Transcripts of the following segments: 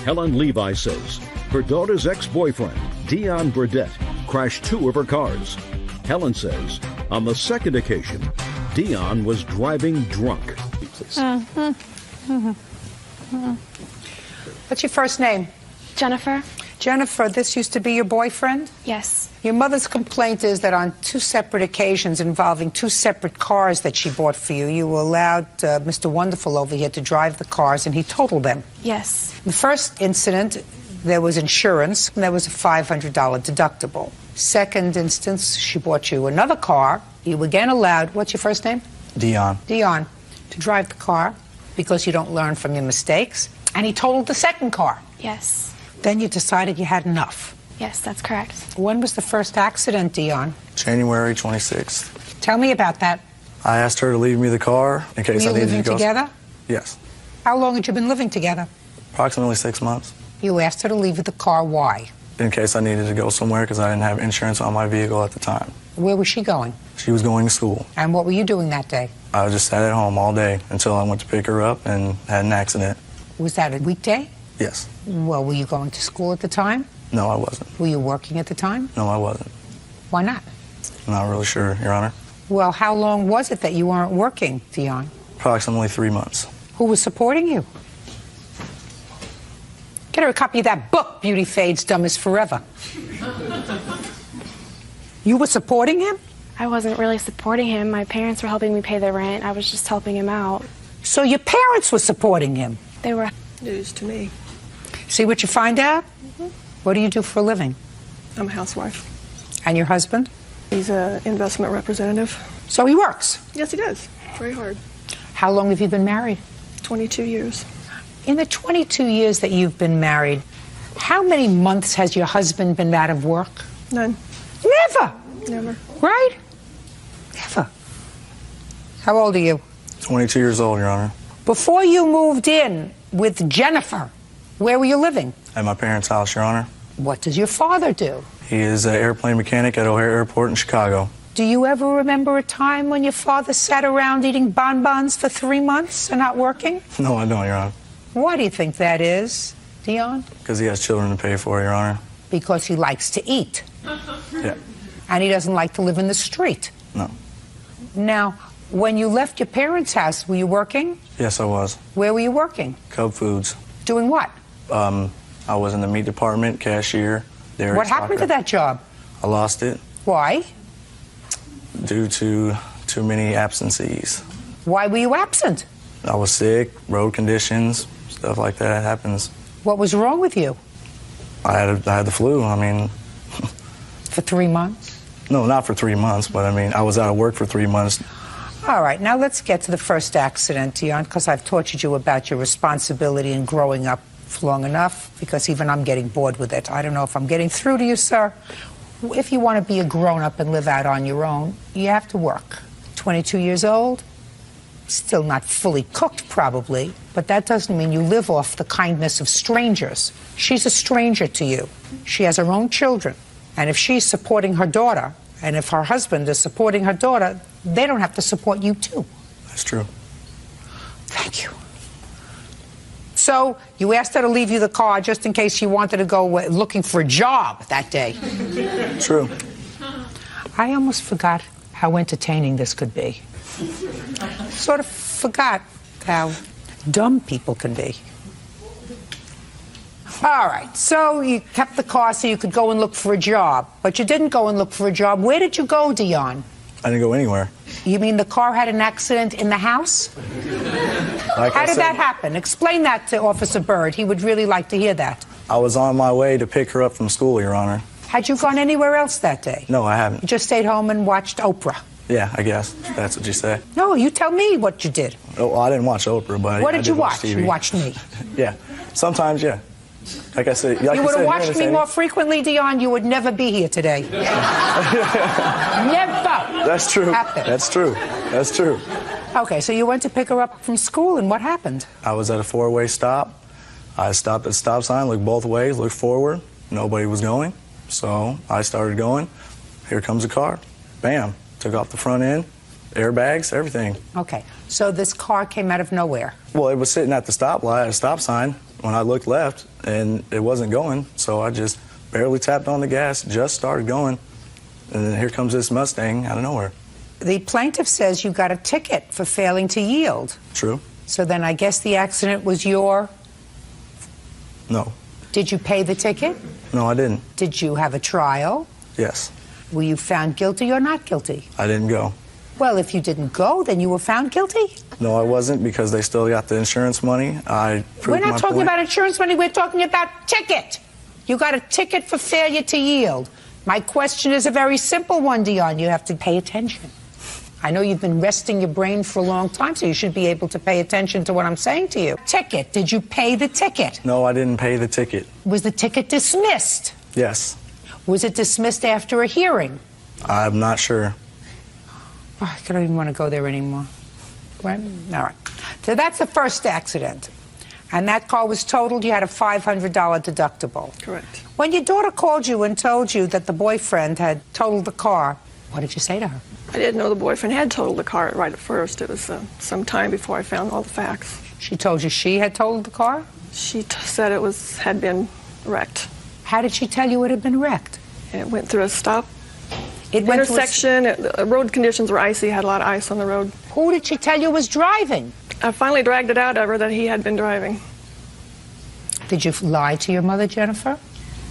Helen Levi says her daughter's ex-boyfriend, Dion Burdette, crashed 2 of her cars. Helen says on the second occasion, Dion was driving drunk. What's your first name? Jennifer. Jennifer, this used to be your boyfriend? Yes. Your mother's complaint is that on 2 separate occasions involving 2 separate cars that she bought for you, you allowed Mr. Wonderful over here to drive the cars and he totaled them. Yes. The first incident, there was insurance, and there was a $500 deductible. Second instance, she bought you another car. You again allowed, what's your first name? Dion. Dion, to drive the car because you don't learn from your mistakes. And he totaled the second car. Yes. Then you decided you had enough. Yes, that's correct. When was the first accident, Dion? January 26th. Tell me about that. I asked her to leave me the car in case I needed to go. Were you living together? Yes. How long had you been living together? Approximately 6 months. You asked her to leave you the car. Why? In case I needed to go somewhere because I didn't have insurance on my vehicle at the time. Where was she going? She was going to school. And what were you doing that day? I just sat at home all day until I went to pick her up and had an accident. Was that a weekday? Yes. Well, were you going to school at the time? No, I wasn't. Were you working at the time? No, I wasn't. Why not? I'm not really sure, Your Honor. Well, how long was it that you weren't working, Dion? Approximately 3 months. Who was supporting you? Get her a copy of that book, Beauty Fades, Dumb is Forever. You were supporting him? I wasn't really supporting him. My parents were helping me pay the rent. I was just helping him out. So your parents were supporting him? They were. News to me. See what you find out? What do you do for a living? I'm a housewife. And your husband? He's an investment representative. So he works? Yes, he does. Very hard. How long have you been married? 22 years. In the 22 years that you've been married, how many months has your husband been out of work? None. Never. Never. Right? Never. How old are you? 22 years old, Your Honor. Before you moved in with Jennifer, where were you living? At my parents' house, Your Honor. What does your father do? He is an airplane mechanic at O'Hare Airport in Chicago. Do you ever remember a time when your father sat around eating bonbons for 3 months and not working? No, I don't, Your Honor. Why do you think that is, Dion? Because he has children to pay for, Your Honor. Because he likes to eat. Yeah. And he doesn't like to live in the street. No. Now, when you left your parents' house, were you working? Yes, I was. Where were you working? Cub Foods. Doing what? I was in the meat department, cashier. What happened to that job? I lost it. Why? Due to too many absences. Why were you absent? I was sick, road conditions, stuff like that happens. What was wrong with you? I had the flu, I mean. For 3 months? No, not for 3 months, but I mean, I was out of work for 3 months. All right, now let's get to the first accident, Dion, because I've tortured you about your responsibility in growing up long enough, because even I'm getting bored with it. I don't know if I'm getting through to you, sir. If you want to be a grown-up and live out on your own, you have to work. 22 years old, still not fully cooked, probably, but that doesn't mean you live off the kindness of strangers. She's a stranger to you. She has her own children, and if she's supporting her daughter, and if her husband is supporting her daughter, they don't have to support you, too. That's true. Thank you. So you asked her to leave you the car just in case she wanted to go looking for a job that day. True. I almost forgot how entertaining this could be. Sort of forgot how dumb people can be. All right, so you kept the car so you could go and look for a job, but you didn't go and look for a job. Where did you go, Dion? I didn't go anywhere. You mean the car had an accident in the house? How did that happen? Explain that to Officer Byrd. He would really like to hear that. I was on my way to pick her up from school, Your Honor. Had you gone anywhere else that day? No, I haven't. You just stayed home and watched Oprah? Yeah, I guess. That's what you say. No, you tell me what you did. Oh, well, I didn't watch Oprah, but what did you watch? TV. You watched me. Yeah. Sometimes, yeah. Like I said, like you would have watched me more frequently, Dion, you would never be here today. Never. That's true. Happened. That's true. That's true. Okay, so you went to pick her up from school, and what happened? I was at a four-way stop. I stopped at the stop sign, looked both ways, looked forward. Nobody was going, so I started going. Here comes a car. Bam. Took off the front end, airbags, everything. Okay, so this car came out of nowhere. Well, it was sitting at the stoplight, a stop sign. when I looked left, and it wasn't going, so I just barely tapped on the gas, just started going, and then here comes this Mustang out of nowhere. The plaintiff says you got a ticket for failing to yield. True. So then I guess the accident was your... No. Did you pay the ticket? No, I didn't. Did you have a trial? Yes. Were you found guilty or not guilty? I didn't go. Well, if you didn't go, then you were found guilty? No, I wasn't, because they still got the insurance money. We're not talking about insurance money, we're talking about ticket. You got a ticket for failure to yield. My question is a very simple one, Dion. You have to pay attention. I know you've been resting your brain for a long time, so you should be able to pay attention to what I'm saying to you. Ticket. Did you pay the ticket? No, I didn't pay the ticket. Was the ticket dismissed? Yes. Was it dismissed after a hearing? I'm not sure. Oh, I don't even want to go there anymore. Right? All right. So that's the first accident. And that car was totaled. You had a $500 deductible. Correct. When your daughter called you and told you that the boyfriend had totaled the car, what did you say to her? I didn't know the boyfriend had totaled the car right at first. It was some time before I found all the facts. She told you she had totaled the car? She said it had been wrecked. How did she tell you it had been wrecked? It went through a stop. It went Intersection. The road conditions were icy. Had a lot of ice on the road. Who did she tell you was driving? I finally dragged it out of her that he had been driving. Did you lie to your mother, Jennifer?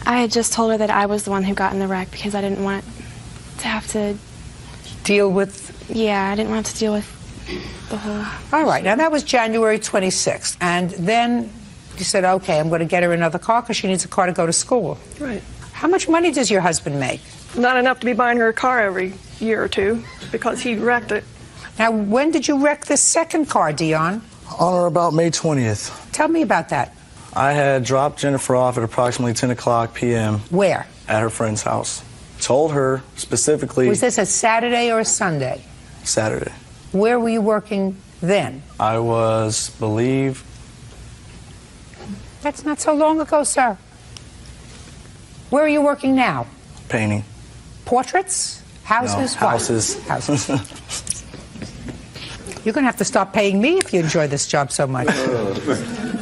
I had just told her that I was the one who got in the wreck because I didn't want to have to deal with... Yeah, I didn't want to deal with the whole... All right, now that was January 26th. And then you said, okay, I'm going to get her another car because she needs a car to go to school. Right. How much money does your husband make? Not enough to be buying her a car every year or two because he wrecked it. Now, when did you wreck this second car, Dion? On or about May 20th. Tell me about that. I had dropped Jennifer off at approximately 10 o'clock p.m. Where? At her friend's house. Told her specifically... Was this a Saturday or a Sunday? Saturday. Where were you working then? I was, believe... That's not so long ago, sir. Where are you working now? Painting. Portraits? Houses? No, houses. Houses. You're going to have to stop paying me if you enjoy this job so much.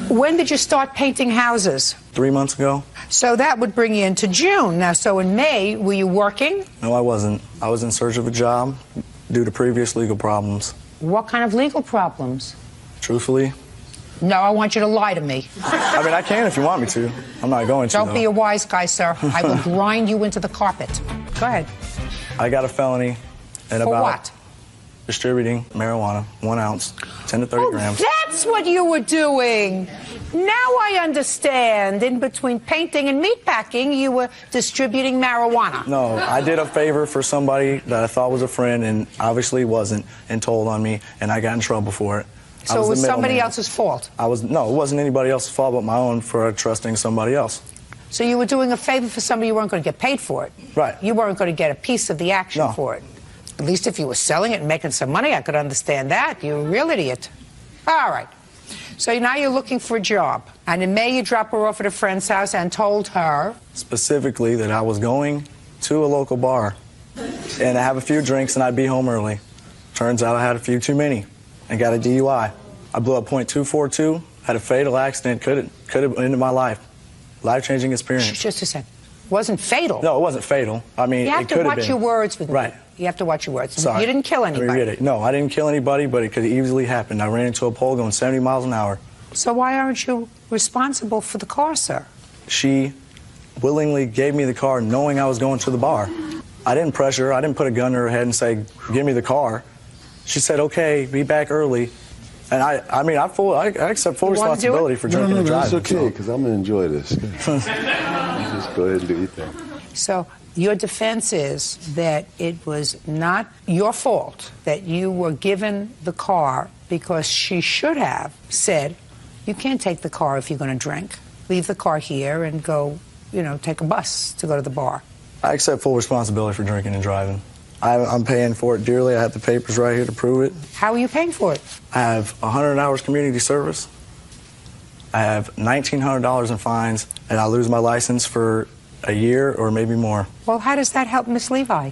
When did you start painting houses? 3 months ago. So that would bring you into June. Now, so in May, were you working? No, I wasn't. I was in search of a job due to previous legal problems. What kind of legal problems? Truthfully? No, I want you to lie to me. I mean, I can if you want me to. I'm not going to, Don't though. be a wise guy, sir. I will grind you into the carpet. Go ahead. I got a felony. And For about what? Distributing marijuana, 1 ounce, 10 to 30 grams. That's what you were doing. Now I understand. In between painting and meatpacking, you were distributing marijuana. No, I did a favor for somebody that I thought was a friend and obviously wasn't, and told on me, and I got in trouble for it. So it was somebody else's fault? No, it wasn't anybody else's fault but my own for trusting somebody else. So you were doing a favor for somebody, you weren't going to get paid for it? Right. You weren't going to get a piece of the action for it? At least if you were selling it and making some money, I could understand that. You're a real idiot. All right. So now you're looking for a job. And in May, you drop her off at a friend's house and told her... Specifically that I was going to a local bar and I have a few drinks and I'd be home early. Turns out I had a few too many and got a DUI. I blew up .242, had a fatal accident, could have ended my life. Life-changing experience. Just a second. Wasn't fatal? No, it wasn't fatal. I mean, you have it could to have been. watch your words with me. Right. You have to watch your words. Sorry. You didn't kill anybody. No, I didn't kill anybody, but it could have easily happened. I ran into a pole going 70 miles an hour. So why aren't you responsible for the car, sir? She willingly gave me the car knowing I was going to the bar. I didn't pressure her. I didn't put a gun to her head and say, give me the car. She said, okay, be back early. And I accept full responsibility for drinking and driving. That's okay, because I'm going to enjoy this. Just go ahead and do your thing. So your defense is that it was not your fault that you were given the car because she should have said, you can't take the car if you're going to drink. Leave the car here and go, take a bus to go to the bar. I accept full responsibility for drinking and driving. I'm paying for it dearly. I have the papers right here to prove it. How are you paying for it? I have 100 hours community service. I have $1,900 in fines, and I lose my license for a year or maybe more. Well, how does that help Miss Levi?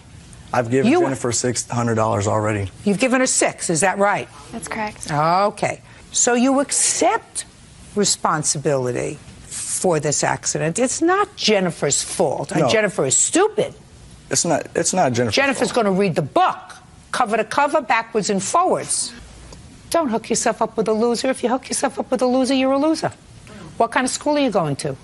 I've given Jennifer $600 already. You've given her $6, is that right? That's correct. Okay. So you accept responsibility for this accident. It's not Jennifer's fault. No. Jennifer is stupid. It's not Jennifer's Jennifer's fault. going to read the book, cover to cover, backwards and forwards. Don't hook yourself up with a loser. If you hook yourself up with a loser, you're a loser. What kind of school are you going to?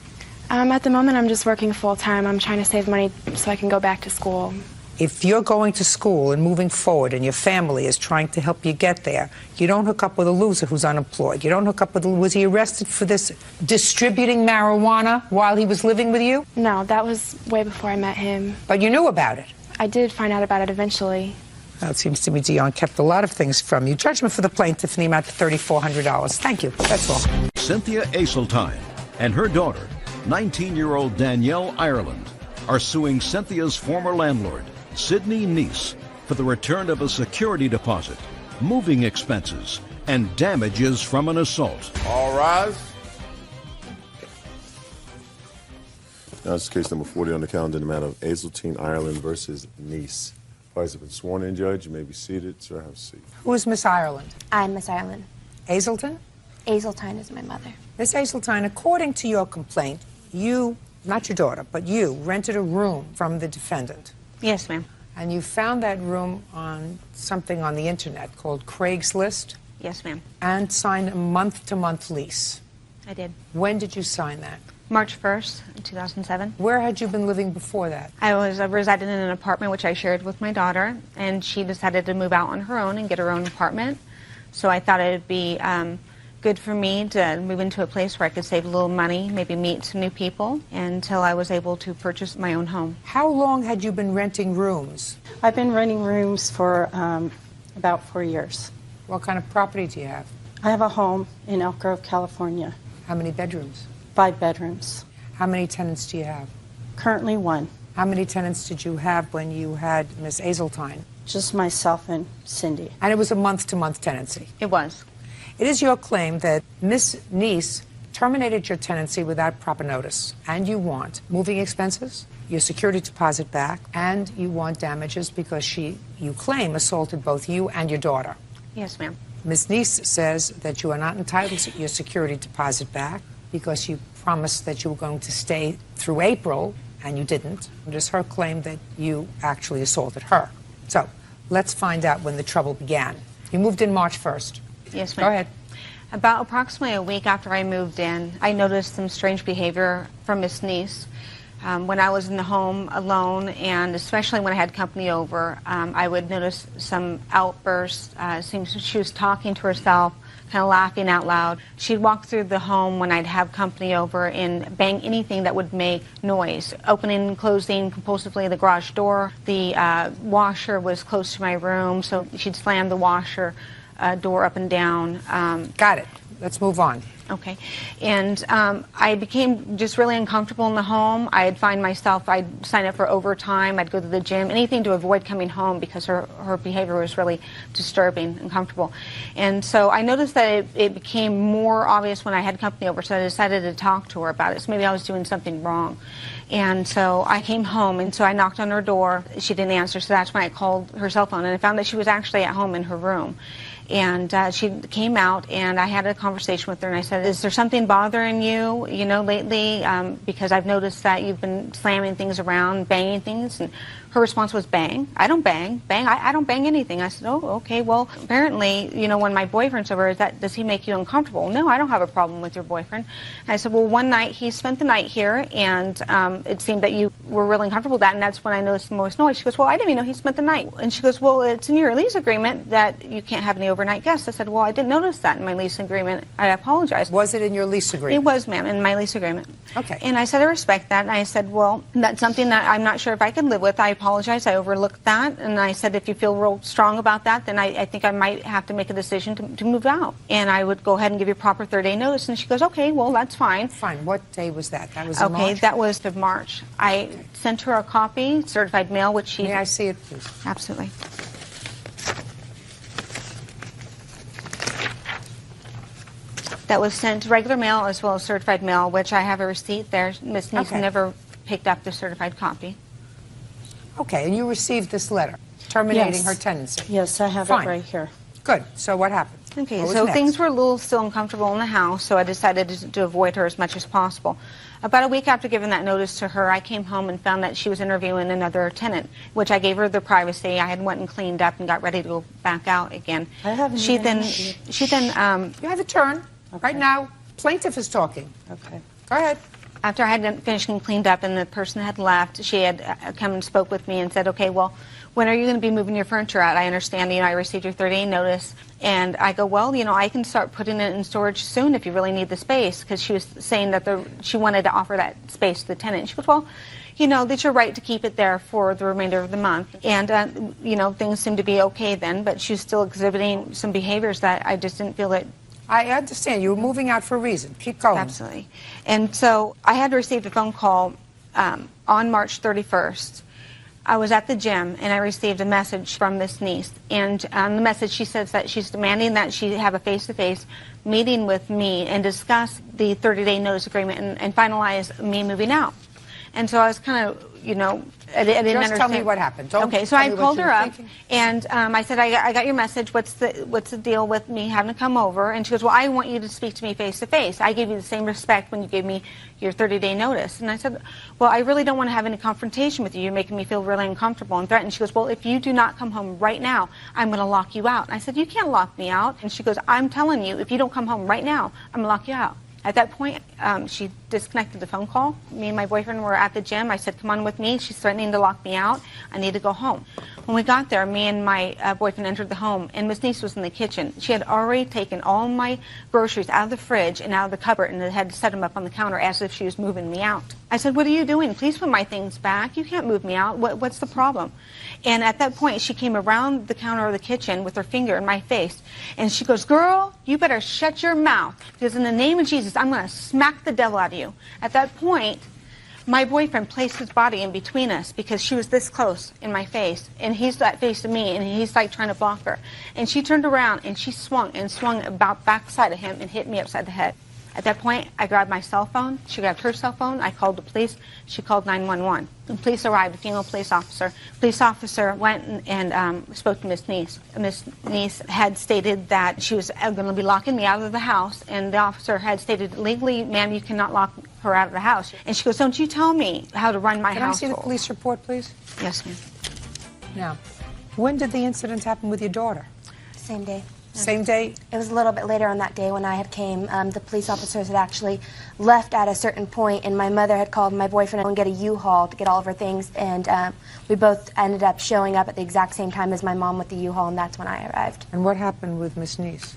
At the moment, I'm just working full-time. I'm trying to save money so I can go back to school. If you're going to school and moving forward and your family is trying to help you get there, you don't hook up with a loser who's unemployed. You don't hook up with was he arrested for this distributing marijuana while he was living with you? No, that was way before I met him. But you knew about it. I did find out about it eventually. Well, it seems to me Dion kept a lot of things from you. Judgment for the plaintiff in the amount of $3,400. Thank you. That's all. Cynthia Aseltine and her daughter, 19-year-old Danielle Ireland, are suing Cynthia's former landlord, Sidney Neese, for the return of a security deposit, moving expenses, and damages from an assault. All rise. Now, this is case number 40 on the calendar in the matter of Aseltine Ireland versus Neese. Parties have been sworn in, Judge. You may be seated. Sir, have a seat. Who is Miss Ireland? I'm Miss Ireland. Aselton? Aseltine is my mother. Miss Aseltine, according to your complaint, you, not your daughter, but you, rented a room from the defendant. Yes, ma'am. And you found that room on something on the internet called Craigslist? Yes, ma'am. And signed a month-to-month lease. I did. When did you sign that? March 1st, 2007. Where had you been living before that? I was residing in an apartment which I shared with my daughter, and she decided to move out on her own and get her own apartment. So I thought it would be good for me to move into a place where I could save a little money, maybe meet some new people, until I was able to purchase my own home. How long had you been renting rooms? I've been renting rooms for about 4 years. What kind of property do you have? I have a home in Elk Grove, California. How many bedrooms? 5 bedrooms. How many tenants do you have? Currently 1. How many tenants did you have when you had Miss Aseltine? Just myself and Cindy. And it was a month-to-month tenancy? It was. It is your claim that Miss Neese terminated your tenancy without proper notice, and you want moving expenses, your security deposit back, and you want damages because she, you claim, assaulted both you and your daughter. Yes, ma'am. Ms. Neese says that you are not entitled to your security deposit back because you promised that you were going to stay through April, and you didn't. It is her claim that you actually assaulted her. So let's find out when the trouble began. You moved in March 1st. Yes, ma'am. Go ahead. About approximately a week after I moved in, I noticed some strange behavior from Miss Neese. When I was in the home alone, and especially when I had company over, I would notice some outbursts. It seems she was talking to herself, kind of laughing out loud. She'd walk through the home when I'd have company over and bang anything that would make noise, opening and closing compulsively the garage door. The washer was close to my room, so she'd slam the washer door up and down. Got it. Let's move on. Okay. And I became just really uncomfortable in the home. I'd find myself, I'd sign up for overtime, I'd go to the gym, anything to avoid coming home because her behavior was really disturbing and uncomfortable. And so I noticed that it became more obvious when I had company over, so I decided to talk to her about it. So maybe I was doing something wrong. And so I came home, and so I knocked on her door. She didn't answer, so that's when I called her cell phone, and I found that she was actually at home in her room. And she came out, and I had a conversation with her, and I said, is there something bothering you, lately? Because I've noticed that you've been slamming things around, banging things. And her response was, bang? I don't bang. I don't bang anything. I said, oh, okay. Well, apparently, when my boyfriend's over, does he make you uncomfortable? No, I don't have a problem with your boyfriend. And I said, well, one night he spent the night here, and it seemed that you were really uncomfortable with that, and that's when I noticed the most noise. She goes, well, I didn't even know he spent the night. And she goes, well, it's in your lease agreement that you can't have any overnight guests. I said, well, I didn't notice that in my lease agreement. I apologize. Was it in your lease agreement? It was, ma'am, in my lease agreement. Okay. And I said, I respect that. And I said, well, that's something that I'm not sure if I can live with. I apologize. I overlooked that. And I said, if you feel real strong about that, then I think I might have to make a decision to move out. And I would go ahead and give you a proper 30-day notice. And she goes, okay, well, that's fine. Fine. What day was that? That was in okay, March? That was of March. I sent her a copy, certified mail, which she... May I see it, please? Absolutely. That was sent regular mail as well as certified mail, which I have a receipt there. Ms. Neese never picked up the certified copy. Okay, and you received this letter terminating her tenancy? Yes, I have Fine. it right here. Good. So what happened? Okay, What was so next? things were a little still uncomfortable in the house, so I decided to avoid her as much as possible. About a week after giving that notice to her, I came home and found that she was interviewing another tenant, which I gave her the privacy. I had went and cleaned up and got ready to go back out again. I haven't She even then, met you. she then, You have a turn. Okay. Right now, plaintiff is talking. Okay. Go ahead. after I had finished and cleaned up and the person had left, she had come and spoke with me and said, okay, well, when are you going to be moving your furniture out? I understand, I received your 30-day notice. And I go, well, I can start putting it in storage soon if you really need the space, because she was saying that she wanted to offer that space to the tenant. She goes, well, that's your right to keep it there for the remainder of the month. And, things seemed to be okay then, but she was still exhibiting some behaviors that I just didn't feel that. I understand. You were moving out for a reason. Keep going. Absolutely. And so I had received a phone call on March 31st. I was at the gym, and I received a message from this niece. And on the message, she says that she's demanding that she have a face-to-face meeting with me and discuss the 30-day notice agreement and finalize me moving out. And so I was kind of, I didn't understand. Just tell me what happened. Okay, so I called her up, and I said, I got your message. What's the deal with me having to come over? And she goes, well, I want you to speak to me face-to-face. I gave you the same respect when you gave me your 30-day notice. And I said, well, I really don't want to have any confrontation with you. You're making me feel really uncomfortable and threatened. She goes, well, if you do not come home right now, I'm going to lock you out. And I said, you can't lock me out. And she goes, I'm telling you, if you don't come home right now, I'm going to lock you out. At that point, she disconnected the phone call. Me and my boyfriend were at the gym. I said, come on with me. She's threatening to lock me out. I need to go home. When we got there, me and my boyfriend entered the home, and Miss Niece was in the kitchen. She had already taken all my groceries out of the fridge and out of the cupboard and had set them up on the counter as if she was moving me out. I said, what are you doing? Please put my things back. You can't move me out. What's the problem? And at that point, she came around the counter of the kitchen with her finger in my face, and she goes, girl, you better shut your mouth, because in the name of Jesus, I'm going to smack the devil out of you. At that point, my boyfriend placed his body in between us because she was this close in my face, and he's that face to me, and he's like trying to block her. And she turned around, and she swung about backside of him and hit me upside the head. At that point, I grabbed my cell phone. She grabbed her cell phone. I called the police. She called 911. The police arrived, a female police officer. Police officer went and spoke to Miss Niece. Miss Niece had stated that she was going to be locking me out of the house, and the officer had stated, legally, ma'am, you cannot lock her out of the house. And she goes, don't you tell me how to run my household. Can I see the police report, please? Yes, ma'am. Now, when did the incident happen with your daughter? Same day. Same day? It was a little bit later on that day when I had came. The police officers had actually left at a certain point, and my mother had called my boyfriend and get a U-Haul to get all of her things, and we both ended up showing up at the exact same time as my mom with the U-Haul, and that's when I arrived. And what happened with Miss Niece?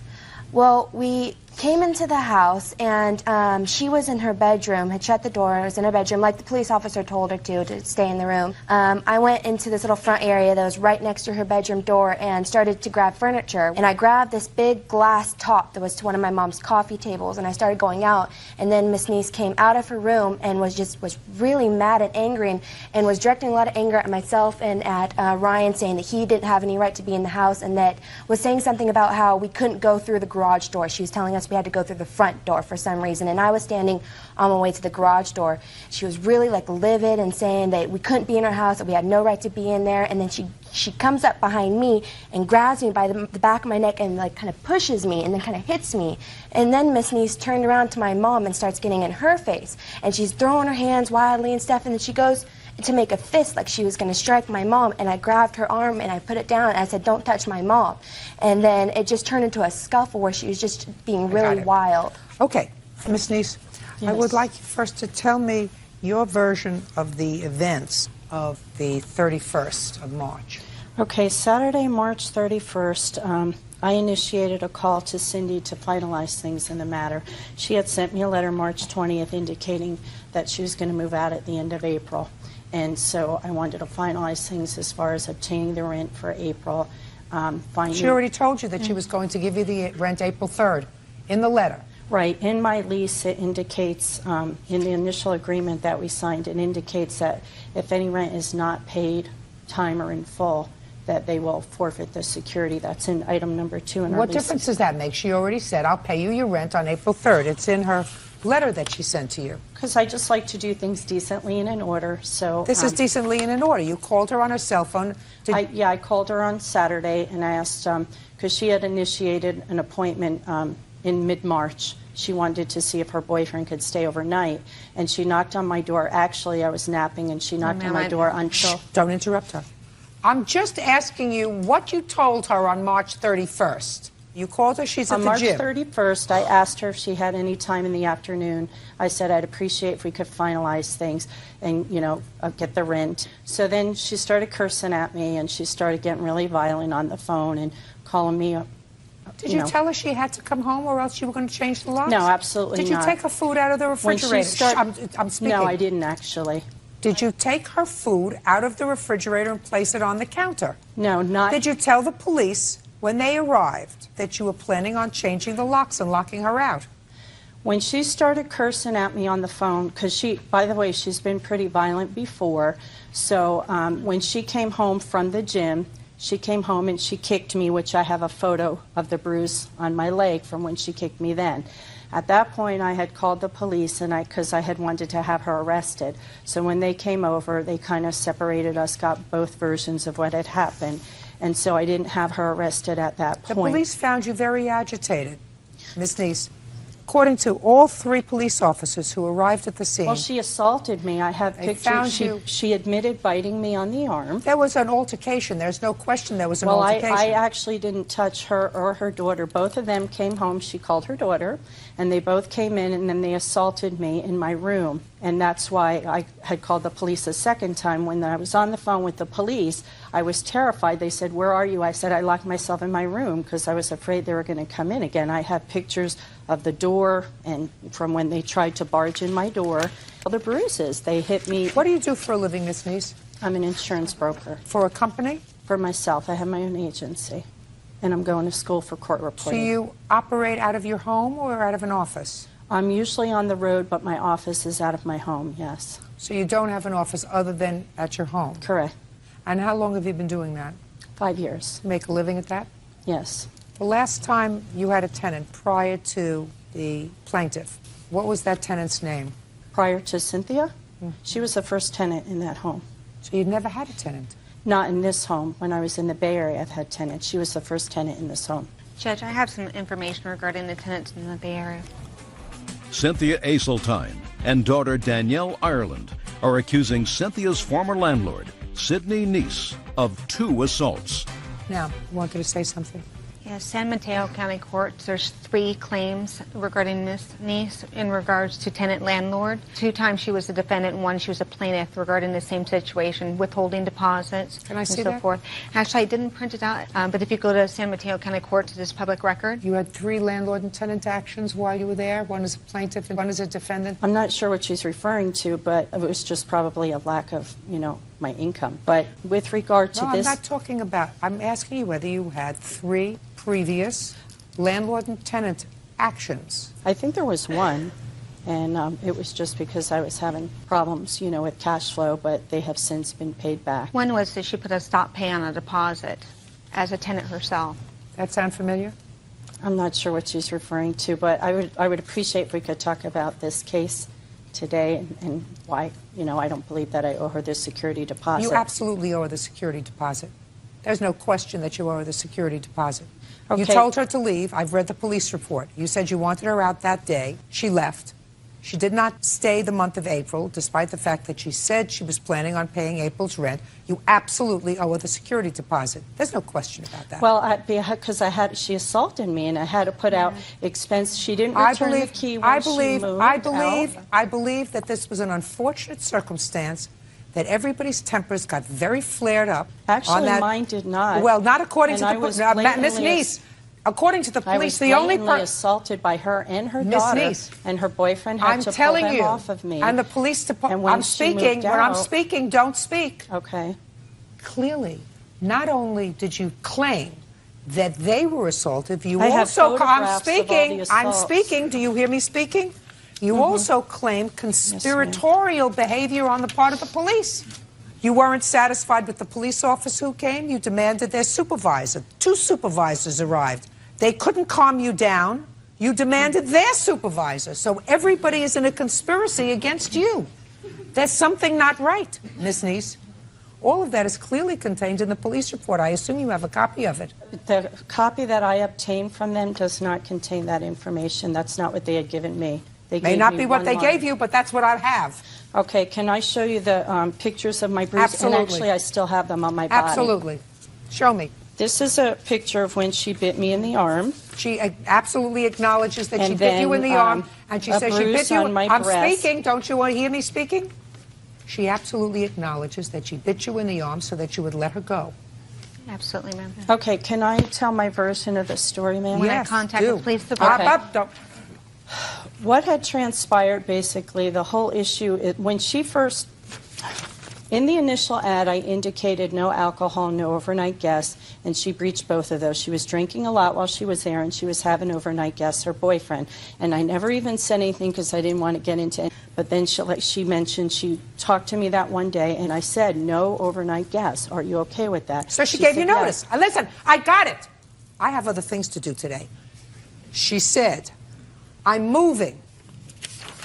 Well, we came into the house, and she was in her bedroom, had shut the door, and was in her bedroom, like the police officer told her to stay in the room. I went into this little front area that was right next to her bedroom door and started to grab furniture. And I grabbed this big glass top that was to one of my mom's coffee tables, and I started going out. And then Miss Niece came out of her room and was really mad and angry, and was directing a lot of anger at myself and at Ryan, saying that he didn't have any right to be in the house, and that was saying something about how we couldn't go through the garage door. She was telling us we had to go through the front door for some reason, and I was standing on my way to the garage door. She was really livid and saying that we couldn't be in our house, that we had no right to be in there, and then she comes up behind me and grabs me by the back of my neck and kind of pushes me and then kind of hits me. And then Miss Niece turned around to my mom and starts getting in her face, and she's throwing her hands wildly and stuff, and then she goes to make a fist like she was going to strike my mom, and I grabbed her arm and I put it down and I said, don't touch my mom. And then it just turned into a scuffle where she was just being really wild. Okay, Miss Niece, Yes. I would like you first to tell me your version of the events of the 31st of March. Okay, Saturday, March 31st, I initiated a call to Cindy to finalize things in the matter. She had sent me a letter March 20th indicating that she was going to move out at the end of April. And so I wanted to finalize things as far as obtaining the rent for April. She already told you that she was going to give you the rent April 3rd in the letter. Right. In my lease, it indicates, in the initial agreement that we signed, it indicates that if any rent is not paid time or in full, that they will forfeit the security. That's in item number 2 in our lease. What difference does that make? She already said, I'll pay you your rent on April 3rd. It's in her letter that she sent to you? Because I just like to do things decently and in order. So This is decently and in order. You called her on her cell phone. Yeah, I called her on Saturday and I asked, because she had initiated an appointment in mid-March. She wanted to see if her boyfriend could stay overnight, and she knocked on my door. Actually, I was napping, and she knocked on my door until... Shh, don't interrupt her. I'm just asking you what you told her on March 31st. You called her, she's at the gym. On March 31st, I asked her if she had any time in the afternoon. I said I'd appreciate if we could finalize things and, you know, get the rent. So then she started cursing at me, and she started getting really violent on the phone and calling me up. Did you tell her she had to come home or else you were going to change the locks? No, absolutely not. Did you take her food out of the refrigerator? I'm speaking. No, I didn't actually. Did you take her food out of the refrigerator and place it on the counter? No, not... Did you tell the police when they arrived that you were planning on changing the locks and locking her out? When she started cursing at me on the phone, because she, by the way, she's been pretty violent before, so when she came home from the gym, she came home and she kicked me, which I have a photo of the bruise on my leg from when she kicked me then. At that point, I had called the police, and because I had wanted to have her arrested. So when they came over, they kind of separated us, got both versions of what had happened, and so I didn't have her arrested at that point. The police found you very agitated, Ms. Neese. According to all 3 police officers who arrived at the scene... Well, she assaulted me. I have pictures. She admitted biting me on the arm. There was an altercation. There's no question there was an altercation. Well, I actually didn't touch her or her daughter. Both of them came home. She called her daughter, and they both came in, and then they assaulted me in my room. And that's why I had called the police a second time. When I was on the phone with the police, I was terrified. They said, "Where are you?" I said, "I locked myself in my room," because I was afraid they were going to come in again. I have pictures of the door and from when they tried to barge in my door. All the bruises, they hit me. What do you do for a living, Ms. Neese? I'm an insurance broker. For a company? For myself. I have my own agency. And I'm going to school for court reporting. So you operate out of your home or out of an office? I'm usually on the road, but my office is out of my home, yes. So you don't have an office other than at your home? Correct. And how long have you been doing that? 5 years. You make a living at that? Yes. The last time you had a tenant prior to the plaintiff, what was that tenant's name? Prior to Cynthia? She was the first tenant in that home. So you'd never had a tenant? Not in this home. When I was in the Bay Area, I've had tenants. She was the first tenant in this home. Judge, I have some information regarding the tenants in the Bay Area. Cynthia Aseltine and daughter Danielle Ireland are accusing Cynthia's former landlord, Sidney Neese, of 2 assaults. Now, you wanted to say something? Yes, San Mateo County Courts, there's 3 claims regarding Ms. Neese in regards to tenant-landlord. 2 times she was a defendant and 1 she was a plaintiff regarding the same situation, withholding deposits. Can I see and so that? forth. Actually, I didn't print it out, but if you go to San Mateo County Courts, it is public record. You had 3 landlord and tenant actions while you were there? One is a plaintiff and one is a defendant? I'm not sure what she's referring to, but it was just probably a lack of, my income. But with regard to this... I'm not talking about... I'm asking you whether you had 3 previous landlord and tenant actions. I think there was 1, and it was just because I was having problems, with cash flow, but they have since been paid back. One was that she put a stop pay on a deposit as a tenant herself. That sound familiar? I'm not sure what she's referring to, but I would appreciate if we could talk about this case today and why, I don't believe that I owe her the security deposit. You absolutely owe her the security deposit. There's no question that you owe her the security deposit. Okay. You told her to leave. I've read the police report. You said you wanted her out that day. She left. She did not stay the month of April, despite the fact that she said she was planning on paying April's rent. You absolutely owe her the security deposit. There's no question about that. Well, because she assaulted me, and I had to put out expense. She didn't return the key when she moved out. I believe that this was an unfortunate circumstance, that everybody's tempers got very flared up. Actually, on that. Mine did not. Well, not according to the Ms. Neese. According to the police, the only person assaulted by her and her daughter, Neese, and her boyfriend had to pull them off of me. And the police department. When I'm speaking. When I'm speaking, don't speak. Okay. Clearly, not only did you claim that they were assaultive, you I have also. I'm speaking. I'm speaking. Do you hear me speaking? You also claim conspiratorial behavior on the part of the police. You weren't satisfied with the police officer who came. You demanded their supervisor. 2 supervisors arrived. They couldn't calm you down. You demanded their supervisor. So everybody is in a conspiracy against you. There's something not right, Miss Neese. All of that is clearly contained in the police report. I assume you have a copy of it. The copy that I obtained from them does not contain that information. That's not what they had given me. They May not be what they gave you, but that's what I have. Okay, can I show you the pictures of my bruise? Absolutely. And actually, I still have them on my body. Absolutely. Show me. This is a picture of when she bit me in the arm. She absolutely acknowledges that she And bit you in then, the arm, and she a says she bit bruise you. on my I'm breast. speaking. Don't you want to hear me speaking? She absolutely acknowledges that she bit you in the arm so that you would let her go. Absolutely, ma'am. Okay, can I tell my version of the story, ma'am? When Yes, I contact do. the police department. What had transpired, basically, the whole issue, when she first, in the initial ad, I indicated no alcohol, no overnight guests, and she breached both of those. She was drinking a lot while she was there, and she was having overnight guests, her boyfriend. And I never even said anything because I didn't want to get into it. But then she mentioned, she talked to me that one day, and I said, no overnight guests. Are you okay with that? So she gave said you notice. yes. Listen, I got it. I have other things to do today. She said, I'm moving.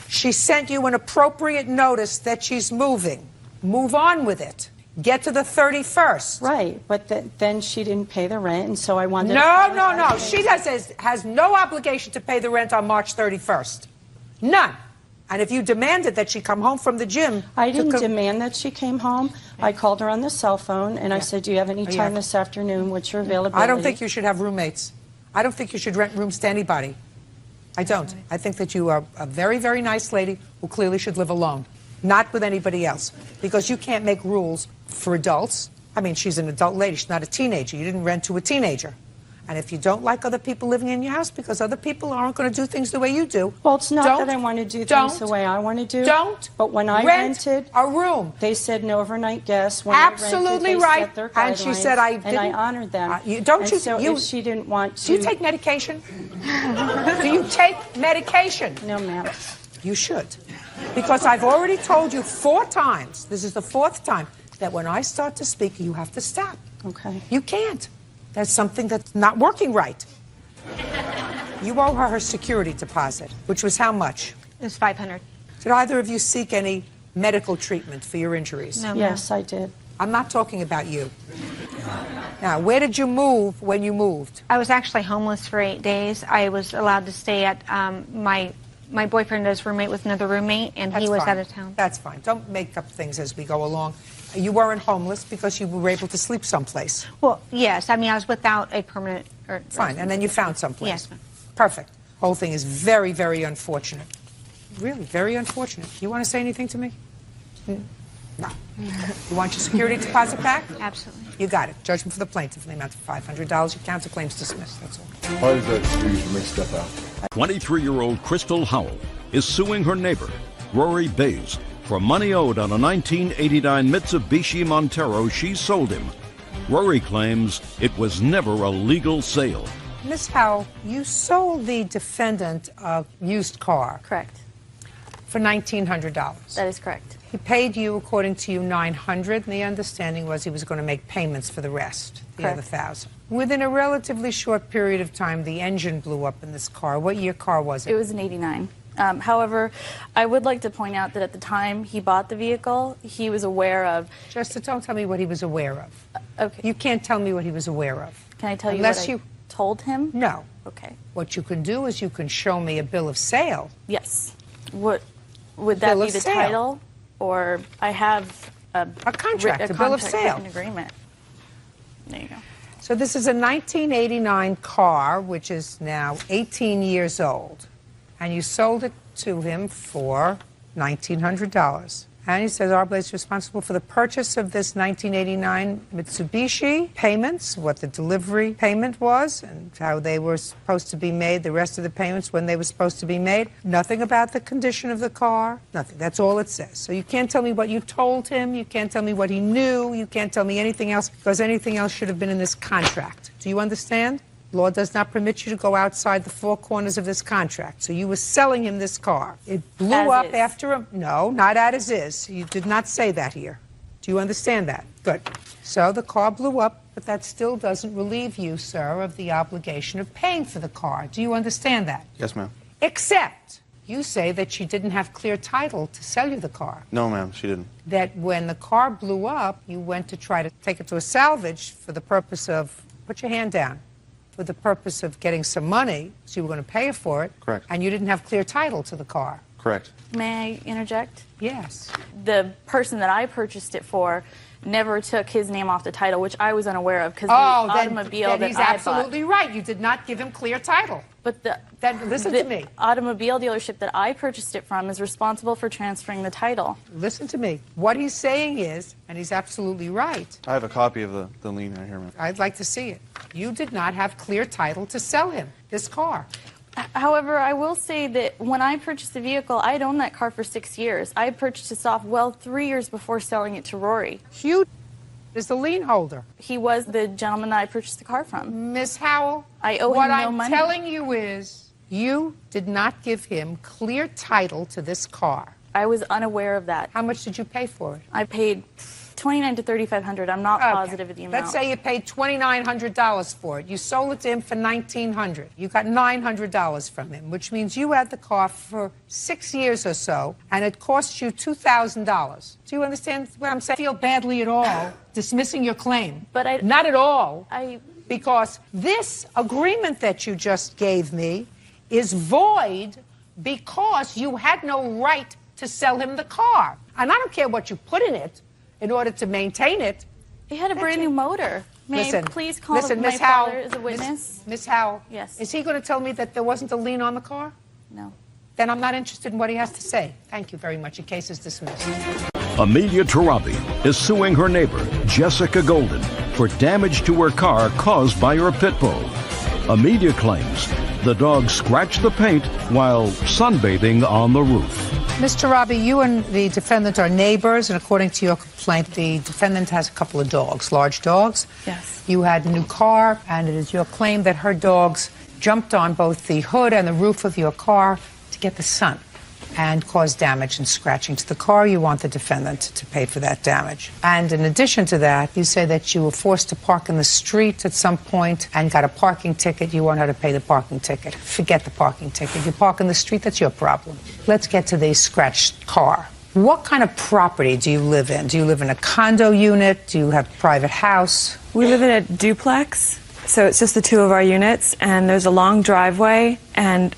She sent you an appropriate notice that she's moving. Move on with it. Get to the 31st. Right, but then she didn't pay the rent, and so I wanted No. She has no obligation to pay the rent on March 31st. None. And if you demanded that she come home from the gym... I didn't demand that she came home. I called her on the cell phone, and I said, do you have any time this afternoon? What's your availability? I don't think you should have roommates. I don't think you should rent rooms to anybody. I don't. I think that you are a very, very nice lady who clearly should live alone, not with anybody else, because you can't make rules for adults. I mean, she's an adult lady. She's not a teenager. You didn't rent to a teenager. And if you don't like other people living in your house because other people aren't going to do things the way you do... Well, it's not that I want to do things the way I want to do. Don't. But when I rent rented a room. They said no overnight guests. When Absolutely I rented, right. They set their And she said guidelines, I didn't. And I honored them. So if she didn't want to... Do you take medication? Do you take medication? No, ma'am. You should. Because I've already told you 4 times, this is the 4th time, that when I start to speak, you have to stop. Okay. You can't. There's something that's not working right. You owe her security deposit, which was how much? It was $500. Did either of you seek any medical treatment for your injuries? No, yes, I did. I'm not talking about you. Now, where did you move when you moved? I was actually homeless for 8 days. I was allowed to stay at my boyfriend is roommate with another roommate, and he was out of town. That's fine. Don't make up things as we go along. You weren't homeless because you were able to sleep someplace. Well, yes. I mean, I was without a permanent... Fine, and then you found someplace. Yes, ma'am. Perfect. Whole thing is very, very unfortunate. Really, very unfortunate. You want to say anything to me? No. You want your security deposit back? Absolutely. You got it. Judgment for the plaintiff in the amount of $500. Your counterclaim's dismissed. That's all. How does that do you to make stuff out? 23-year-old Crystal Howell is suing her neighbor, Rory Bays, for money owed on a 1989 Mitsubishi Montero she sold him. Rory claims it was never a legal sale. Miss Howell, you sold the defendant a used car. Correct. For $1,900. That is correct. He paid you, according to you, $900, and the understanding was he was going to make payments for the rest, the other $1,000. Within a relatively short period of time, the engine blew up in this car. What year car was it? It was an '89. However, I would like to point out that at the time he bought the vehicle, he was aware of... Just don't tell me what he was aware of. Okay. You can't tell me what he was aware of. Can I tell you Unless what I told him? No. Okay. What you can do is you can show me a bill of sale. Yes. Would that Bill be of the sale. title? Or I have a contract, a bill of sale. Written agreement. There you go. So this is a 1989 car, which is now 18 years old. And you sold it to him for $1,900. And he says Arblaze is responsible for the purchase of this 1989 Mitsubishi, payments, what the delivery payment was, and how they were supposed to be made, the rest of the payments, when they were supposed to be made. Nothing about the condition of the car, nothing. That's all it says. So you can't tell me what you told him, you can't tell me what he knew, you can't tell me anything else, because anything else should have been in this contract. Do you understand? Law does not permit you to go outside the 4 corners of this contract. So you were selling him this car. It blew up after him. No, not as is. You did not say that here. Do you understand that? Good. So the car blew up, but that still doesn't relieve you, sir, of the obligation of paying for the car. Do you understand that? Yes, ma'am. Except you say that she didn't have clear title to sell you the car. No, ma'am, she didn't. That when the car blew up, you went to try to take it to a salvage for the purpose of, put your hand down, for the purpose of getting some money, so you were going to pay for it. Correct. And you didn't have clear title to the car. Correct. May I interject? Yes. The person that I purchased it for never took his name off the title, which I was unaware of because the automobile then that he's I absolutely bought. right. You did not give him clear title. But listen to me. Automobile dealership that I purchased it from is responsible for transferring the title. Listen to me. What he's saying is, and he's absolutely right, I have a copy of the lien right here, ma'am. I'd like to see it. You did not have clear title to sell him this car. However, I will say that when I purchased the vehicle, I had owned that car for 6 years. I purchased this off 3 years before selling it to Rory. Hugh is the lien holder. He was the gentleman that I purchased the car from. Miss Howell, I owe him no money. What I'm telling you is you did not give him clear title to this car. I was unaware of that. How much did you pay for it? I paid $2,900 to $3,500. I'm not positive of the amount. Let's say you paid $2,900 for it. You sold it to him for $1,900. You got $900 from him, which means you had the car for 6 years or so, and it cost you $2,000. Do you understand what I'm saying? I feel badly at all dismissing your claim. But not at all. Because this agreement that you just gave me is void because you had no right to sell him the car. And I don't care what you put in it in order to maintain it. He had a brand new motor. May I please call my father as a witness? Miss Howell. Yes. Is he going to tell me that there wasn't a lien on the car? No. Then I'm not interested in what he has to say. Thank you very much. Your case is dismissed. Amelia Tarabi is suing her neighbor, Jessica Golden, for damage to her car caused by her pit bull. Amelia claims the dog scratched the paint while sunbathing on the roof. Mr. Robbie, you and the defendant are neighbors, and according to your complaint, the defendant has a couple of dogs, large dogs. Yes. You had a new car, and it is your claim that her dogs jumped on both the hood and the roof of your car to get the sun and cause damage and scratching to the car. You want the defendant to pay for that damage. And in addition to that, you say that you were forced to park in the street at some point and got a parking ticket. You want her to pay the parking ticket. Forget the parking ticket. You park in the street, that's your problem. Let's get to the scratched car. What kind of property do you live in? Do you live in a condo unit? Do you have a private house? We live in a duplex, so it's just the two of our units, and there's a long driveway, and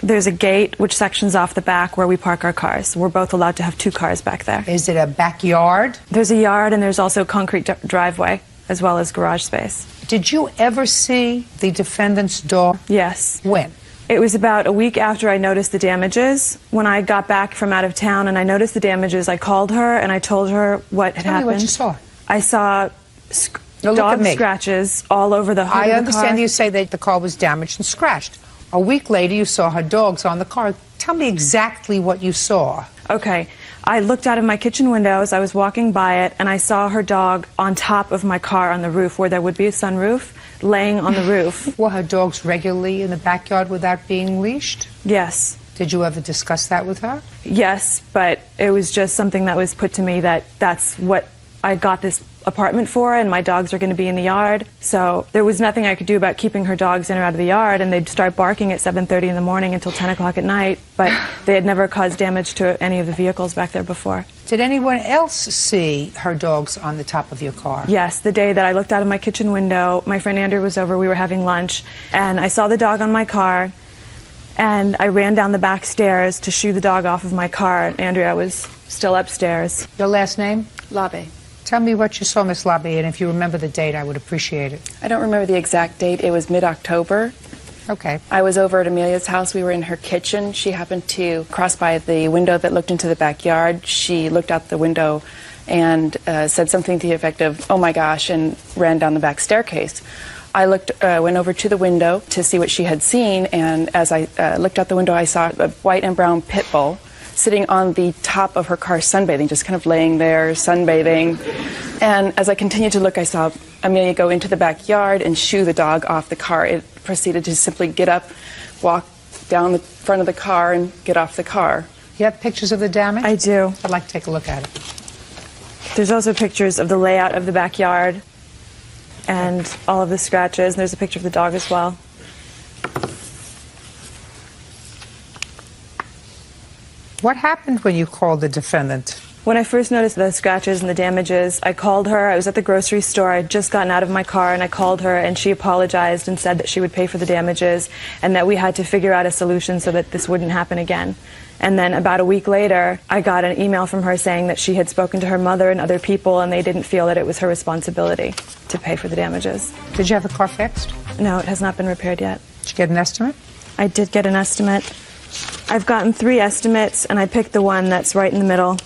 there's a gate which sections off the back where we park our cars. We're both allowed to have 2 cars back there. Is it a backyard? There's a yard, and there's also a concrete driveway, as well as garage space. Did you ever see the defendant's dog? Yes. When? It was about a week after I noticed the damages. When I got back from out of town and I noticed the damages, I called her and I told her what had happened. Tell me what you saw. I saw dog scratches all over the hood of the car. I understand you say that the car was damaged and scratched. A week later, you saw her dogs on the car. Tell me exactly what you saw. Okay. I looked out of my kitchen windows. I was walking by it, and I saw her dog on top of my car on the roof, where there would be a sunroof, laying on the roof. Were her dogs regularly in the backyard without being leashed? Yes. Did you ever discuss that with her? Yes, but it was just something that was put to me that that's what I got this apartment for, and my dogs are going to be in the yard. So there was nothing I could do about keeping her dogs in or out of the yard, and they'd start barking at 7:30 in the morning until 10 o'clock at night, but they had never caused damage to any of the vehicles back there before. Did anyone else see her dogs on the top of your car? Yes, the day that I looked out of my kitchen window, my friend Andrew was over, we were having lunch, and I saw the dog on my car, and I ran down the back stairs to shoo the dog off of my car, and Andrea was still upstairs. Your last name? Labe. Tell me what you saw, Miss Labe, and if you remember the date, I would appreciate it. I don't remember the exact date. It was mid-October. Okay. I was over at Amelia's house. We were in her kitchen. She happened to cross by the window that looked into the backyard. She looked out the window and said something to the effect of, "Oh my gosh," and ran down the back staircase. I went over to the window to see what she had seen, and as I looked out the window, I saw a white and brown pit bull sitting on the top of her car sunbathing, just kind of laying there sunbathing. And as I continued to look, I saw Amelia go into the backyard and shoo the dog off the car. It proceeded to simply get up, walk down the front of the car, and get off the car. You have pictures of the damage? I do. I'd like to take a look at it. There's also pictures of the layout of the backyard and all of the scratches. And there's a picture of the dog as well. What happened when you called the defendant? When I first noticed the scratches and the damages, I called her. I was at the grocery store. I'd just gotten out of my car, and I called her, and she apologized and said that she would pay for the damages and that we had to figure out a solution so that this wouldn't happen again. And then about a week later, I got an email from her saying that she had spoken to her mother and other people, and they didn't feel that it was her responsibility to pay for the damages. Did you have the car fixed? No, it has not been repaired yet. Did you get an estimate? I did get an estimate. I've gotten 3 estimates, and I picked the one that's right in the middle.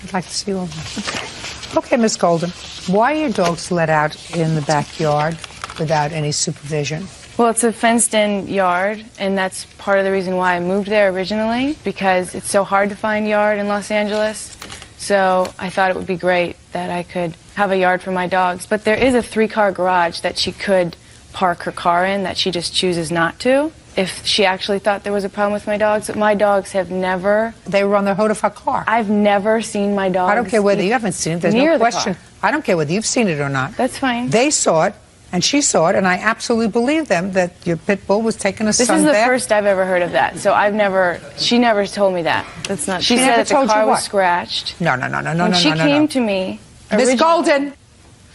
I'd like to see all that. Okay, Miss Golden, why are your dogs let out in the backyard without any supervision? Well, it's a fenced-in yard, and that's part of the reason why I moved there originally, because it's so hard to find yard in Los Angeles. So I thought it would be great that I could have a yard for my dogs. But there is a 3-car garage that she could park her car in that she just chooses not to. If she actually thought there was a problem with my dogs, but my dogs have never... They were on the hood of her car. I've never seen my dogs... I don't care whether you haven't seen it. There's no question. I don't care whether you've seen it or not. That's fine. They saw it, and she saw it, and I absolutely believe them that your pit bull was taking a sunbath. This is the first I've ever heard of that, so I've never... She never told me that. That's not... She said that the car was scratched. No. When she came to me... Miss Golden,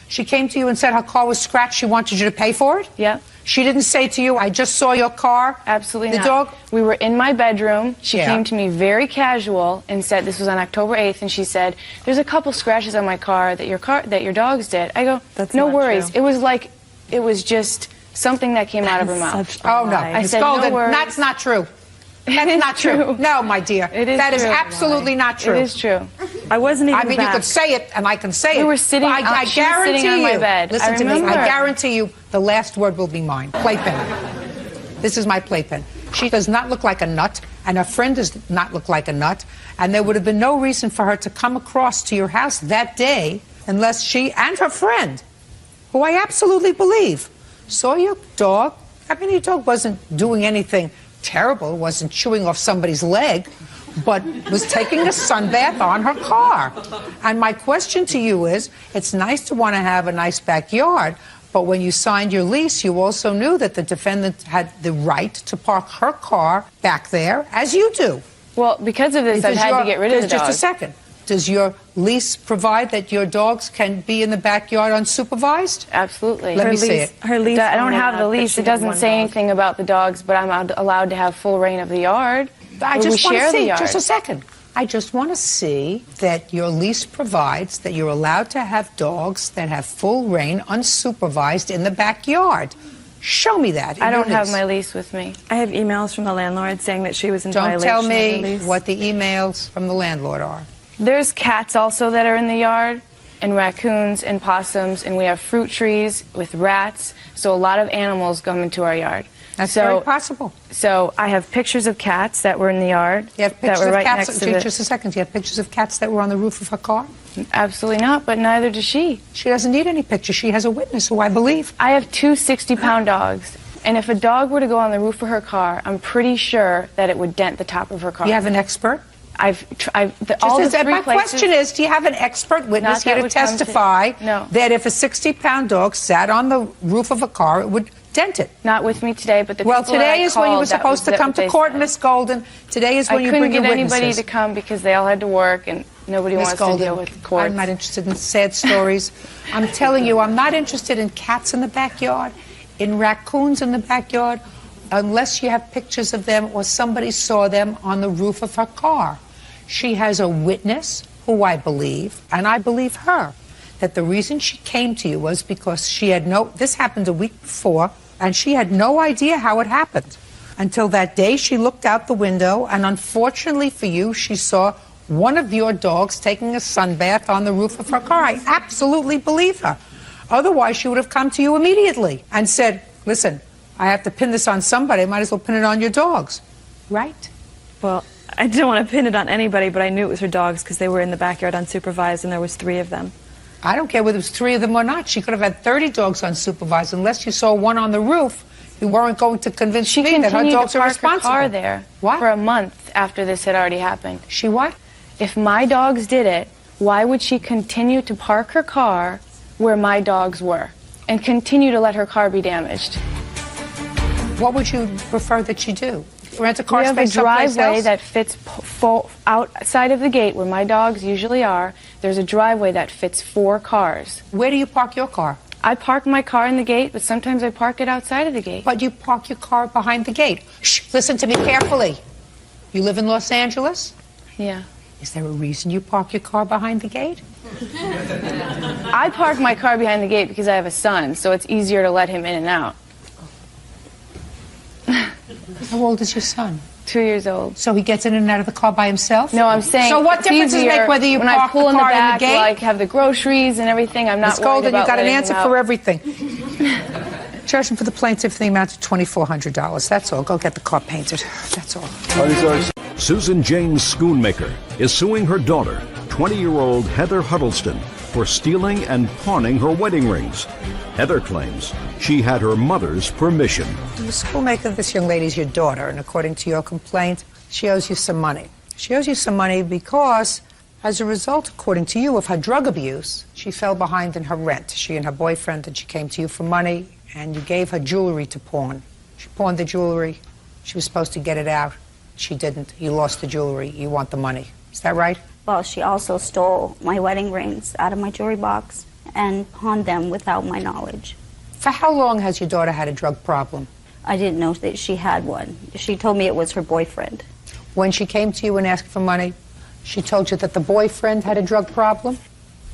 she came to you and said her car was scratched. She wanted you to pay for it? Yeah. She didn't say to you, I just saw your car? Absolutely not. The dog? We were in my bedroom. She came to me very casual and said, this was on October 8th, and she said, there's a couple scratches on my car that your dogs did. I go, that's no not worries. true. It was like, it was just something that came out of her mouth. Oh, no. I Miss said, Golden, no worries. that's not true. That's not true. No, my dear. It is That is true. absolutely not true. It is true. I wasn't even I mean, back. you could say it, and I can say it. We were sitting. I she was guarantee sitting on you. my bed. Listen I to me. remember. I guarantee you, the last word will be mine. Playpen. This is my playpen. She does not look like a nut, and her friend does not look like a nut, and there would have been no reason for her to come across to your house that day unless she and her friend, who I absolutely believe, saw your dog. I mean, your dog wasn't doing anything terrible, wasn't chewing off somebody's leg, but was taking a sunbath on her car. And my question to you is, it's nice to want to have a nice backyard, but when you signed your lease, you also knew that the defendant had the right to park her car back there, as you do. Well, because of this, I've had to get rid of the dogs. Just a second. Does your lease provide that your dogs can be in the backyard unsupervised? Absolutely. Let me see it. Her lease. I don't have the lease. It doesn't say anything about the dogs, but I'm allowed to have full reign of the yard. I just want to see, yard. just a second. I just want to see that your lease provides that you're allowed to have dogs that have full reign, unsupervised, in the backyard. Show me that. I don't have my lease with me. I have emails from the landlord saying that she was in Don't violation tell of the me lease. what the emails from the landlord are. There's cats also that are in the yard, and raccoons and possums, and we have fruit trees with rats, so a lot of animals come into our yard. That's very possible. So I have pictures of cats that were in the yard. You have pictures that were of right cats. next to Just a second. Do you have pictures of cats that were on the roof of her car? Absolutely not, but neither does she. She doesn't need any pictures. She has a witness who I believe. I have 2 60-pound dogs, and if a dog were to go on the roof of her car, I'm pretty sure that it would dent the top of her car. You have an expert? My question is, do you have an expert witness here to testify that if a 60-pound dog sat on the roof of a car, it would dent it? Not with me today, but the well, people today that I is when you were called, supposed to come to court, Miss Golden. Today is when you bring your witnesses. I couldn't get anybody to come because they all had to work, and nobody wants to deal with court. I'm not interested in sad stories. I'm telling you, I'm not interested in cats in the backyard, in raccoons in the backyard, unless you have pictures of them or somebody saw them on the roof of her car. She has a witness who I believe, and I believe her, that the reason she came to you was because she had this happened a week before, and she had no idea how it happened. Until that day she looked out the window, and unfortunately for you, she saw one of your dogs taking a sunbath on the roof of her car. I absolutely believe her. Otherwise, she would have come to you immediately and said, listen, I have to pin this on somebody. I might as well pin it on your dogs. Right? Well, I didn't want to pin it on anybody, but I knew it was her dogs because they were in the backyard unsupervised, and there was 3 of them. I don't care whether it was 3 of them or not. She could have had 30 dogs unsupervised. Unless you saw one on the roof, you weren't going to convince me that her dogs are responsible. She continued to park her car there for a month after this had already happened. She what? If my dogs did it, why would she continue to park her car where my dogs were and continue to let her car be damaged? What would you prefer that she do? Rent a car we have a space someplace driveway else? that fits outside of the gate where my dogs usually are. There's a driveway that fits 4 cars. Where do you park your car? I park my car in the gate, but sometimes I park it outside of the gate. But you park your car behind the gate. Shh, listen to me carefully. You live in Los Angeles? Yeah. Is there a reason you park your car behind the gate? I park my car behind the gate because I have a son, so it's easier to let him in and out. How old is your son? 2 years old. So he gets in and out of the car by himself? No, I'm saying. So what it's difference does it easier make whether you when park I pull the in the car back, in the gate? like have the groceries and everything. I'm not Ms. Golden, worried about you got an letting answer him out. for everything. Charging for the plaintiff the amount of $2,400. That's all. Go get the car painted. That's all. Susan Jane Schoonmaker is suing her daughter, 20-year-old Heather Huddleston, for stealing and pawning her wedding rings. Heather claims she had her mother's permission. Ms. Schoonmaker, this young lady is your daughter, and according to your complaint, she owes you some money. She owes you some money because, as a result, according to you, of her drug abuse, she fell behind in her rent. She and her boyfriend, and she came to you for money, and you gave her jewelry to pawn. She pawned the jewelry. She was supposed to get it out. She didn't. You lost the jewelry. You want the money. Is that right? Well, she also stole my wedding rings out of my jewelry box and pawned them without my knowledge. For how long has your daughter had a drug problem? I didn't know that she had one. She told me it was her boyfriend. When she came to you and asked for money, she told you that the boyfriend had a drug problem?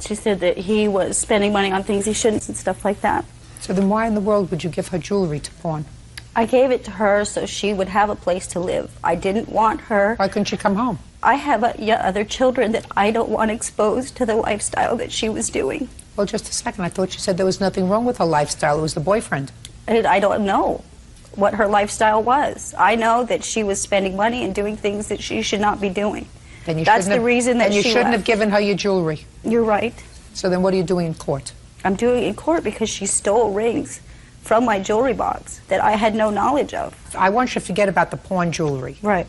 She said that he was spending money on things he shouldn't and stuff like that. So then why in the world would you give her jewelry to pawn? I gave it to her so she would have a place to live. I didn't want her. Why couldn't she come home? I have other children that I don't want exposed to the lifestyle that she was doing. Well, just a second. I thought you said there was nothing wrong with her lifestyle. It was the boyfriend. And I don't know what her lifestyle was. I know that she was spending money and doing things that she should not be doing. Then you That's the reason that you she shouldn't have left. given her your jewelry. You're right. So then what are you doing in court? I'm doing it in court because she stole rings from my jewelry box that I had no knowledge of. I want you to forget about the pawn jewelry. Right.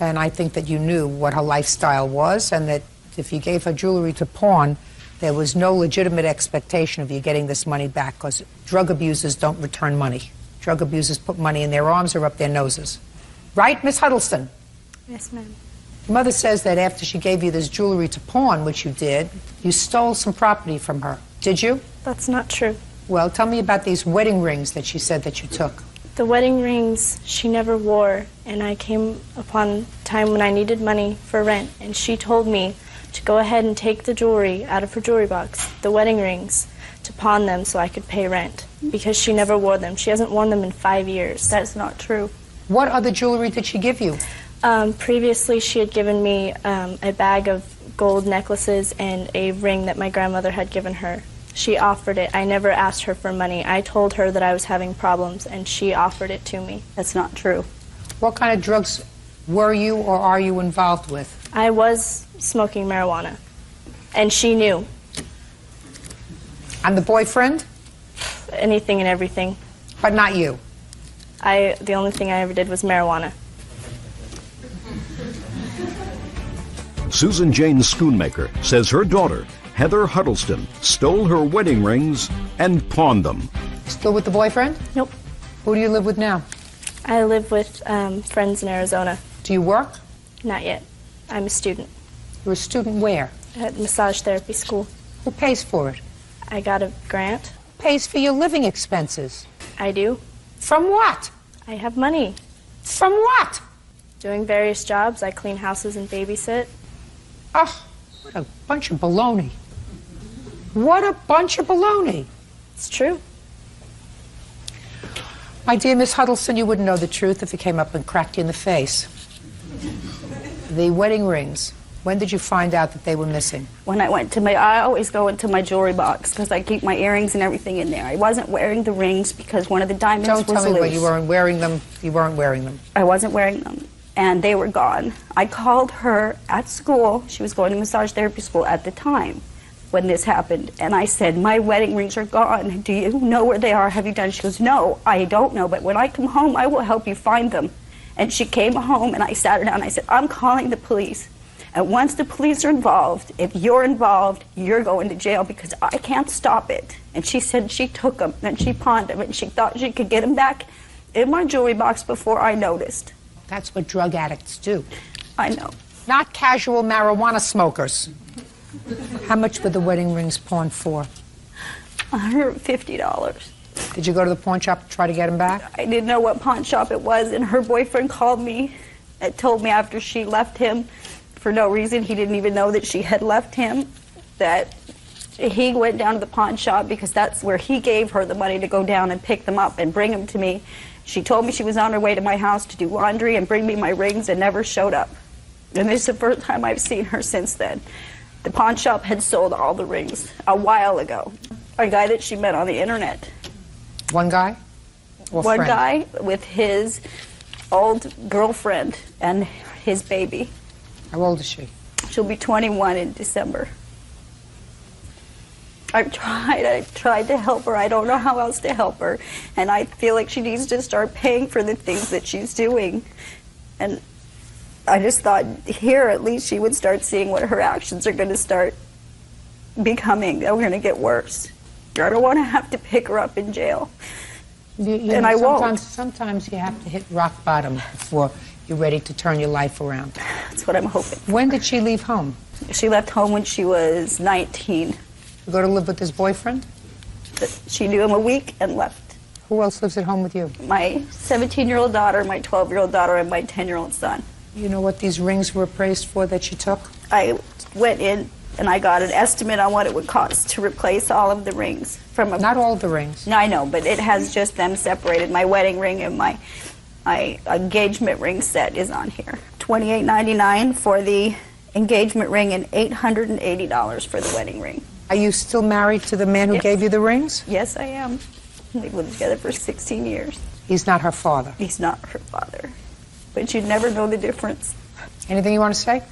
And I think that you knew what her lifestyle was, and that if you gave her jewelry to pawn, there was no legitimate expectation of you getting this money back, because drug abusers don't return money. Drug abusers put money in their arms or up their noses. Right, Miss Huddleston? Yes, ma'am. Your mother says that after she gave you this jewelry to pawn, which you did, you stole some property from her. Did you? That's not true. Well, tell me about these wedding rings that she said that you took. The wedding rings she never wore, and I came upon a time when I needed money for rent, and she told me to go ahead and take the jewelry out of her jewelry box, the wedding rings, to pawn them so I could pay rent, because she never wore them. She hasn't worn them in 5 years. That's not true. What other jewelry did she give you? Previously, she had given me a bag of gold necklaces and a ring that my grandmother had given her. She offered it. I never asked her for money. I told her that I was having problems, and she offered it to me. That's not true. What kind of drugs were you or are you involved with? I was smoking marijuana, and she knew. And the boyfriend? Anything and everything. But not you? The only thing I ever did was marijuana. Susan Jane Schoonmaker says her daughter, Heather Huddleston, stole her wedding rings and pawned them. Still with the boyfriend? Nope. Who do you live with now? I live with friends in Arizona. Do you work? Not yet. I'm a student. You're a student where? At massage therapy school. Who pays for it? I got a grant. Who pays for your living expenses? I do. From what? I have money. From what? Doing various jobs. I clean houses and babysit. Oh, what a bunch of baloney. What a bunch of baloney. It's true. My dear Miss Huddleston, you wouldn't know the truth if it came up and cracked you in the face. The wedding rings, when did you find out that they were missing? When I always go into my jewelry box because I keep my earrings and everything in there. I wasn't wearing the rings because one of the diamonds was loose. Don't tell me when you weren't wearing them. You weren't wearing them. I wasn't wearing them, and they were gone. I called her at school. She was going to massage therapy school at the time when this happened, and I said, my wedding rings are gone. Do you know where they are? Have you done? She goes, no, I don't know, but when I come home, I will help you find them. And she came home, and I sat her down, and I said, I'm calling the police. And once the police are involved, if you're involved, you're going to jail because I can't stop it. And she said she took them and she pawned them and she thought she could get them back in my jewelry box before I noticed. That's what drug addicts do. I know. Not casual marijuana smokers. How much were the wedding rings pawned for? $150. Did you go to the pawn shop to try to get them back? I didn't know what pawn shop it was, and her boyfriend called me and told me after she left him for no reason, he didn't even know that she had left him, that he went down to the pawn shop because that's where he gave her the money to go down and pick them up and bring them to me. She told me she was on her way to my house to do laundry and bring me my rings and never showed up. And this is the first time I've seen her since then. The pawn shop had sold all the rings a while ago. A guy that she met on the internet. One guy? Or One friend? guy with his old girlfriend and his baby. How old is she? She'll be 21 in December. I've tried to help her. I don't know how else to help her. And I feel like she needs to start paying for the things that she's doing. And I just thought here at least she would start seeing what her actions are going to start becoming. They're going to get worse. I don't want to have to pick her up in jail. And I won't. Sometimes you have to hit rock bottom before you're ready to turn your life around. That's what I'm hoping. When did she leave home? She left home when she was 19. To go to live with his boyfriend? She knew him a week and left. Who else lives at home with you? My 17-year-old daughter, my 12-year-old daughter, and my 10-year-old son. You know what these rings were appraised for that she took? I went in and I got an estimate on what it would cost to replace all of the rings. Not all the rings. No, I know, but it has just them separated. My wedding ring and my engagement ring set is on here. $28.99 for the engagement ring and $880 for the wedding ring. Are you still married to the man who gave you the rings? Yes, I am. We've lived together for 16 years. He's not her father? He's not her father. But you'd never know the difference. Anything you want to say?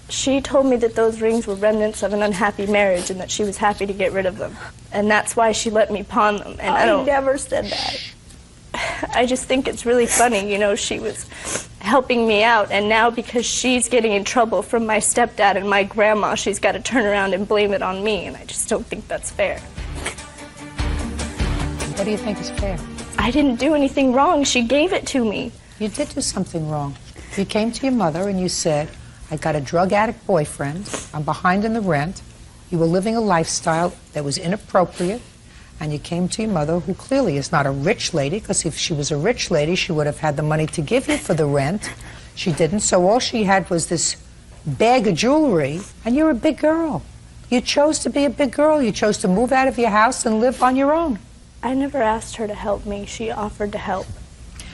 She told me that those rings were remnants of an unhappy marriage and that she was happy to get rid of them. And that's why she let me pawn them. And I never said that. I just think it's really funny, you know, she was helping me out, and now because she's getting in trouble from my stepdad and my grandma, she's got to turn around and blame it on me, and I just don't think that's fair. What do you think is fair? I didn't do anything wrong. She gave it to me. You did do something wrong. You came to your mother and you said, I got a drug addict boyfriend, I'm behind in the rent, you were living a lifestyle that was inappropriate, and you came to your mother, who clearly is not a rich lady, because if she was a rich lady, she would have had the money to give you for the rent. She didn't, so all she had was this bag of jewelry, and you're a big girl. You chose to be a big girl. You chose to move out of your house and live on your own. I never asked her to help me. She offered to help.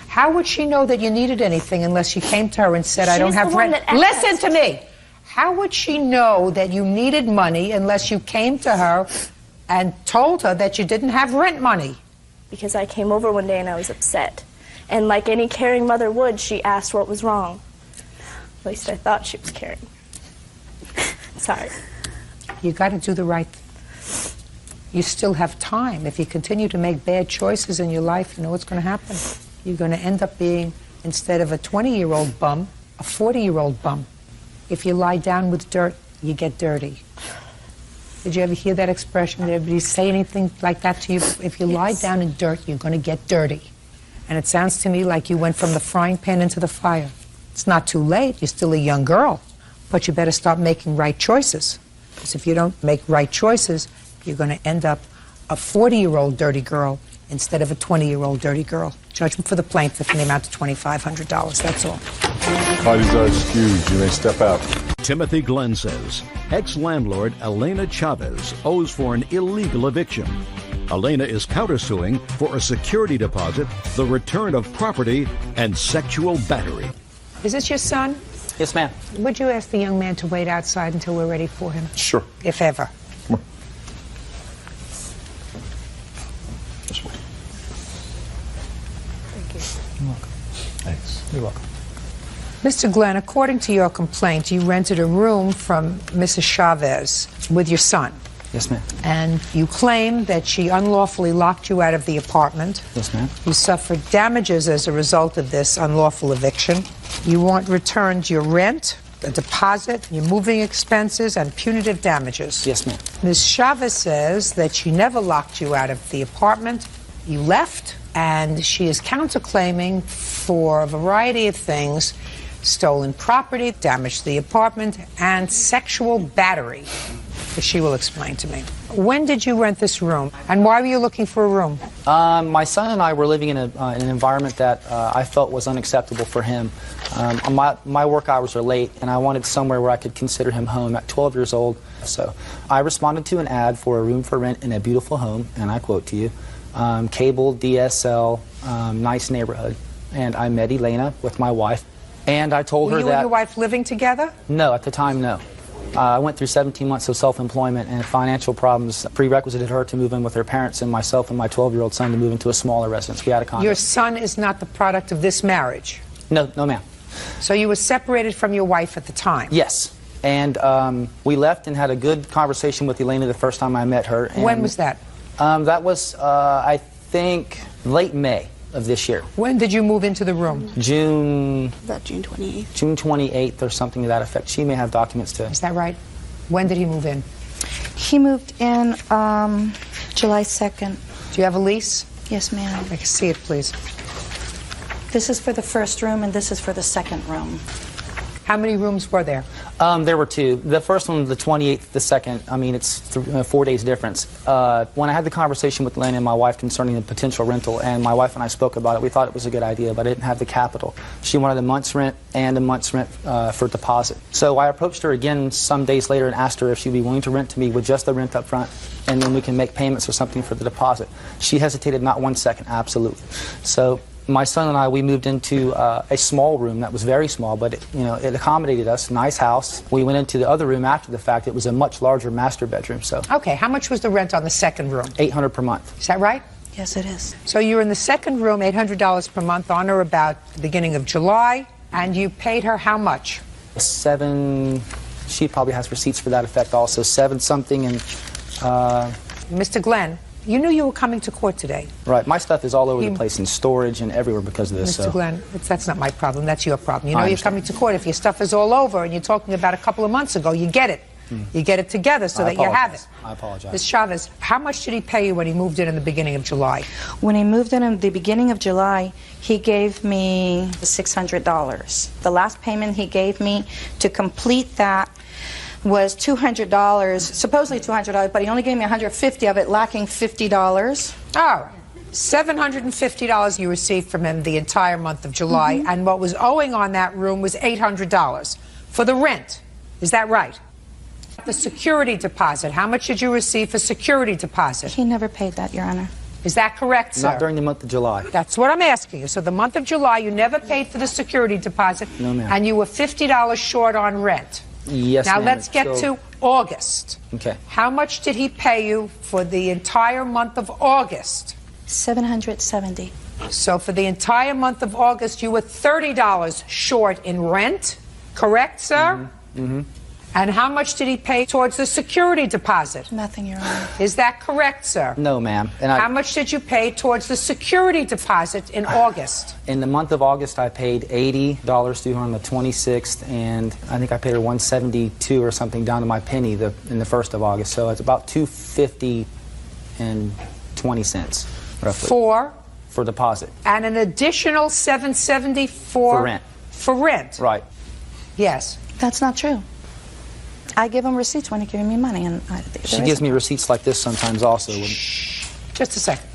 How would she know that you needed anything unless you came to her and said, I don't have rent? Listen to me. How would she know that you needed money unless you came to her and told her that you didn't have rent money? Because I came over one day and I was upset. And like any caring mother would, she asked what was wrong. At least I thought she was caring. Sorry. You got to do the right thing. You still have time. If you continue to make bad choices in your life, you know what's going to happen. You're going to end up being, instead of a 20-year-old bum, a 40-year-old bum. If you lie down with dirt, you get dirty. Did you ever hear that expression? Did everybody say anything like that to you? If you lie down in dirt, you're going to get dirty. And it sounds to me like you went from the frying pan into the fire. It's not too late. You're still a young girl. But you better start making right choices. Because if you don't make right choices, you're going to end up a 40-year-old dirty girl instead of a 20-year-old dirty girl. Judgment for the plaintiff in the amount of $2,500. That's all. Parties are excused. You may step out. Timothy Glenn says ex-landlord Elena Chavez owes for an illegal eviction. Elena is countersuing for a security deposit, the return of property, and sexual battery. Is this your son? Yes, ma'am. Would you ask the young man to wait outside until we're ready for him? Sure. If ever. Come on. This way. Thank you. You're welcome. Thanks. You're welcome. Mr. Glenn, according to your complaint, you rented a room from Mrs. Chavez with your son. Yes, ma'am. And you claim that she unlawfully locked you out of the apartment. Yes, ma'am. You suffered damages as a result of this unlawful eviction. You want returned your rent a deposit, your moving expenses, and punitive damages. Yes, ma'am. Ms. Chavez says that she never locked you out of the apartment. You left, and she is counterclaiming for a variety of things: stolen property, damage to the apartment, and sexual battery, as she will explain to me. When did you rent this room, and why were you looking for a room? My son and I were living in an environment that I felt was unacceptable for him. My work hours are late, and I wanted somewhere where I could consider him home at 12 years old. So I responded to an ad for a room for rent in a beautiful home, and I quote to you, cable, DSL, nice neighborhood. And I met Elena with my wife, and I told her that... Were you and your wife living together? No, at the time, no. I went through 17 months of self-employment, and financial problems prerequisited her to move in with her parents, and myself and my 12-year-old son to move into a smaller residence. We had a condo. Your son is not the product of this marriage? No, ma'am. So you were separated from your wife at the time? Yes. And we left and had a good conversation with Elena the first time I met her. And when was that? That was, I think, late May of this year. When did you move into the room? June... About June 28th. June 28th or something to that effect. She may have documents too. Is that right? When did he move in? He moved in July 2nd. Do you have a lease? Yes, ma'am. I can see it, please. This is for the first room, and this is for the second room. How many rooms were there? There were two. The first one, the 28th, the second, I mean, it's 4 days difference. When I had the conversation with Lynn and my wife concerning the potential rental, and my wife and I spoke about it, we thought it was a good idea, but I didn't have the capital. She wanted a month's rent and a month's rent for deposit. So I approached her again some days later and asked her if she'd be willing to rent to me with just the rent up front, and then we can make payments or something for the deposit. She hesitated not 1 second, absolutely. So my son and I, we moved into a small room that was very small, but it accommodated us. Nice house. We went into the other room after the fact. It was a much larger master bedroom. So. Okay, how much was the rent on the second room? $800 per month. Is that right? Yes, it is. So you were in the second room, $800 per month, on or about the beginning of July, and you paid her how much? She probably has receipts for that effect also. 7 something and... Mr. Glenn, you knew you were coming to court today. Right. My stuff is all over the place in storage and everywhere because of this. Mr. Glenn, that's not my problem. That's your problem. You I know you're understand. coming to court. If your stuff is all over and you're talking about a couple of months ago, you get it. You get it together so that you have it. I apologize. Ms. Chavez, how much did he pay you when he moved in the beginning of July? When he moved in the beginning of July, he gave me $600. The last payment he gave me to complete that was $200, supposedly $200, but he only gave me $150 of it, lacking $50. Oh, $750 you received from him the entire month of July, and what was owing on that room was $800 for the rent. Is that right? The security deposit, how much did you receive for security deposit? He never paid that, Your Honor. Is that correct, sir? Not during the month of July. That's what I'm asking you. So the month of July, you never paid for the security deposit, No, ma'am. and you were $50 short on rent. Yes, Now ma'am. let's get to August. Okay. How much did he pay you for the entire month of August? $770. So for the entire month of August, you were $30 short in rent, correct, sir? Mm-hmm. And how much did he pay towards the security deposit? Nothing, Your Honor. Is that correct, sir? No, ma'am. And How much did you pay towards the security deposit in August? in the month of August, I paid $80 to her on the 26th, and I think I paid her $172 or something down to my penny in the 1st of August. So it's about $250 and 20 cents, roughly. For deposit. And an additional $770 For rent. For rent. Right. Yes. That's not true. I give him receipts when he gives me money, and She gives me receipts like this sometimes also. Just a second.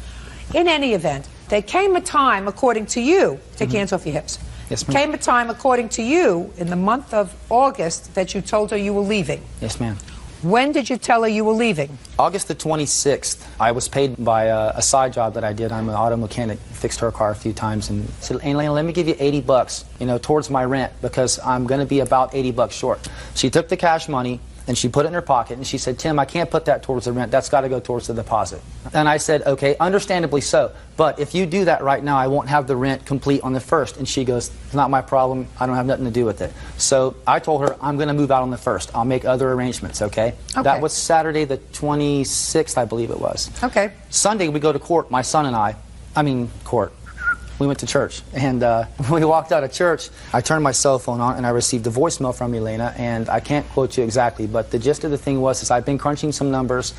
In any event, there came a time, according to you, take your hands off your hips. Yes, ma'am. Came a time, according to you, in the month of August, that you told her you were leaving. Yes, ma'am. When did you tell her you were leaving? August the 26th, I was paid by a side job that I did. I'm an auto mechanic, fixed her car a few times, and said, Elena, let me give you $80, towards my rent, because I'm going to be about $80 short. She took the cash money, and she put it in her pocket, and she said, Tim, I can't put that towards the rent. That's got to go towards the deposit. And I said, okay, understandably so. But if you do that right now, I won't have the rent complete on the 1st. And she goes, it's not my problem. I don't have nothing to do with it. So I told her, I'm going to move out on the 1st. I'll make other arrangements, okay? That was Saturday the 26th, I believe it was. Okay. Sunday, we go to court, my son and I. Court. We went to church, and when we walked out of church, I turned my cell phone on, and I received a voicemail from Elena, and I can't quote you exactly, but the gist of the thing was, is I've been crunching some numbers,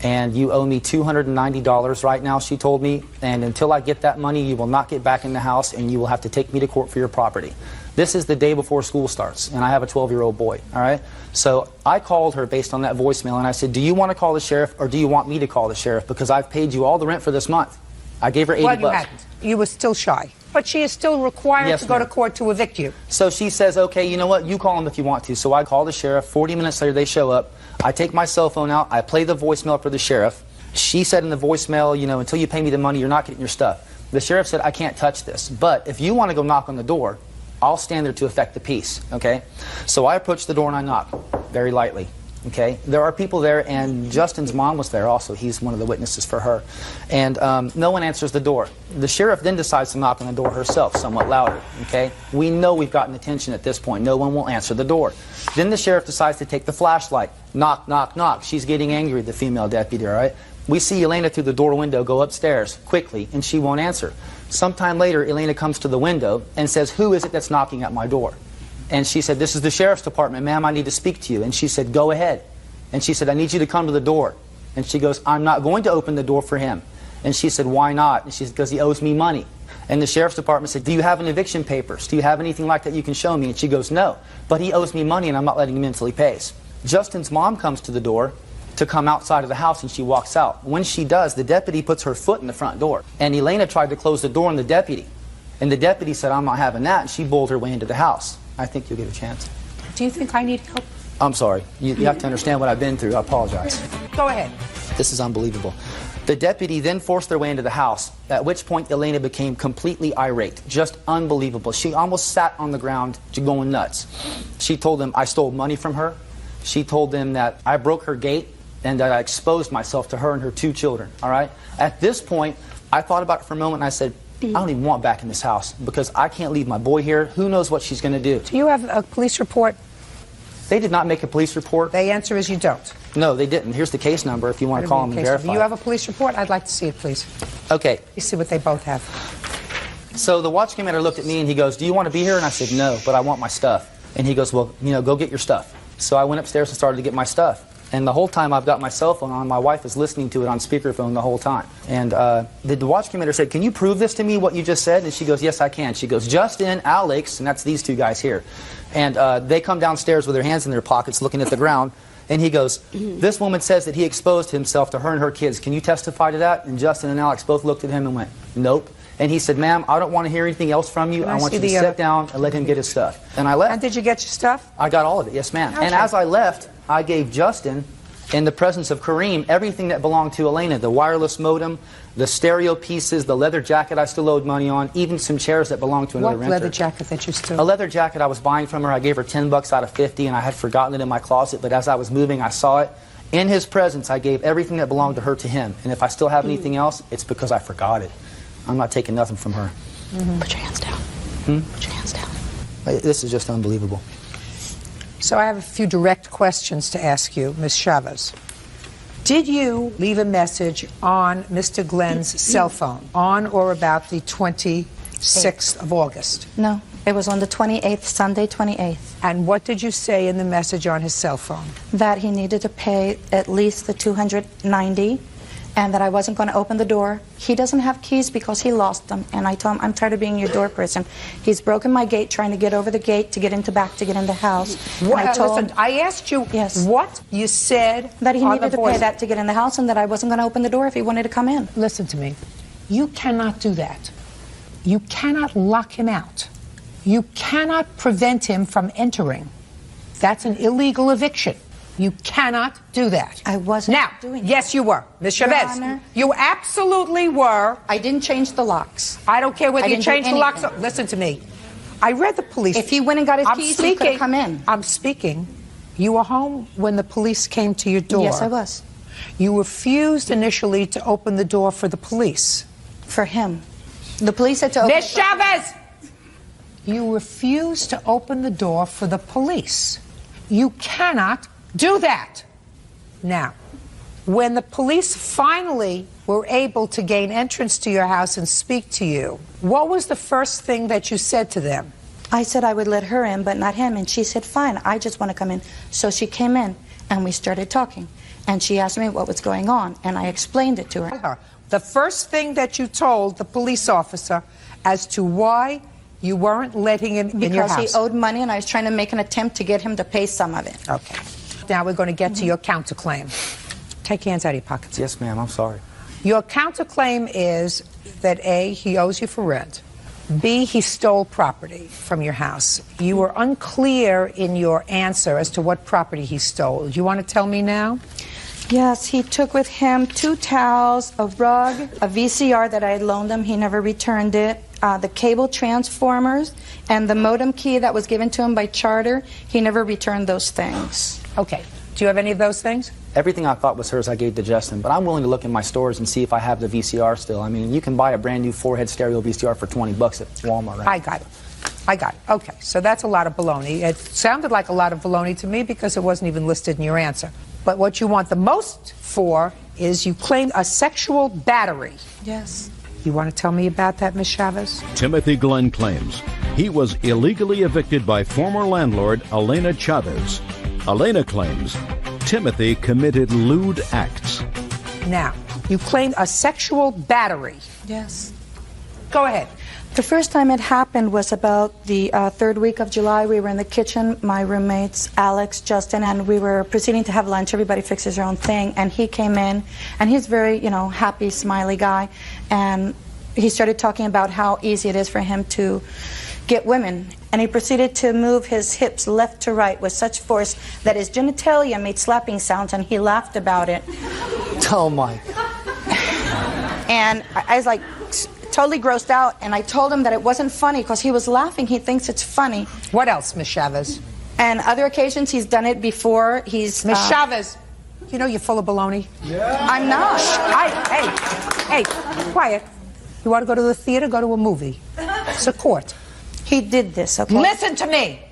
and you owe me $290 right now, she told me, and until I get that money, you will not get back in the house, and you will have to take me to court for your property. This is the day before school starts, and I have a 12-year-old boy, all right? So I called her based on that voicemail, and I said, do you want to call the sheriff, or do you want me to call the sheriff? Because I've paid you all the rent for this month. I gave her 80 bucks. You hadn't. You were still shy. But she is still required to go to court to evict you. So she says, okay, you know what? You call them if you want to. So I call the sheriff. 40 minutes later, they show up. I take my cell phone out. I play the voicemail for the sheriff. She said in the voicemail, you know, until you pay me the money, you're not getting your stuff. The sheriff said, I can't touch this. But if you want to go knock on the door, I'll stand there to effect the peace, okay? So I approach the door and I knock, very lightly, okay? There are people there, and Justin's mom was there also. He's one of the witnesses for her. And no one answers the door. The sheriff then decides to knock on the door herself, somewhat louder, okay? We know we've gotten attention at this point. No one will answer the door. Then the sheriff decides to take the flashlight. Knock, knock, knock. She's getting angry, the female deputy, all right? We see Elena through the door window go upstairs quickly, and she won't answer. Sometime later, Elena comes to the window and says, who is it that's knocking at my door? And she said, this is the sheriff's department, ma'am, I need to speak to you. And she said, go ahead. And she said, I need you to come to the door. And she goes, I'm not going to open the door for him. And she said, why not? And she said, because he owes me money. And the sheriff's department said, do you have an eviction papers? Do you have anything like that you can show me? And she goes, no, but he owes me money and I'm not letting him in until he pays. Justin's mom comes to the door to come outside of the house, and she walks out. When she does, the deputy puts her foot in the front door. And Elena tried to close the door on the deputy. And the deputy said, I'm not having that, and she bowled her way into the house. I think you'll get a chance. Do you think I need help? I'm sorry. You have to understand what I've been through. I apologize. Go ahead. This is unbelievable. The deputy then forced their way into the house, at which point Elena became completely irate. Just unbelievable. She almost sat on the ground going nuts. She told them I stole money from her. She told them that I broke her gate and that I exposed myself to her and her 2 children, all right? At this point, I thought about it for a moment and I said, I don't even want back in this house because I can't leave my boy here. Who knows what she's going to do? Do you have a police report? They did not make a police report. The answer is you don't. No, they didn't. Here's the case number if you want to call them and verify. Do you have a police report? I'd like to see it, please. Okay. You see what they both have. So the watch commander looked at me and he goes, do you want to be here? And I said, no, but I want my stuff. And he goes, well, you know, go get your stuff. So I went upstairs and started to get my stuff. And the whole time I've got my cell phone on, my wife is listening to it on speakerphone the whole time. And the watch commander said, can you prove this to me, what you just said? And she goes, yes, I can. She goes, Justin, Alex, and that's these 2 guys here. And they come downstairs with their hands in their pockets looking at the ground. And he goes, this woman says that he exposed himself to her and her kids. Can you testify to that? And Justin and Alex both looked at him and went, nope. And he said, ma'am, I don't want to hear anything else from you. I want you to sit down and let him get his stuff. And I left. And did you get your stuff? I got all of it, yes, ma'am. Okay. And as I left, I gave Justin, in the presence of Kareem, everything that belonged to Elena, the wireless modem, the stereo pieces, the leather jacket I still owed money on, even some chairs that belonged to another renter. What leather jacket that you still? A leather jacket I was buying from her. I gave her 10 bucks out of 50, and I had forgotten it in my closet, but as I was moving, I saw it. In his presence, I gave everything that belonged to her to him. And if I still have anything else, it's because I forgot it. I'm not taking nothing from her. Put your hands down. Put your hands down. This is just unbelievable. So I have a few direct questions to ask you, Ms. Chavez. Did you leave a message on Mr. Glenn's cell phone on or about the 26th of August? No, it was on the 28th, Sunday 28th. And what did you say in the message on his cell phone? That he needed to pay at least the $290 and that I wasn't going to open the door. He doesn't have keys because he lost them. And I told him, I'm tired of being your door person. He's broken my gate, trying to get over the gate to get into back, to get in the house. Listen, I asked you what you said. That he needed to pay that to get in the house and that I wasn't going to open the door if he wanted to come in. Listen to me. You cannot do that. You cannot lock him out. You cannot prevent him from entering. That's an illegal eviction. You cannot do that. I wasn't doing that. Yes, you were. Ms. Chavez, you absolutely were. I didn't change the locks. I don't care whether you changed the locks. Listen to me. I read the police. If he went and got his keys, he could have come in. I'm speaking. You were home when the police came to your door. Yes, I was. You refused initially to open the door for the police. For him. The police had to open Ms. Chavez! You refused to open the door for the police. You cannot do that. Now, When the police finally were able to gain entrance to your house and speak to you, what was the first thing that you said to them? I said I would let her in, but not him. And she said, fine, I just want to come in. So she came in, and we started talking. And she asked me what was going on, and I explained it to her. The first thing that you told the police officer as to why you weren't letting him in your house? Because he owed money, and I was trying to make an attempt to get him to pay some of it. Okay. Now we're going to get to your counterclaim. Take your hands out of your pockets. Yes, ma'am, I'm sorry. Your counterclaim is that A, he owes you for rent. B, he stole property from your house. You were unclear in your answer as to what property he stole. Do you want to tell me now? Yes, he took with him 2 towels, a rug, a VCR that I had loaned him. He never returned it. The cable transformers and the modem key that was given to him by Charter. He never returned those things. Okay. Do you have any of those things? Everything I thought was hers I gave to Justin, but I'm willing to look in my stores and see if I have the VCR still. I mean, you can buy a brand new 4-head stereo VCR for $20 at Walmart, right? I got it. Okay, so that's a lot of baloney. It sounded like a lot of baloney to me because it wasn't even listed in your answer. But what you want the most for is you claim a sexual battery. Yes. You want to tell me about that, Ms. Chavez? Timothy Glenn claims he was illegally evicted by former landlord Elena Chavez. Elena claims Timothy committed lewd acts. Now, you claim a sexual battery. Yes. Go ahead. The first time it happened was about the 3rd week of July. We were in the kitchen, my roommates, Alex, Justin, and we were proceeding to have lunch. Everybody fixes their own thing. And he came in, and he's very, happy, smiley guy. And he started talking about how easy it is for him to get women. And he proceeded to move his hips left to right with such force that his genitalia made slapping sounds, and he laughed about it. Oh, my. And I was like, totally grossed out, and I told him that it wasn't funny because he was laughing. He thinks it's funny. What else, Ms. Chavez? And other occasions he's done it before. He's Ms. Chavez, you know you're full of baloney. Yeah. I'm not. Hey, quiet. You want to go to the theater? Go to a movie. It's a court. He did this, okay? Listen to me.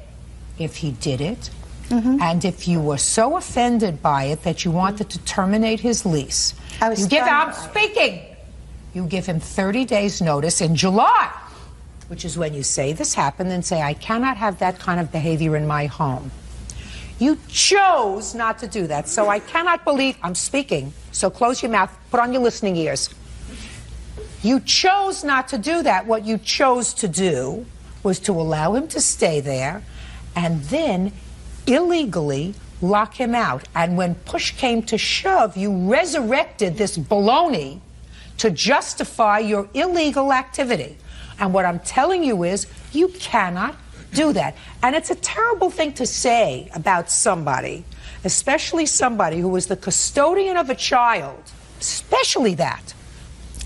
If he did it, and if you were so offended by it that you wanted to terminate his lease, I'm speaking. You give him 30 days notice in July, which is when you say this happened and say, I cannot have that kind of behavior in my home. You chose not to do that, so I cannot believe I'm speaking. So close your mouth, put on your listening ears. You chose not to do that. What you chose to do was to allow him to stay there and then illegally lock him out. And when push came to shove, you resurrected this baloney to justify your illegal activity. And what I'm telling you is you cannot do that. And it's a terrible thing to say about somebody, especially somebody who was the custodian of a child, especially that.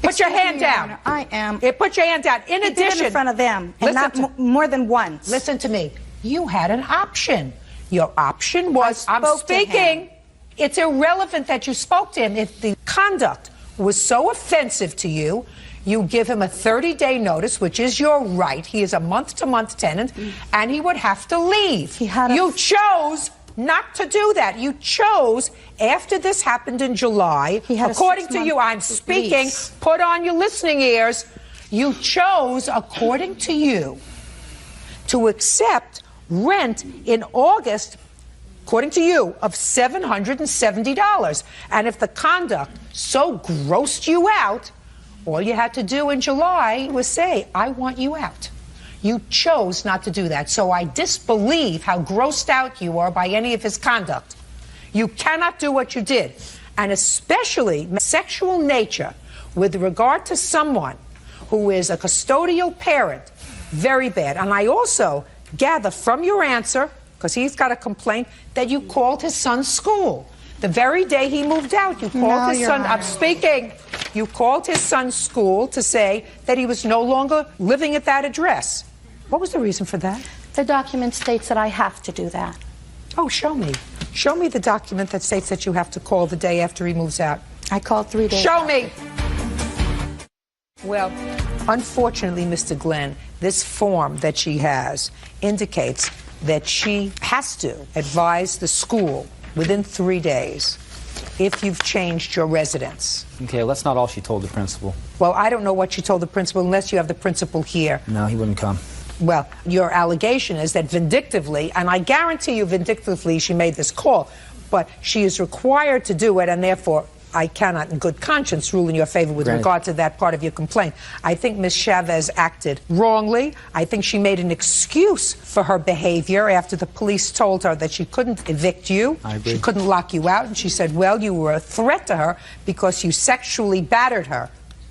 Put your hand down. I am. Put your hand down. In addition, in front of them, and not more than once. Listen to me. You had an option. Your option was, I'm speaking. It's irrelevant that you spoke to him. If the conduct was so offensive to you, you give him a 30-day notice, which is your right. He is a month-to-month tenant, and he would have to leave. You chose not to do that. You chose, after this happened in July, according to you, I'm speaking, put on your listening ears, you chose, according to you, to accept rent in August, according to you, of $770. And if the conduct so grossed you out, all you had to do in July was say, I want you out. You chose not to do that. So I disbelieve how grossed out you are by any of his conduct. You cannot do what you did. And especially sexual nature with regard to someone who is a custodial parent, very bad. And I also gather from your answer, because he's got a complaint, that you called his son's school. The very day he moved out, you called his son, I'm speaking, you called his son's school to say that he was no longer living at that address. What was the reason for that? The document states that I have to do that. Oh, show me. Show me the document that states that you have to call the day after he moves out. I called 3 days. Show me. Well, unfortunately, Mr. Glenn, this form that she has indicates that she has to advise the school within 3 days if you've changed your residence. Okay, well, that's not all she told the principal. Well, I don't know what she told the principal unless you have the principal here. No, he wouldn't come. Well, your allegation is that vindictively, and I guarantee you vindictively she made this call, but she is required to do it, and therefore I cannot in good conscience rule in your favor with regard to that part of your complaint. I think Ms. Chavez acted wrongly. I think she made an excuse for her behavior after the police told her that she couldn't evict you. I agree. She couldn't lock you out, and she said, well, you were a threat to her because you sexually battered her.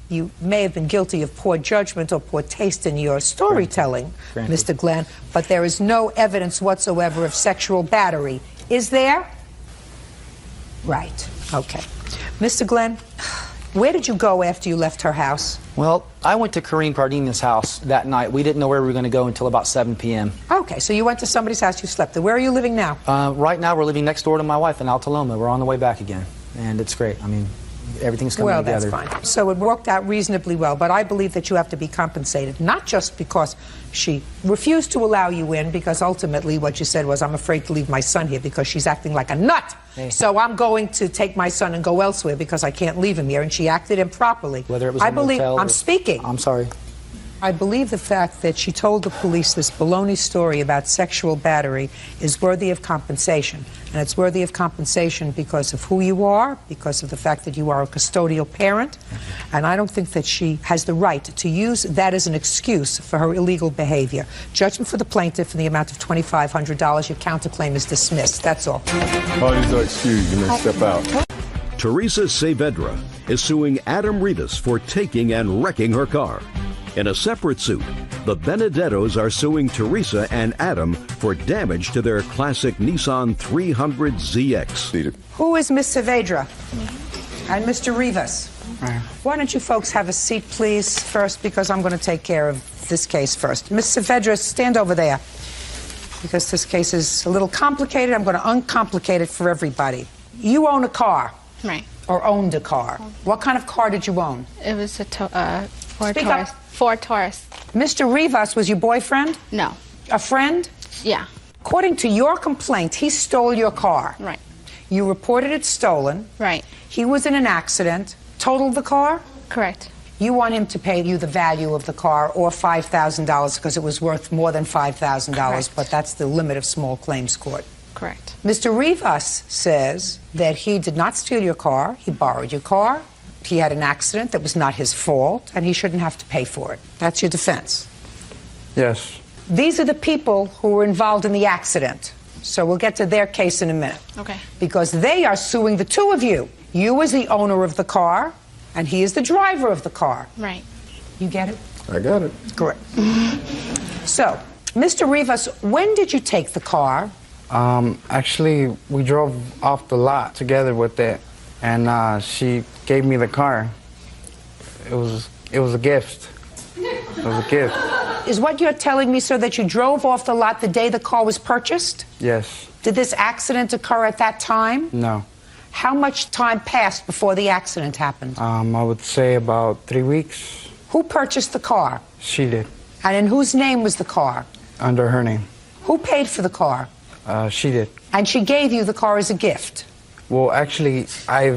You may have been guilty of poor judgment or poor taste in your storytelling, Mr. Glenn, but there is no evidence whatsoever of sexual battery. Is there? Right. Okay. Mr. Glenn, where did you go after you left her house? Well, I went to Kareem Pardini's house that night. We didn't know where we were going to go until about 7 p.m. Okay, so you went to somebody's house, you slept there. Where are you living now? Right now, we're living next door to my wife in Altaloma. We're on the way back again, and it's great. I mean, everything's coming together. Well, that's fine. So it worked out reasonably well, but I believe that you have to be compensated, not just because she refused to allow you in, because ultimately what you said was, I'm afraid to leave my son here because she's acting like a nut. Hey. So I'm going to take my son and go elsewhere because I can't leave him here, and she acted improperly. Whether it was a motel I'm speaking. I'm sorry. I believe the fact that she told the police this baloney story about sexual battery is worthy of compensation. And it's worthy of compensation because of who you are, because of the fact that you are a custodial parent. And I don't think that she has the right to use that as an excuse for her illegal behavior. Judgment for the plaintiff in the amount of $2,500. Your counterclaim is dismissed. That's all. Parties are excused. You may step out. Teresa Saavedra is suing Adam Rivas for taking and wrecking her car. In a separate suit, the Benedettos are suing Teresa and Adam for damage to their classic Nissan 300ZX. Who is Miss Saavedra? And Mr. Rivas? Why don't you folks have a seat, please, first, because I'm going to take care of this case first. Miss Saavedra, stand over there, because this case is a little complicated. I'm going to uncomplicate it for everybody. You own a car. Right. Or owned a car. What kind of car did you own? It was a Ford Speak Taurus. up. Ford Taurus. Mr. Rivas was your boyfriend? No. A friend? Yeah. According to your complaint, he stole your car. Right. You reported it stolen. Right. He was in an accident. Totaled the car? Correct. You want him to pay you the value of the car or $5,000 because it was worth more than $5,000, but that's the limit of small claims court. Correct. Mr. Rivas says that he did not steal your car. He borrowed your car. He had an accident that was not his fault, and he shouldn't have to pay for it. That's your defense. Yes. These are the people who were involved in the accident. So we'll get to their case in a minute. Okay. Because they are suing the two of you. You as the owner of the car, and he is the driver of the car. Right. You get it? I got it. Correct. So, Mr. Rivas, when did you take the car? Actually, we drove off the lot together with it, and she gave me the car. It was a gift. It was a gift. Is what you're telling me, sir, that you drove off the lot the day the car was purchased? Yes. Did this accident occur at that time? No. How much time passed before the accident happened? I would say about 3 weeks. Who purchased the car? She did. And in whose name was the car? Under her name. Who paid for the car? She did. And she gave you the car as a gift? Well, actually, I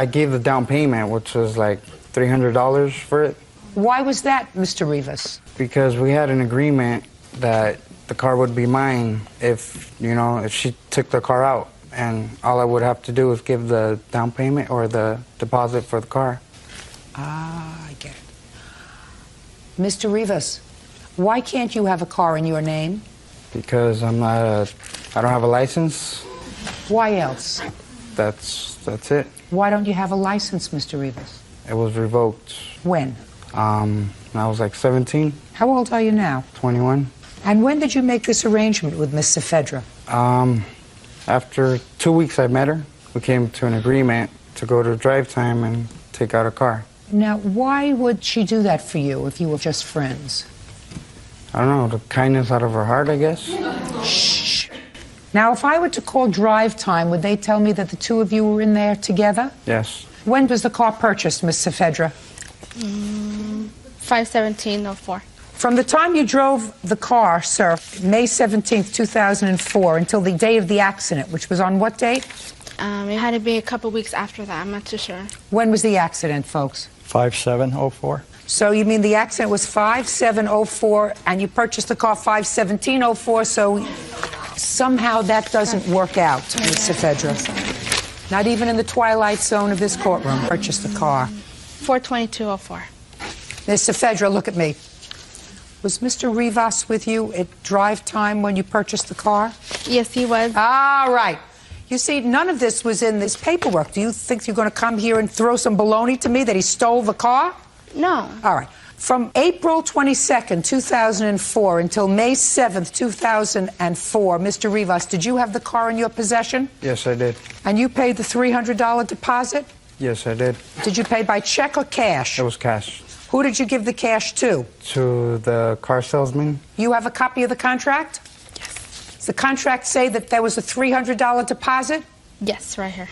gave the down payment, which was like $300 for it. Why was that, Mr. Rivas? Because we had an agreement that the car would be mine if she took the car out. And all I would have to do is give the down payment or the deposit for the car. Ah, I get it. Mr. Rivas, why can't you have a car in your name? Because I don't have a license. Why else? That's it. Why don't you have a license, Mr. Rivas? It was revoked. When? I was like 17. How old are you now? 21. And when did you make this arrangement with Miss Saavedra? After 2 weeks I met her. We came to an agreement to go to drive time and take out a car. Now, why would she do that for you if you were just friends? I don't know, the kindness out of her heart, I guess. Shh. Now, if I were to call drive time, would they tell me that the two of you were in there together? Yes. When was the car purchased, Miss Saavedra? 5/17/04. From the time you drove the car, sir, May 17th, 2004, until the day of the accident, which was on what date? It had to be a couple weeks after that. I'm not too sure. When was the accident, folks? 5704. So you mean the accident was 5704 and you purchased the car 51704, so somehow that doesn't work out, Ms. Saavedra. Not even in the twilight zone of this courtroom purchased the car. 42204. Ms. Saavedra, look at me. Was Mr. Rivas with you at drive time when you purchased the car? Yes, he was. All right. You see, none of this was in this paperwork. Do you think you're going to come here and throw some baloney to me that he stole the car? No. All right. From April 22nd, 2004 until May 7th, 2004, Mr. Rivas, did you have the car in your possession? Yes, I did. And you paid the $300 deposit? Yes, I did. Did you pay by check or cash? It was cash. Who did you give the cash to? To the car salesman. You have a copy of the contract? Yes. Does the contract say that there was a $300 deposit? Yes, right here.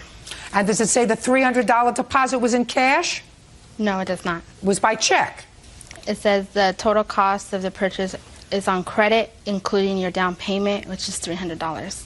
And does it say the $300 deposit was in cash? No, it does not. It was by check? It says the total cost of the purchase is on credit, including your down payment, which is $300.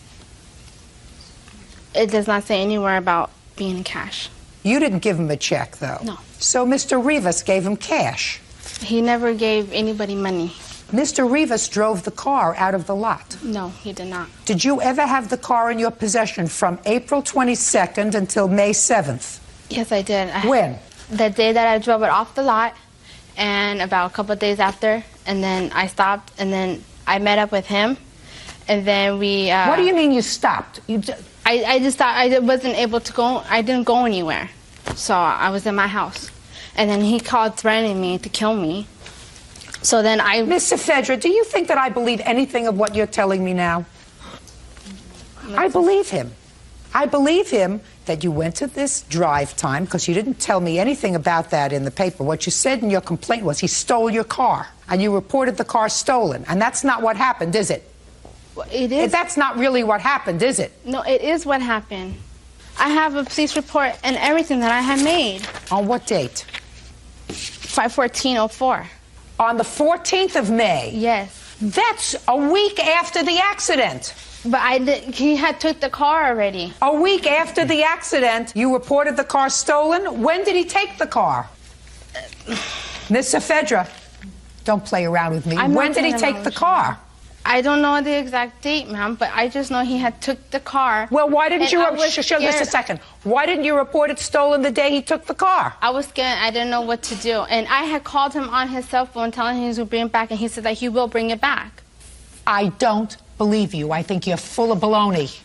It does not say anywhere about being in cash. You didn't give him a check, though. No. So Mr. Rivas gave him cash. He never gave anybody money. Mr. Rivas drove the car out of the lot. No, he did not. Did you ever have the car in your possession from April 22nd until May 7th? Yes, I did. When? The day that I drove it off the lot, and about a couple of days after, and then I stopped, and then I met up with him, and then we... What do you mean you stopped? I just thought I wasn't able to go. I didn't go anywhere. So I was in my house. And then he called threatening me to kill me. So then I... Ms. Saavedra, do you think that I believe anything of what you're telling me now? I believe him. I believe him that you went to this drive time, because you didn't tell me anything about that in the paper. What you said in your complaint was he stole your car, and you reported the car stolen. And that's not what happened, is it? Well, it is. That's not really what happened, is it? No, it is what happened. I have a police report and everything that I had made. On what date? 5/14/04. On the 14th of May? Yes. That's a week after the accident. But he had took the car already. A week after the accident, you reported the car stolen? When did he take the car? Ms. Saavedra, don't play around with me. When did he take the car? I don't know the exact date, ma'am, but I just know he had took the car. Well, why didn't you... Just a second. Why didn't you report it stolen the day he took the car? I was scared. I didn't know what to do. And I had called him on his cell phone telling him he was going to bring it back, and he said that he will bring it back. I don't believe you. I think you're full of baloney.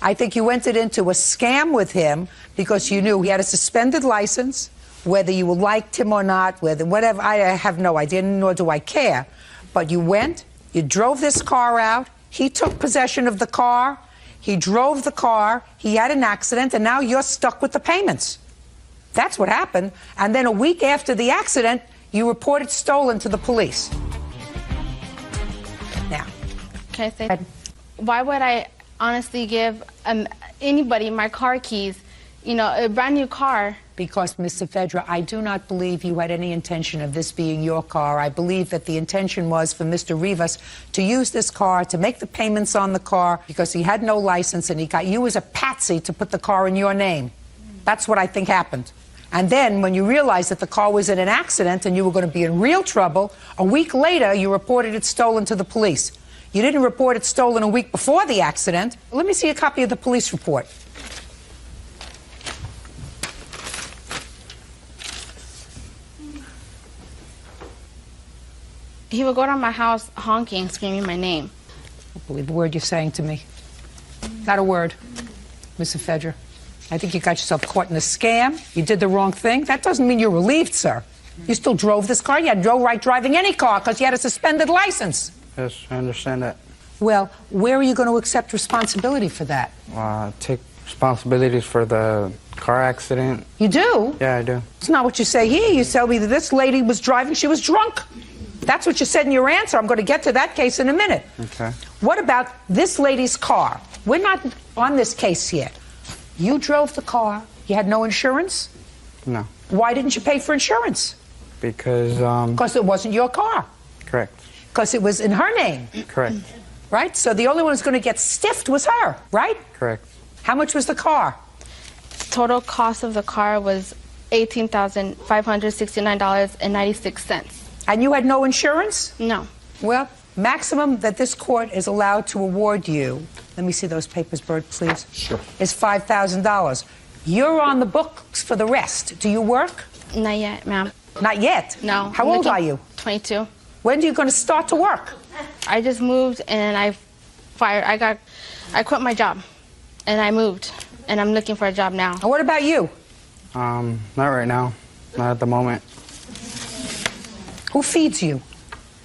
I think you entered into a scam with him because you knew he had a suspended license, whether you liked him or not, whatever. I have no idea, nor do I care. But you went... You drove this car out, he took possession of the car, he drove the car, he had an accident, and now you're stuck with the payments. That's what happened. And then a week after the accident, you reported stolen to the police. Now. Can I say, why would I honestly give anybody my car keys, you know, a brand new car? Because, Ms. Saavedra, I do not believe you had any intention of this being your car. I believe that the intention was for Mr. Rivas to use this car to make the payments on the car because he had no license and he got you as a patsy to put the car in your name. That's what I think happened. And then when you realized that the car was in an accident and you were going to be in real trouble, a week later you reported it stolen to the police. You didn't report it stolen a week before the accident. Let me see a copy of the police report. He would go to my house honking, screaming my name. I don't believe a word you're saying to me. Not a word, Ms. Saavedra. I think you got yourself caught in a scam. You did the wrong thing. That doesn't mean you're relieved, sir. You still drove this car. You had no right driving any car because you had a suspended license. Yes, I understand that. Well, where are you going to accept responsibility for that? Take responsibilities for the car accident. You do? Yeah, I do. It's not what you say here. You tell me that this lady was driving. She was drunk. That's what you said in your answer. I'm going to get to that case in a minute. Okay. What about this lady's car? We're not on this case yet. You drove the car. You had no insurance? No. Why didn't you pay for insurance? Because it wasn't your car. Correct. Because it was in her name. Correct. Right? So the only one who's going to get stiffed was her, right? Correct. How much was the car? Total cost of the car was $18,569.96. And you had no insurance? No. Well, maximum that this court is allowed to award you, let me see those papers, Bert, please. Sure. Is $5,000. You're on the books for the rest. Do you work? Not yet, ma'am. Not yet? No. How old are you? 22. When are you going to start to work? I just moved and I quit my job and I moved and I'm looking for a job now. And what about you? Not right now. Not at the moment. Who feeds you?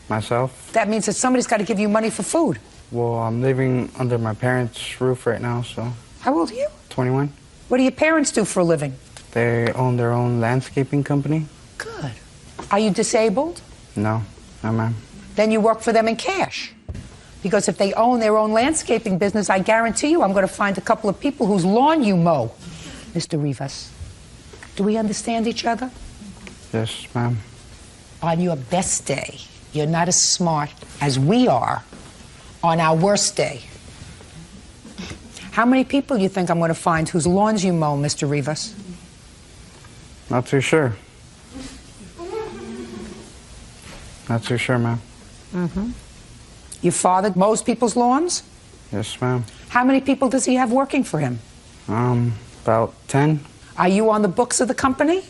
Myself. That means that somebody's got to give you money for food. Well, I'm living under my parents' roof right now, so. How old are you? 21. What do your parents do for a living? They own their own landscaping company. Good. Are you disabled? No, no, ma'am. Then you work for them in cash. Because if they own their own landscaping business, I guarantee you I'm going to find a couple of people whose lawn you mow. Mr. Rivas, do we understand each other? Yes, ma'am. On your best day, you're not as smart as we are on our worst day. How many people do you think I'm going to find whose lawns you mow, Mr. Rivas? Not too sure. Not too sure, ma'am. Mm-hmm. Your father mows people's lawns? Yes, ma'am. How many people does he have working for him? About 10. Are you on the books of the company?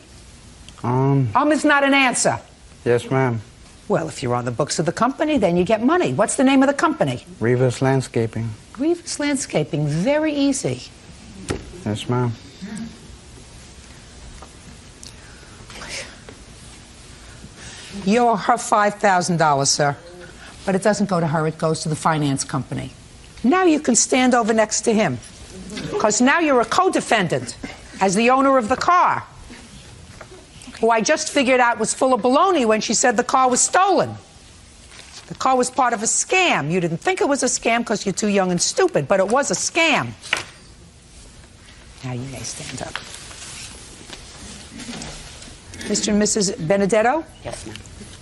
Is not an answer. Yes, ma'am. Well, if you're on the books of the company, then you get money. What's the name of the company? Rivas Landscaping. Rivas Landscaping. Very easy. Yes, ma'am. You owe her $5,000, sir. But it doesn't go to her, it goes to the finance company. Now you can stand over next to him. Because now you're a co-defendant as the owner of the car, who I just figured out was full of baloney when she said the car was stolen. The car was part of a scam. You didn't think it was a scam because you're too young and stupid, but it was a scam. Now you may stand up. Mr. and Mrs. Benedetto? Yes, ma'am.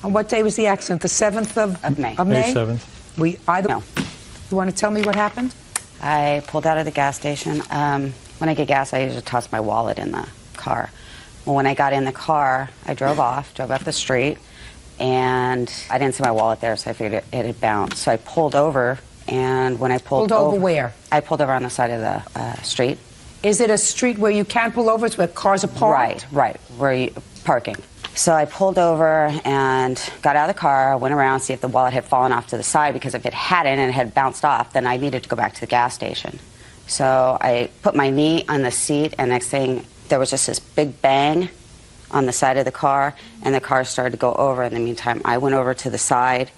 On what day was the accident? The 7th of May. May? May 7th. No. You want to tell me what happened? I pulled out of the gas station. When I get gas, I usually toss my wallet in the car. Well, when I got in the car, I drove up the street, and I didn't see my wallet there, so I figured it had bounced. So I pulled over, and when I pulled over... where? I pulled over on the side of the street. Is it a street where you can't pull over? It's where cars are parked? Right, where you... parking. So I pulled over and got out of the car, went around to see if the wallet had fallen off to the side, because if it hadn't and it had bounced off, then I needed to go back to the gas station. So I put my knee on the seat, and next thing, there was just this big bang on the side of the car, and the car started to go over. In the meantime, I went over to the side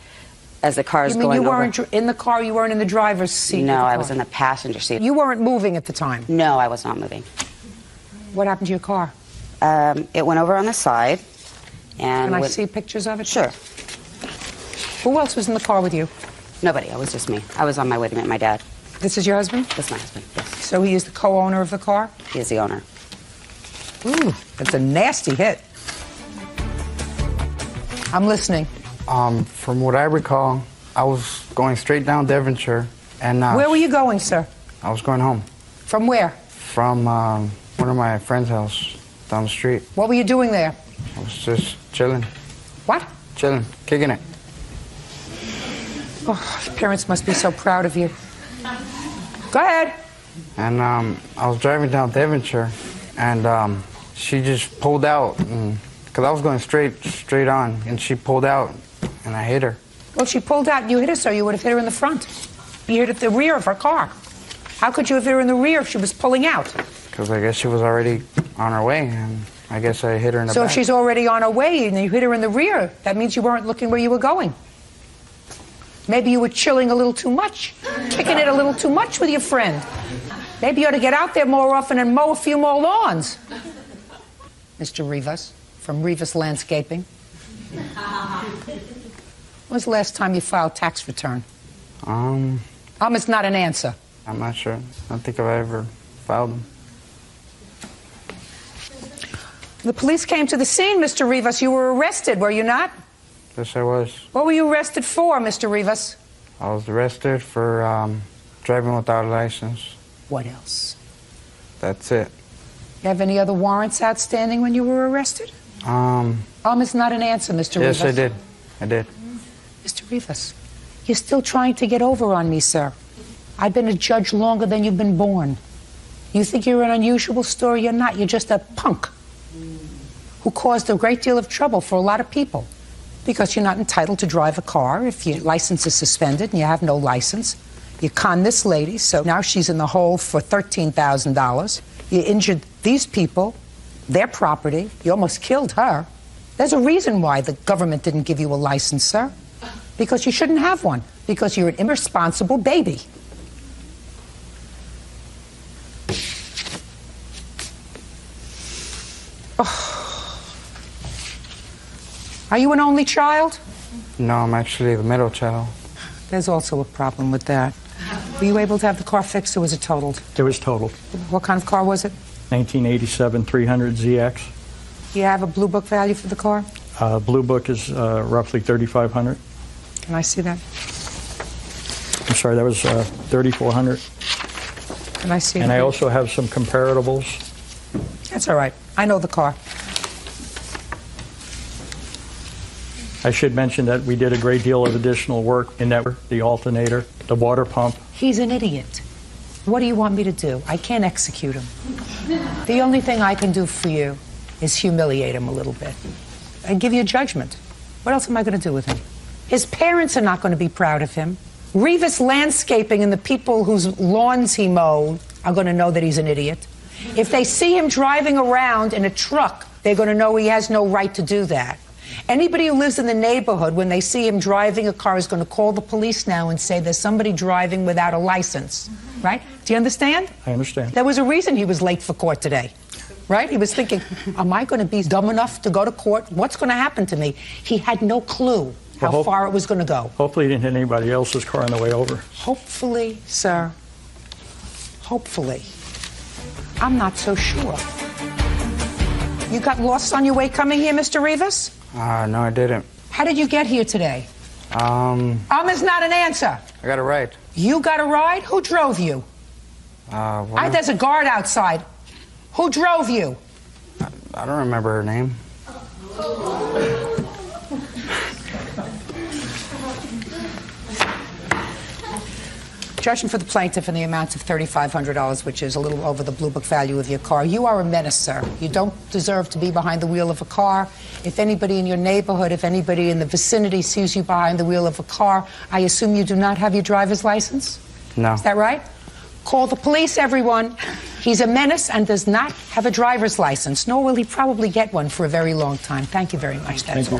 as the car was going over. You weren't in the car? You weren't in the driver's seat? No, I was in the passenger seat. You weren't moving at the time? No, I was not moving. What happened to your car? It went over on the side. And Can I see pictures of it? Sure. Who else was in the car with you? Nobody. It was just me. I was on my way to meet my dad. This is your husband? That's my husband, yes. So he is the co-owner of the car? He is the owner. Ooh, that's a nasty hit. I'm listening. From what I recall, I was going straight down Devonshire, and where were you going, sir? I was going home. From where? From one of my friend's house down the street. What were you doing there? I was just chilling. What? Chilling, kicking it. Oh, your parents must be so proud of you. Go ahead. And I was driving down Devonshire, and she just pulled out, because I was going straight on, and she pulled out, and I hit her. Well, she pulled out and you hit her, so you would have hit her in the front. You hit at the rear of her car. How could you have hit her in the rear if she was pulling out? Because I guess she was already on her way, and I guess I hit her in the back. So if she's already on her way and you hit her in the rear, that means you weren't looking where you were going. Maybe you were chilling a little too much, kicking it a little too much with your friend. Maybe you ought to get out there more often and mow a few more lawns. Mr. Rivas, from Rivas Landscaping. When was the last time you filed tax return? Is not an answer. I'm not sure. I don't think I've ever filed them. The police came to the scene, Mr. Rivas. You were arrested, were you not? Yes, I was. What were you arrested for, Mr. Rivas? I was arrested for driving without a license. What else? That's it. You have any other warrants outstanding when you were arrested? Is not an answer, Mr. Rivas. Yes, I did. I did. Mr. Rivas, you're still trying to get over on me, sir. I've been a judge longer than you've been born. You think you're an unusual story? You're not. You're just a punk who caused a great deal of trouble for a lot of people because you're not entitled to drive a car if your license is suspended and you have no license. You conned this lady, so now she's in the hole for $13,000. You injured these people, their property. You almost killed her. There's a reason why the government didn't give you a license, sir. Because you shouldn't have one. Because you're an irresponsible baby. Oh. Are you an only child? No, I'm actually the middle child. There's also a problem with that. Were you able to have the car fixed or was it totaled? It was totaled. What kind of car was it? 1987 300 ZX. Do you have a blue book value for the car? Blue book is roughly $3,500. Can I see that? I'm sorry, that was $3,400. Can I see And that? I also have some comparables. That's all right. I know the car. I should mention that we did a great deal of additional work in that, the alternator, the water pump. He's an idiot. What do you want me to do? I can't execute him. The only thing I can do for you is humiliate him a little bit and give you a judgment. What else am I going to do with him? His parents are not going to be proud of him. Rivas Landscaping and the people whose lawns he mowed are going to know that he's an idiot. If they see him driving around in a truck, they're going to know he has no right to do that. Anybody who lives in the neighborhood, when they see him driving a car, is going to call the police now and say there's somebody driving without a license. Right? Do you understand? I understand. There was a reason he was late for court today. Right? He was thinking, am I going to be dumb enough to go to court? What's going to happen to me? He had no clue how far it was going to go. Hopefully he didn't hit anybody else's car on the way over. Hopefully, sir. Hopefully. I'm not so sure. You got lost on your way coming here, Mr. Rivas? No, I didn't. How did you get here today? Is not an answer. I got a ride. You got a ride? Who drove you? There's a guard outside. Who drove you? I don't remember her name. Judgment for the plaintiff in the amount of $3,500, which is a little over the blue book value of your car. You are a menace, sir. You don't deserve to be behind the wheel of a car. If anybody in your neighborhood, if anybody in the vicinity sees you behind the wheel of a car, I assume you do not have your driver's license? No. Is that right? Call the police, everyone. He's a menace and does not have a driver's license, nor will he probably get one for a very long time. Thank you very much. That's all.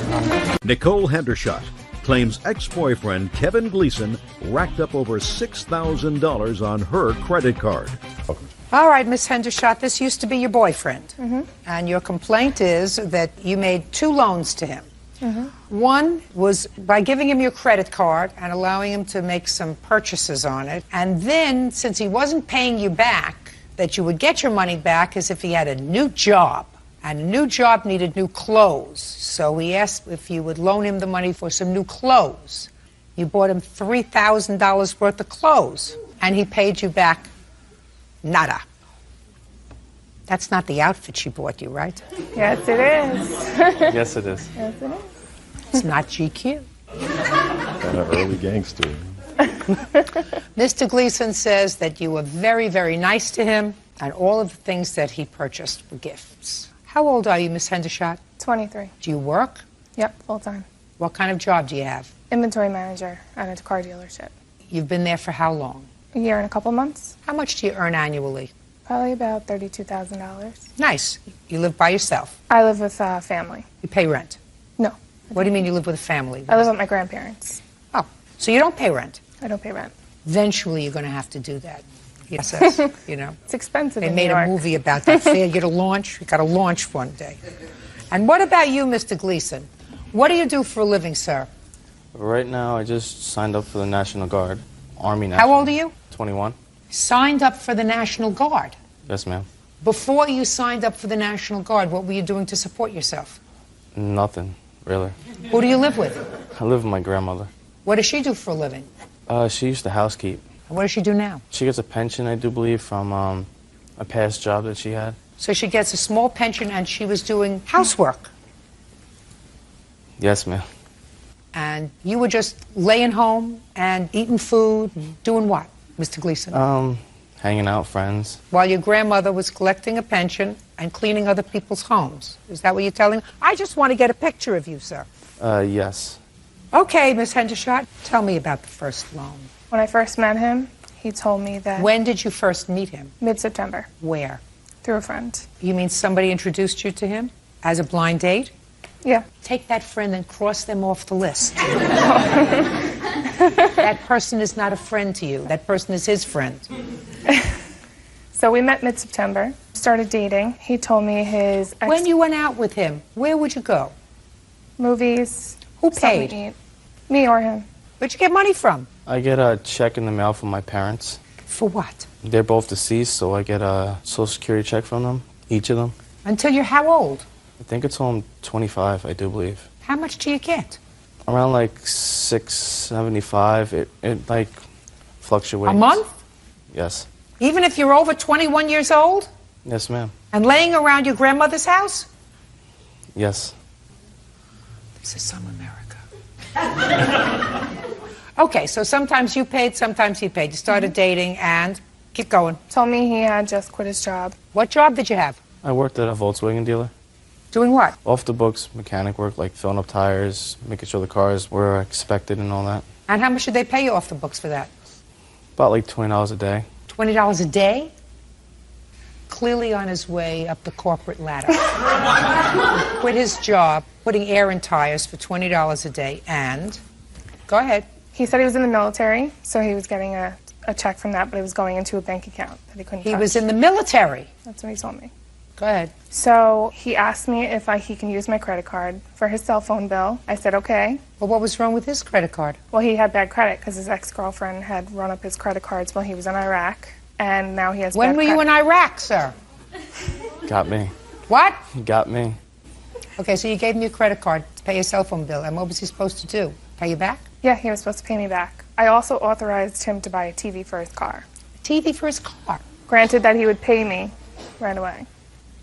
Nicole Hendershot claims ex-boyfriend Kevin Gleason racked up over $6,000 on her credit card. All right, Miss Hendershot, this used to be your boyfriend. And your complaint is that you made 2 loans to him. One was by giving him your credit card and allowing him to make some purchases on it. And then, since he wasn't paying you back, that you would get your money back as if he had a new job. And a new job needed new clothes. So he asked if you would loan him the money for some new clothes. You bought him $3,000 worth of clothes. And he paid you back nada. That's not the outfit she bought you, right? Yes, it is. Yes, it is. Yes, it is. It's not GQ. Got an early gangster. Mr. Gleason says that you were very, very nice to him, and all of the things that he purchased were gifts. How old are you, Miss Hendershot? 23. Do you work? Yep, full time. What kind of job do you have? Inventory manager at a car dealership. You've been there for how long? A year and a couple months. How much do you earn annually? Probably about $32,000. Nice. You live by yourself? I live with family. You pay rent? No. What do you mean you live with a family? I live with my grandparents. Oh, so you don't pay rent? I don't pay rent. Eventually you're going to have to do that. Yes, you know. It's expensive They in made New York. a movie about that failure to launch. You got to launch one day. And what about you, Mr. Gleason? What do you do for a living, sir? Right now, I just signed up for the National Guard, Army National. How old are you? 21. Signed up for the National Guard. Yes, ma'am. Before you signed up for the National Guard, what were you doing to support yourself? Nothing, really. Who do you live with? I live with my grandmother. What does she do for a living? She used to housekeep. And what does she do now? She gets a pension, I do believe, from a past job that she had. So she gets a small pension and she was doing housework. Yes, ma'am. And you were just laying home and eating food, doing what, Mr. Gleason? Hanging out, friends. While your grandmother was collecting a pension and cleaning other people's homes. Is that what you're telling? I just want to get a picture of you, sir. Yes. Okay, Miss Hendershot, tell me about the first loan. When I first met him, he told me that... When did you first meet him? Mid-September. Where? Through a friend. You mean somebody introduced you to him as a blind date? Yeah. Take that friend and cross them off the list. That person is not a friend to you. That person is his friend. So we met mid-September, started dating. He told me his ex... When you went out with him, where would you go? Movies. Who something paid? to eat. Me or him. Where'd you get money from? I get a check in the mail from my parents. For what? They're both deceased, so I get a Social Security check from them, each of them. Until you're how old? I think it's home 25, I do believe. How much do you get? Around like $675. It like fluctuates. A month? Yes. Even if you're over 21 years old? Yes, ma'am. And laying around your grandmother's house? Yes. This is some America. Okay, so sometimes you paid, sometimes he paid. You started dating and keep going. Told me he had just quit his job. What job did you have? I worked at a Volkswagen dealer. Doing what? Off the books mechanic work, like filling up tires, making sure the cars were expected and all that. And how much did they pay you off the books for that? About like $20 a day. $20 a day? Clearly on his way up the corporate ladder. Quit his job, putting air in tires for $20 a day, and... Go ahead. He said he was in the military, so he was getting a check from that, but it was going into a bank account that he couldn't touch. He was in the military? That's what he told me. Go ahead. So he asked me if he can use my credit card for his cell phone bill. I said, okay. Well, what was wrong with his credit card? Well, he had bad credit because his ex-girlfriend had run up his credit cards while he was in Iraq, and now he has bad credit. When were you in Iraq, sir? Got me. What? Got me. Okay, so you gave him your credit card to pay your cell phone bill, and what was he supposed to do? Pay you back? Yeah, he was supposed to pay me back. I also authorized him to buy a TV for his car. A TV for his car? Granted that he would pay me right away.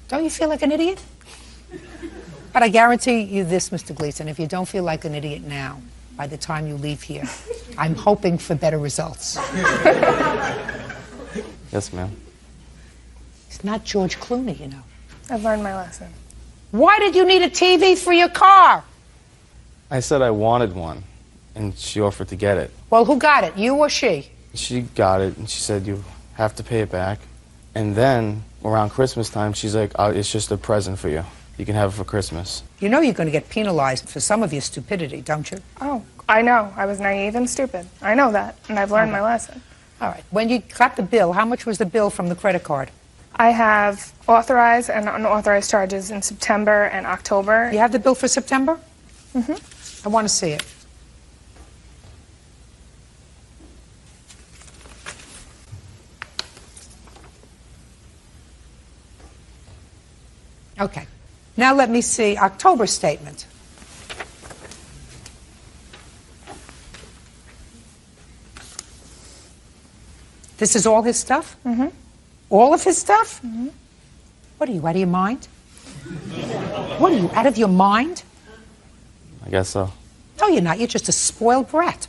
Don't you feel like an idiot? But I guarantee you this, Mr. Gleason, if you don't feel like an idiot now, by the time you leave here, I'm hoping for better results. Yes, ma'am. It's not George Clooney, you know. I've learned my lesson. Why did you need a TV for your car? I said I wanted one, and she offered to get it. Well, who got it, you or she? She got it, and she said, you have to pay it back. And then, around Christmas time, she's like, oh, it's just a present for you. You can have it for Christmas. You know you're going to get penalized for some of your stupidity, don't you? Oh, I know. I was naive and stupid. I know that, and I've learned my lesson. All right. When you got the bill, how much was the bill from the credit card? I have authorized and unauthorized charges in September and October. You have the bill for September? Mm-hmm. I want to see it. Okay. Now let me see October statement. This is all his stuff? Mm-hmm. All of his stuff? Mm-hmm. What are you, out of your mind? What are you, out of your mind? I guess so. No, you're not. You're just a spoiled brat.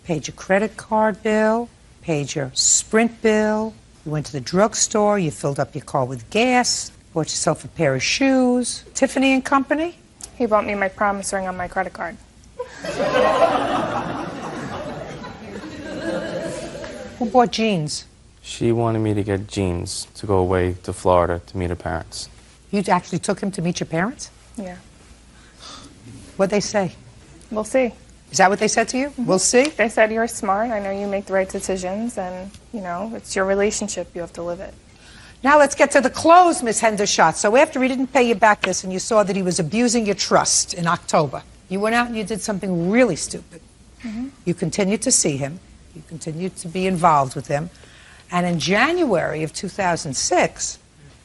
Paid your credit card bill, paid your Sprint bill, you went to the drugstore, you filled up your car with gas, bought yourself a pair of shoes. Tiffany and Company? He bought me my promise ring on my credit card. Who bought jeans? She wanted me to get jeans to go away to Florida to meet her parents. You actually took him to meet your parents? Yeah. What'd they say? We'll see. Is that what they said to you? We'll see? They said you're smart. I know you make the right decisions, and, you know, it's your relationship. You have to live it. Now let's get to the close, Miss Hendershot. So after he didn't pay you back this and you saw that he was abusing your trust in October, you went out and you did something really stupid. Mm-hmm. You continued to see him. You continued to be involved with him. And in January of 2006,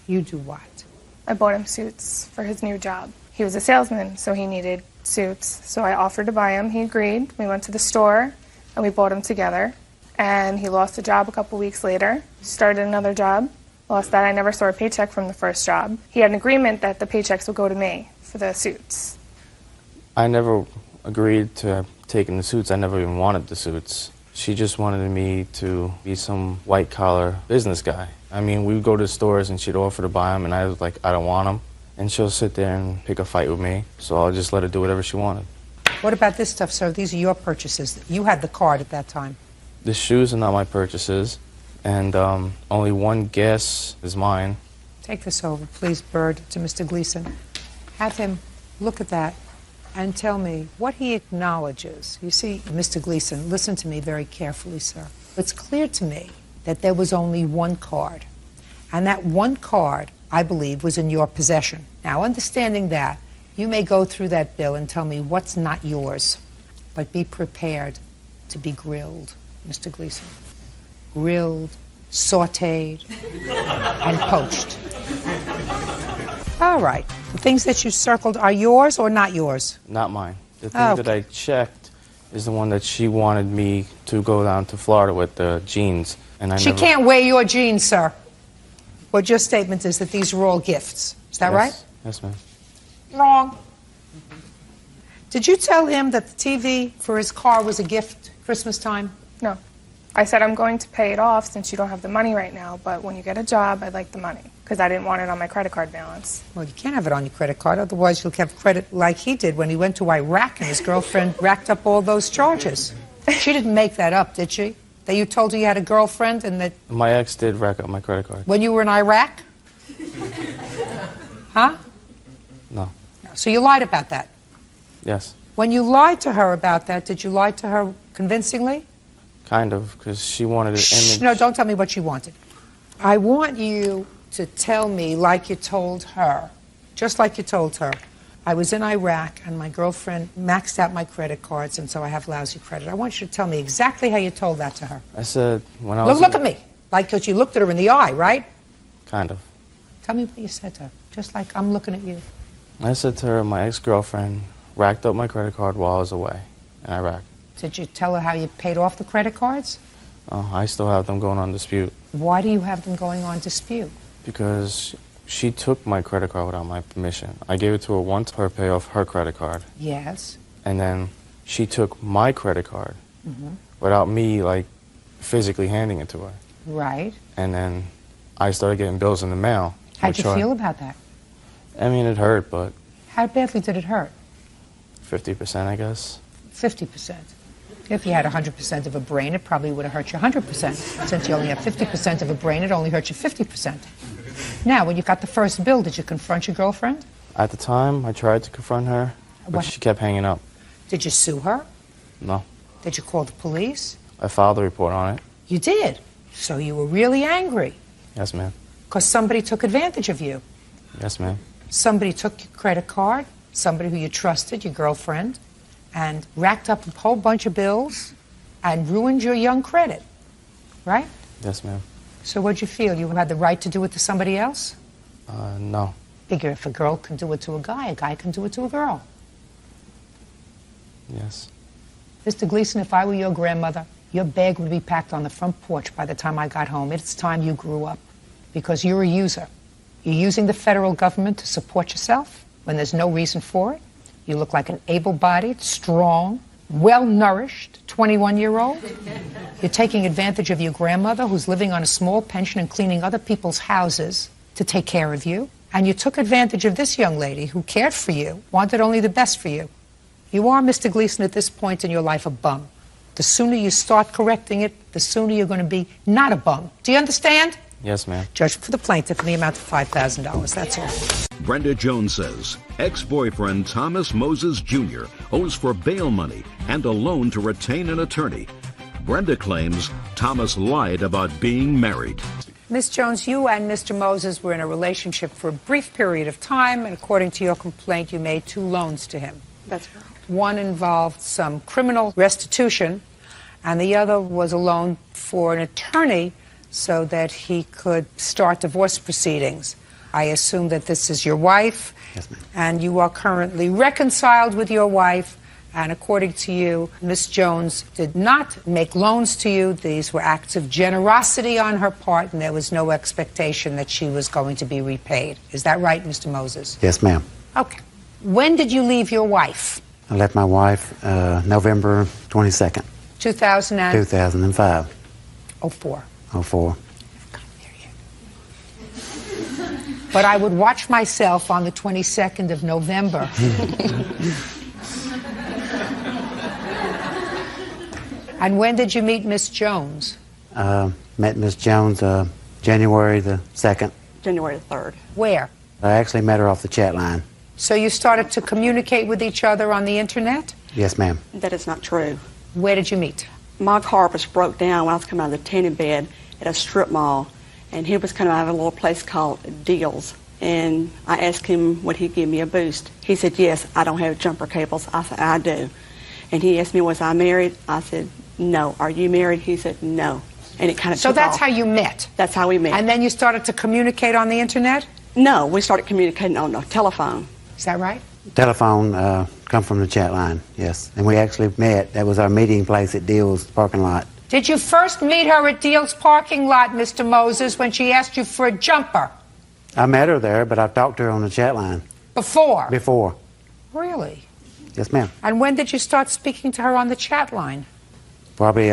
you do what? I bought him suits for his new job. He was a salesman, so he needed suits. So I offered to buy him. He agreed. We went to the store, and we bought them together. and he lost a job a couple weeks later, started another job, lost that. I never saw a paycheck from the first job. He had an agreement that the paychecks would go to me for the suits. I never agreed to taking the suits. I never even wanted the suits. She just wanted me to be some white-collar business guy. I mean, we would go to the stores and she'd offer to buy them, and I was like, I don't want them. And she'll sit there and pick a fight with me, so I'll just let her do whatever she wanted. What about this stuff, sir? These are your purchases. You had the card at that time. The shoes are not my purchases, and only one guess is mine. Take this over, please, Bird, to Mr. Gleason. Have him look at that and tell me what he acknowledges. You see, Mr. Gleason, listen to me very carefully, sir. It's clear to me that there was only one card, and that one card, I believe, was in your possession. Now, understanding that, you may go through that bill and tell me what's not yours, but be prepared to be grilled, Mr. Gleason. Grilled, sautéed, and poached. All right. The things that you circled are yours or not yours? Not mine. The thing that I checked is the one that she wanted me to go down to Florida with, the jeans. And She can't wear your jeans, sir. What your statement is that these are all gifts. Is that right? Yes, ma'am. Wrong. Did you tell him that the TV for his car was a gift Christmas time? No. I said I'm going to pay it off since you don't have the money right now, but when you get a job, I'd like the money, because I didn't want it on my credit card balance. Well, you can't have it on your credit card, otherwise you'll have credit like he did when he went to Iraq and his girlfriend racked up all those charges. She didn't make that up, did she? That you told her you had a girlfriend and that... My ex did rack up my credit card. When you were in Iraq? Huh? No. So you lied about that? Yes. When you lied to her about that, did you lie to her convincingly? Kind of, because she wanted an image. No, don't tell me what she wanted. I want you to tell me like you told her, just like you told her. I was in Iraq and my girlfriend maxed out my credit cards and so I have lousy credit. I want you to tell me exactly how you told that to her. I said when I was... Look at me. Like, because you looked at her in the eye, right? Kind of. Tell me what you said to her, just like I'm looking at you. I said to her, my ex-girlfriend racked up my credit card while I was away in Iraq. Did you tell her how you paid off the credit cards? Oh, I still have them going on dispute. Why do you have them going on dispute? Because she took my credit card without my permission. I gave it to her once for her pay off her credit card. Yes. And then she took my credit card without me, like, physically handing it to her. Right. And then I started getting bills in the mail. How'd you feel about that? I mean, it hurt, but... How badly did it hurt? 50%, I guess. 50%. If you had 100% of a brain, it probably would have hurt you 100%. Since you only have 50% of a brain, it only hurt you 50%. Now, when you got the first bill, did you confront your girlfriend? At the time, I tried to confront her, but she kept hanging up. Did you sue her? No. Did you call the police? I filed a report on it. You did? So you were really angry? Yes, ma'am. Because somebody took advantage of you? Yes, ma'am. Somebody took your credit card, somebody who you trusted, your girlfriend, and racked up a whole bunch of bills and ruined your young credit, right? Yes, ma'am. So what'd you feel? You had the right to do it to somebody else? No. Figure if a girl can do it to a guy can do it to a girl. Yes. Mr. Gleason, if I were your grandmother, your bag would be packed on the front porch by the time I got home. It's time you grew up, because you're a user. You're using the federal government to support yourself when there's no reason for it. You look like an able-bodied, strong, well-nourished 21-year-old. You're taking advantage of your grandmother, who's living on a small pension and cleaning other people's houses to take care of you. And you took advantage of this young lady who cared for you, wanted only the best for you. You are, Mr. Gleason, at this point in your life, a bum. The sooner you start correcting it, the sooner you're going to be not a bum. Do you understand? Yes, ma'am. Judge for the plaintiff in the amount of $5,000. That's all. Brenda Jones says ex-boyfriend Thomas Moses Jr. owes for bail money and a loan to retain an attorney. Brenda claims Thomas lied about being married. Ms. Jones, you and Mr. Moses were in a relationship for a brief period of time, and according to your complaint, you made 2 loans to him. That's right. One involved some criminal restitution, and the other was a loan for an attorney so that he could start divorce proceedings. I assume that this is your wife, yes, ma'am. And you are currently reconciled with your wife, And according to you, Miss Jones did not make loans to you. These were acts of generosity on her part, and there was no expectation that she was going to be repaid. Is that right, Mr. Moses? Yes, ma'am. Okay. When did you leave your wife? I left my wife November 22nd, 2005. 04. 04. But I would watch myself on the 22nd of November. And when did you meet Miss Jones? Met Miss Jones January the 2nd. January the 3rd. Where? I actually met her off the chat line. So you started to communicate with each other on the internet? Yes, ma'am. That is not true. Where did you meet? My car was broke down when I was coming out of the tanning bed at a strip mall, and he was coming out of a little place called Deals. And I asked him, would he give me a boost? He said, yes, I don't have jumper cables. I said, I do. And he asked me, was I married? I said, no. Are you married? He said, no. And it kind of So took that's off. how you met? That's how we met. And then you started to communicate on the internet? No, we started communicating on the telephone. Is that right? Telephone come from the chat line, yes. And we actually met. That was our meeting place at Deals parking lot. Did you first meet her at Deals parking lot, Mr. Moses, when she asked you for a jumper? I met her there, but I talked to her on the chat line. Before? Before. Really? Yes, ma'am. And when did you start speaking to her on the chat line? Probably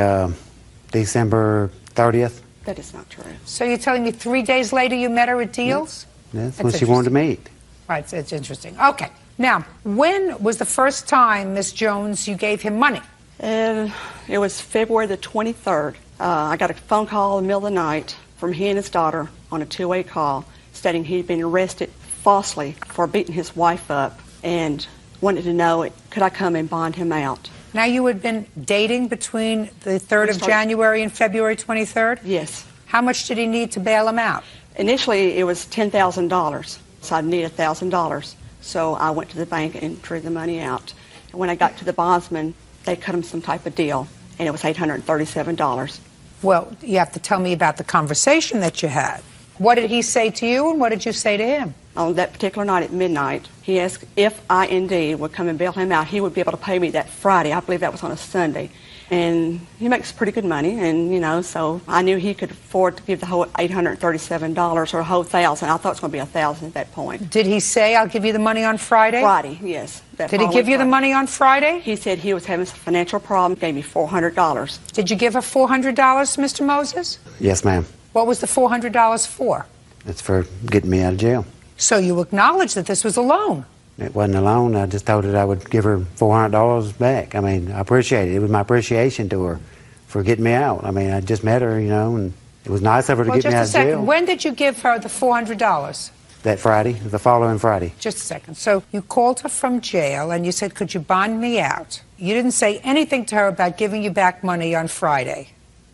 December 30th. That is not true. So you're telling me 3 days later you met her at Deals? That's when she wanted to meet. Right, it's interesting. Okay. Now, when was the first time, Miss Jones, you gave him money? It was February the 23rd. I got a phone call in the middle of the night from he and his daughter on a two-way call stating he'd been arrested falsely for beating his wife up and wanted to know, could I come and bond him out? Now, you had been dating between the 3rd of January and February 23rd? Yes. How much did he need to bail him out? Initially, it was $10,000, so I needed $1,000. So I went to the bank and drew the money out. And when I got to the bondsman, they cut him some type of deal, and it was $837. Well, you have to tell me about the conversation that you had. What did he say to you, and what did you say to him? On that particular night at midnight, he asked if I indeed would come and bail him out. He would be able to pay me that Friday. I believe that was on a Sunday. And he makes pretty good money, and, you know, so I knew he could afford to give the whole $837 or a whole $1,000. I thought it was going to be $1,000 at that point. Did he say, I'll give you the money on Friday? Friday, yes. Did he give you the money on Friday? He said he was having some financial problem, gave me $400. Did you give her $400, Mr. Moses? Yes, ma'am. What was the $400 for? It's for getting me out of jail. So you acknowledge that this was a loan? It wasn't a loan. I just told her I would give her $400 back. I mean, I appreciate it. It was my appreciation to her for getting me out. I mean, I just met her, you know, and it was nice of her to get me out of jail. Just a second. When did you give her the $400? That Friday, the following Friday. Just a second. So you called her from jail and you said, could you bond me out? You didn't say anything to her about giving you back money on Friday.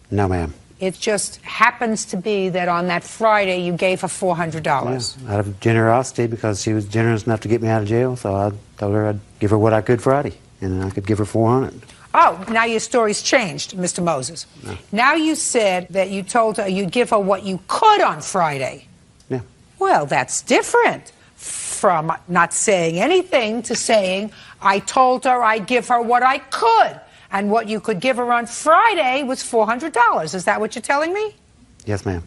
No, ma'am. It just happens to be that on that Friday you gave her $400. Yeah, out of generosity, because she was generous enough to get me out of jail, so I told her I'd give her what I could Friday, and I could give her $400. Oh, now your story's changed, Mr. Moses. No. Now you said that you told her you'd give her what you could on Friday. Yeah. Well, that's different from not saying anything to saying, I told her I'd give her what I could. And what you could give her on Friday was $400. Is that what you're telling me? Yes, ma'am.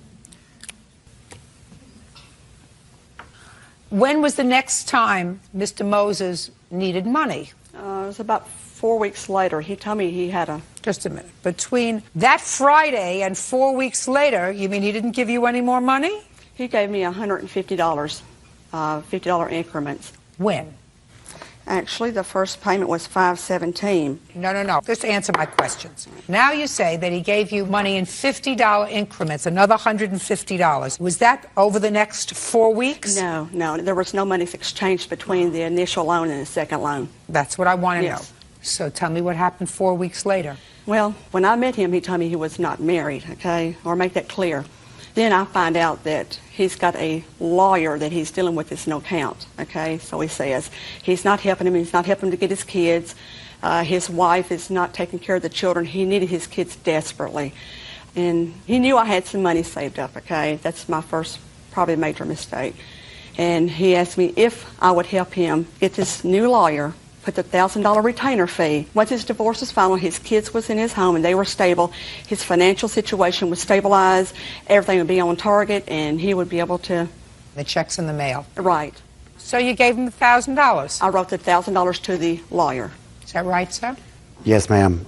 When was the next time Mr. Moses needed money? It was about 4 weeks later. He told me he had a... Just a minute. Between that Friday and 4 weeks later, you mean he didn't give you any more money? He gave me $150, $50 increments. When? Actually, the first payment was $517. No. Just answer my questions. Now you say that he gave you money in $50 increments, another $150. Was that over the next 4 weeks? No. There was no money exchanged between the initial loan and the second loan. That's what I want to know. Yes. So tell me what happened 4 weeks later. Well, when I met him, he told me he was not married, okay? Or make that clear. Then I find out that he's got a lawyer that he's dealing with this no count, okay? So he says he's not helping him. He's not helping him to get his kids. His wife is not taking care of the children. He needed his kids desperately. And he knew I had some money saved up, okay? That's my first probably major mistake. And he asked me if I would help him get this new lawyer put the $1,000 retainer fee. Once his divorce was final, his kids was in his home and they were stable. His financial situation was stabilized. Everything would be on target, and he would be able to. The check's in the mail. Right. So you gave him $1,000. I wrote the $1,000 to the lawyer. Is that right, sir? Yes, ma'am.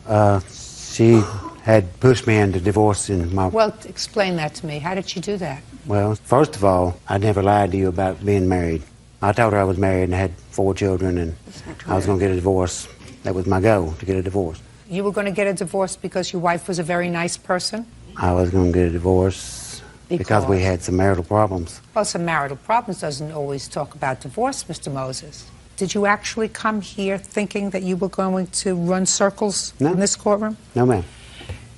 She had pushed me into divorce in my... Well, explain that to me. How did she do that? Well, first of all, I never lied to you about being married. I told her I was married and had 4 children, and I was going to get a divorce. That was my goal, to get a divorce. You were going to get a divorce because your wife was a very nice person? I was going to get a divorce because we had some marital problems. Well, some marital problems doesn't always talk about divorce, Mr. Moses. Did you actually come here thinking that you were going to run circles in this courtroom? No, ma'am.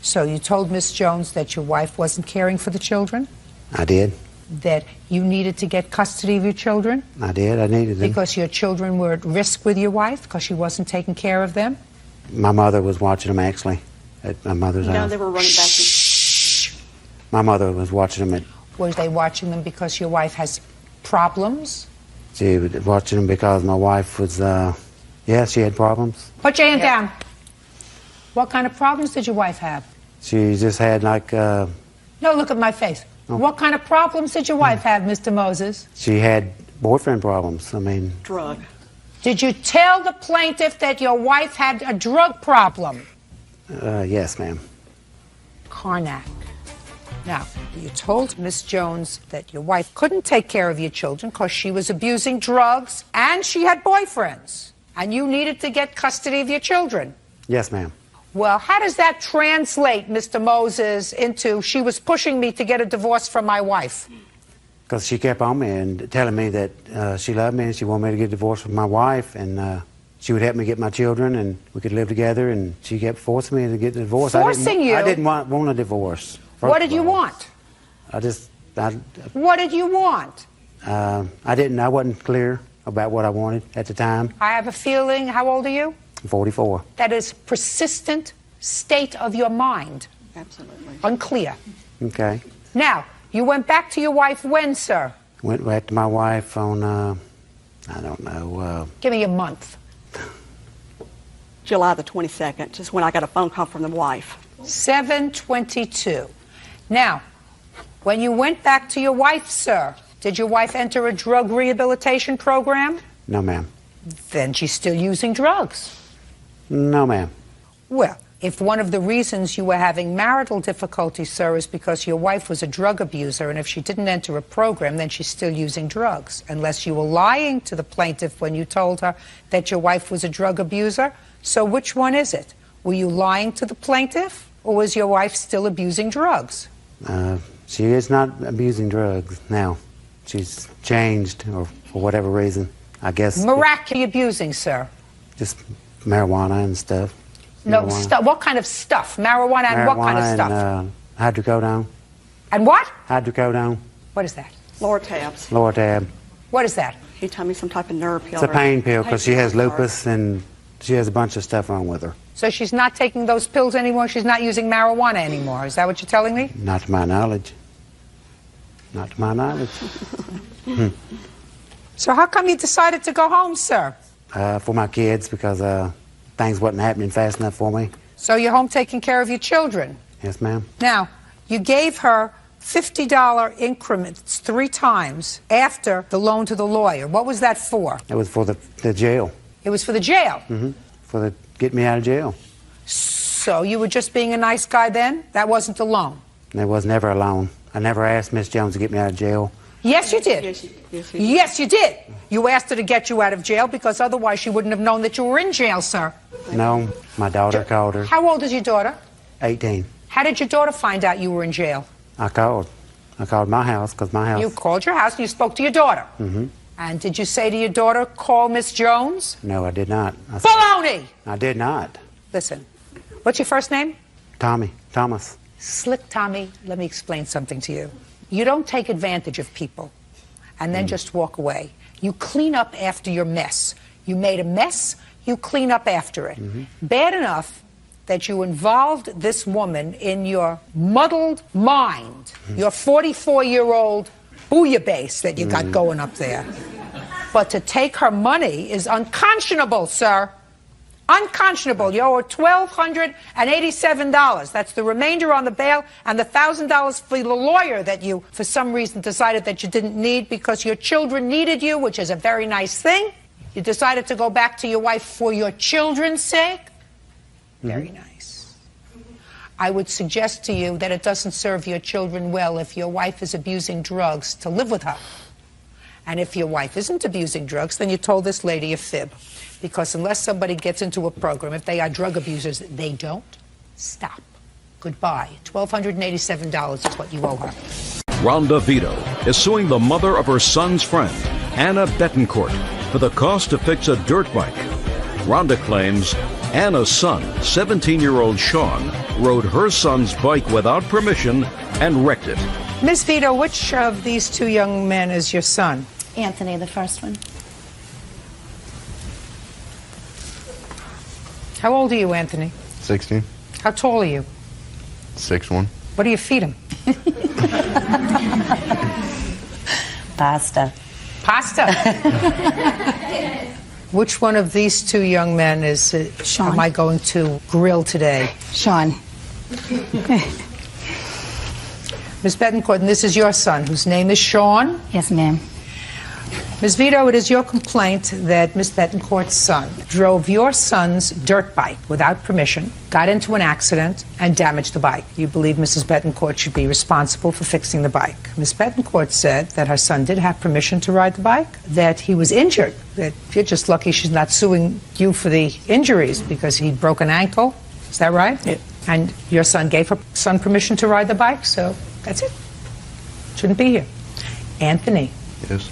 So you told Miss Jones that your wife wasn't caring for the children? I did. That you needed to get custody of your children? I did. I needed them. Because your children were at risk with your wife because she wasn't taking care of them? My mother was watching them, actually, at my mother's house. No, they were running back. My mother was watching them at... Were they watching them because your wife has problems? She was watching them because my wife was, yeah, she had problems. Put your hand down. What kind of problems did your wife have? She just had, like, No, look at my face. What kind of problems did your wife have, Mr. Moses? she had boyfriend problems. I mean... Drug. Did you tell the plaintiff that your wife had a drug problem? Yes, ma'am. Karnak. Now, you told Miss Jones that your wife couldn't take care of your children because she was abusing drugs and she had boyfriends, and you needed to get custody of your children. Yes, ma'am. Well, how does that translate, Mr. Moses, into she was pushing me to get a divorce from my wife? Because she kept on me and telling me that she loved me and she wanted me to get divorced from my wife, and she would help me get my children and we could live together, and she kept forcing me to get a divorce. Forcing you? I didn't want a divorce. What did you want? What did you want? I wasn't clear about what I wanted at the time. I have a feeling, how old are you? 44. That is persistent state of your mind. Absolutely. Unclear. Okay. Now, you went back to your wife when, sir? Went back to my wife on, I don't know. Give me a month. July the 22nd, just when I got a phone call from the wife. 7/22. Now, when you went back to your wife, sir, did your wife enter a drug rehabilitation program? No, ma'am. Then she's still using drugs. No, ma'am. Well, if one of the reasons you were having marital difficulties, sir, is because your wife was a drug abuser, and if she didn't enter a program, then she's still using drugs, unless you were lying to the plaintiff when you told her that your wife was a drug abuser. So which one is it? Were you lying to the plaintiff, or was your wife still abusing drugs? She is not abusing drugs now. She's changed, or for whatever reason, I guess. Miraculously abusing, sir? Just marijuana and stuff. No, what kind of stuff? Marijuana and what kind of stuff? And, hydrocodone. And what? Hydrocodone. What is that? Lortabs. Lortab. What is that? He told me some type of nerve pill. It's a pain pill because she has lupus and she has a bunch of stuff wrong with her. So she's not taking those pills anymore? She's not using marijuana anymore? Is that what you're telling me? Not to my knowledge. Not to my knowledge. So how come you decided to go home, sir? For my kids, because things wasn't happening fast enough for me. So you're home taking care of your children? Yes, ma'am. Now, you gave her $50 increments 3 times after the loan to the lawyer. What was that for? It was for the jail. It was for the jail? Mm-hmm. For get me out of jail. So you were just being a nice guy then? That wasn't a loan? There was never a loan. I never asked Miss Jones to get me out of jail. Yes, you did. Yes, you did. You asked her to get you out of jail because otherwise she wouldn't have known that you were in jail, sir. No, my daughter called her. How old is your daughter? 18. How did your daughter find out you were in jail? I called. I called my house because my house... You called your house and you spoke to your daughter? Mm-hmm. And did you say to your daughter, call Miss Jones? No, I did not. Baloney! I did not. Listen, what's your first name? Tommy. Thomas. Slick Tommy, let me explain something to you. You don't take advantage of people and then just walk away. You clean up after your mess. You made a mess, you clean up after it. Bad enough that you involved this woman in your muddled mind, your 44-year-old bouillabaisse that you got going up there. But to take her money is unconscionable, sir. Unconscionable. You owe her $1,287. That's the remainder on the bail and the $1,000 for the lawyer that you, for some reason, decided that you didn't need because your children needed you, which is a very nice thing. You decided to go back to your wife for your children's sake. Very nice. I would suggest to you that it doesn't serve your children well if your wife is abusing drugs to live with her. And if your wife isn't abusing drugs, then you told this lady a fib. Because unless somebody gets into a program, if they are drug abusers, they don't stop. Goodbye. $1,287 is what you owe her. Rhonda Vito is suing the mother of her son's friend, Anna Betancourt, for the cost to fix a dirt bike. Rhonda claims Anna's son, 17-year-old Sean, rode her son's bike without permission and wrecked it. Ms. Vito, which of these two young men is your son? Anthony, the first one. How old are you, Anthony? 16. How tall are you? 6'1". What do you feed him? Pasta. Pasta? Which one of these two young men is Sean. am I going to grill today? Sean. Ms. Betancourt, and this is your son, whose name is Sean? Yes, ma'am. Ms. Vito, it is your complaint that Ms. Betancourt's son drove your son's dirt bike without permission, got into an accident, and damaged the bike. You believe Mrs. Betancourt should be responsible for fixing the bike. Ms. Betancourt said that her son did have permission to ride the bike, that he was injured, that you're just lucky she's not suing you for the injuries because he broke an ankle. Is that right? Yeah. And your son gave her son permission to ride the bike, so that's it. Shouldn't be here. Anthony. Yes.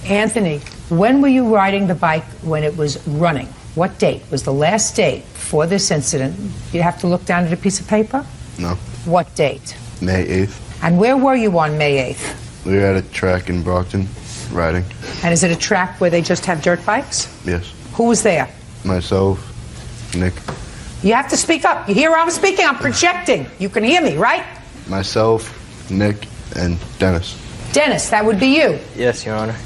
Anthony, when were you riding the bike when it was running? What date was the last date for this incident? You have to look down at a piece of paper? No. What date? May 8th. And where were you on May 8th? We were at a track in Brockton, riding. And is it a track where they just have dirt bikes? Yes. Who was there? Myself, Nick. You have to speak up. You hear I'm speaking? I'm projecting. You can hear me, right? Myself, Nick, and Dennis. Dennis, that would be you. Yes, Your Honor.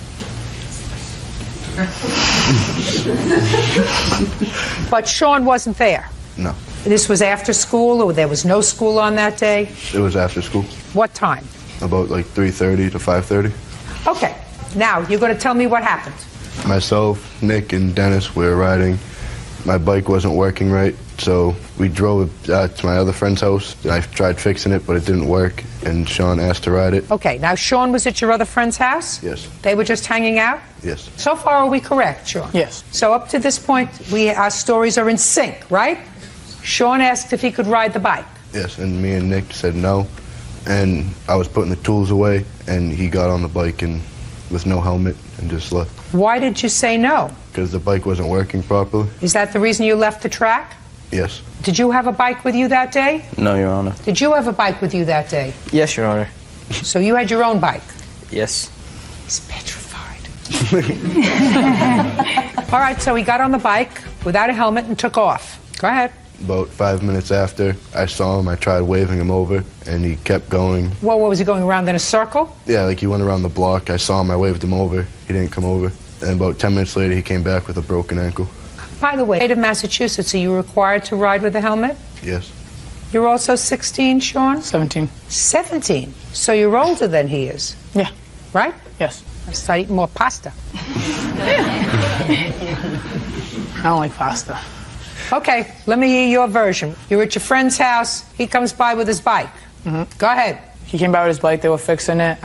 But Sean wasn't there. No. This was after school, or there was no school on that day? It was after school. What time? About like 3:30 to 5:30. Okay. Now, you're going to tell me what happened. Myself, Nick, and Dennis were riding. My bike wasn't working right, so we drove it to my other friend's house. I tried fixing it, but it didn't work, and Sean asked to ride it. Okay, now Sean was at your other friend's house? Yes. They were just hanging out? Yes. So far, are we correct, Sean? Yes. So up to this point, our stories are in sync, right? Sean asked if he could ride the bike. Yes, and me and Nick said no, and I was putting the tools away, and he got on the bike and with no helmet and just left. Why did you say no? Because the bike wasn't working properly. Is that the reason you left the track? Yes. Did you have a bike with you that day? No, Your Honor. Did you have a bike with you that day? Yes, Your Honor. So you had your own bike? Yes. He's petrified. All right, so he got on the bike without a helmet and took off. Go ahead. About 5 minutes after I saw him, I tried waving him over, and he kept going. Well, what was he going around in a circle? Yeah, like he went around the block. I saw him, I waved him over. He didn't come over. And about 10 minutes later, he came back with a broken ankle. By the way, state of Massachusetts, are you required to ride with a helmet? Yes. You're also 16, Sean? 17. 17? So you're older than he is? Yeah. Right? Yes. I start eating more pasta. I don't like pasta. Okay, let me hear your version. You're at your friend's house. He comes by with his bike. Mm-hmm. Go ahead. He came by with his bike. They were fixing it.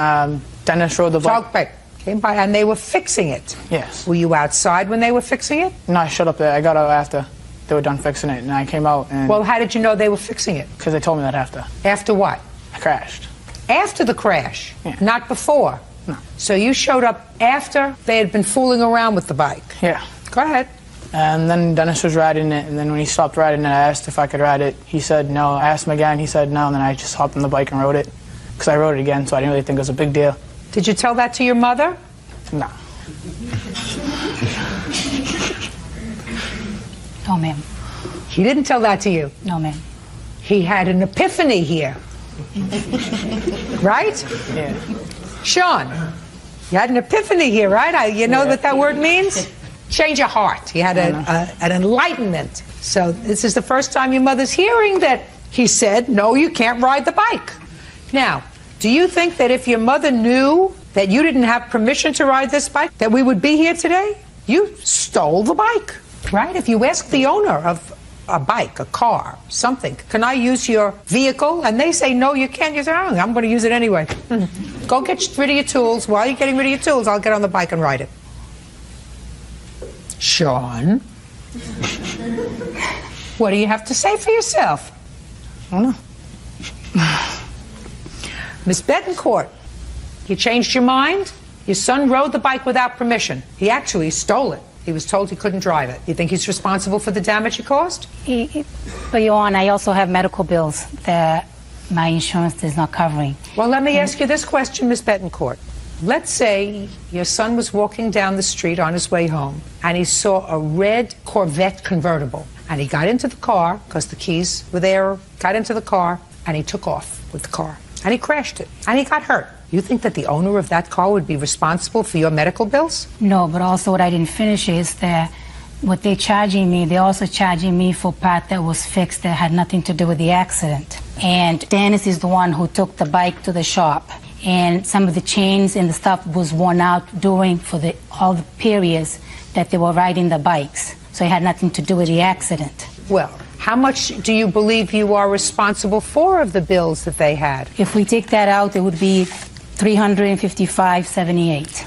Dennis rode the bike. Came by and they were fixing it. Yes. Were you outside when they were fixing it? No, I shut up there. I got out after they were done fixing it, and I came out. And well, how did you know they were fixing it? Because they told me that after. After what? I crashed. After the crash? Yeah. Not before? No. So you showed up after they had been fooling around with the bike? Yeah. Go ahead. And then Dennis was riding it, and then when he stopped riding it, I asked if I could ride it. He said no. I asked him again. He said no, and then I just hopped on the bike and rode it. Because I rode it again, so I didn't really think it was a big deal. Did you tell that to your mother? No. No, ma'am. He didn't tell that to you? No, ma'am. He had an epiphany here. Right? Yeah. Sean, you had an epiphany here, right? You know what that word means? Change of heart. He had an enlightenment. So this is the first time your mother's hearing that he said, no, you can't ride the bike. Now, do you think that if your mother knew that you didn't have permission to ride this bike, that we would be here today? You stole the bike, right? If you ask the owner of a bike, a car, something, can I use your vehicle? And they say, no, you can't use it. Oh, I'm going to use it anyway. Go get rid of your tools. While you're getting rid of your tools, I'll get on the bike and ride it. Sean, what do you have to say for yourself? I don't know. Miss Betancourt, you changed your mind? Your son rode the bike without permission. He actually stole it. He was told he couldn't drive it. You think he's responsible for the damage he caused? But, Your Honor, I also have medical bills that my insurance is not covering. Well, let me ask you this question, Miss Betancourt. Let's say your son was walking down the street on his way home, and he saw a red Corvette convertible. And he got into the car, because the keys were there, got into the car, and he took off with the car. And he crashed it, and he got hurt. You think that the owner of that car would be responsible for your medical bills? No, but also what I didn't finish is that what they're charging me, they're also charging me for part that was fixed that had nothing to do with the accident. And Dennis is the one who took the bike to the shop. And some of the chains and the stuff was worn out during all the periods that they were riding the bikes. So it had nothing to do with the accident. Well, how much do you believe you are responsible for of the bills that they had? If we take that out, it would be $355.78.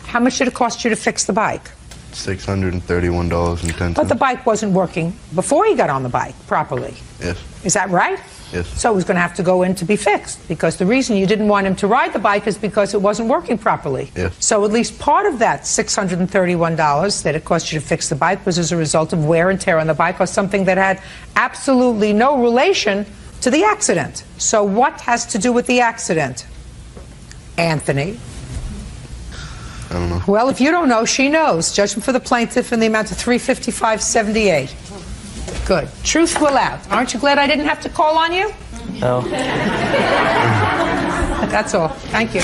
How much did it cost you to fix the bike? $631.10. But the bike wasn't working before he got on the bike properly. Yes. Is that right? Yes. So it was going to have to go in to be fixed, because the reason you didn't want him to ride the bike is because it wasn't working properly. Yes. So at least part of that $631 that it cost you to fix the bike was as a result of wear and tear on the bike, or something that had absolutely no relation to the accident. So what has to do with the accident, Anthony? I don't know. Well, if you don't know, she knows. Judgment for the plaintiff in the amount of $355.78. Good. Truth will out. Aren't you glad I didn't have to call on you? No. That's all. Thank you.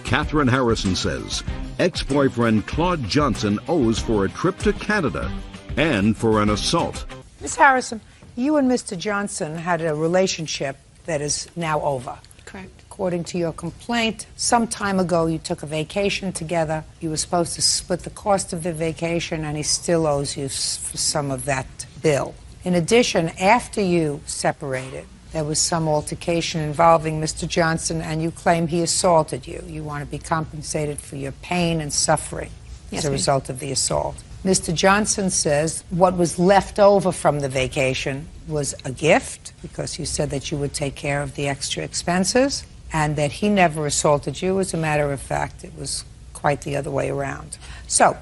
Catherine Harrison says ex-boyfriend Claude Johnson owes for a trip to Canada and for an assault. Miss Harrison, you and Mr. Johnson had a relationship that is now over. Correct. According to your complaint, some time ago you took a vacation together. You were supposed to split the cost of the vacation, and he still owes you for some of that bill. In addition, after you separated, there was some altercation involving Mr. Johnson, and you claim he assaulted you. You want to be compensated for your pain and suffering as a result of the assault. Mr. Johnson says what was left over from the vacation was a gift, because you said that you would take care of the extra expenses, and that he never assaulted you. As a matter of fact, it was quite the other way around. So,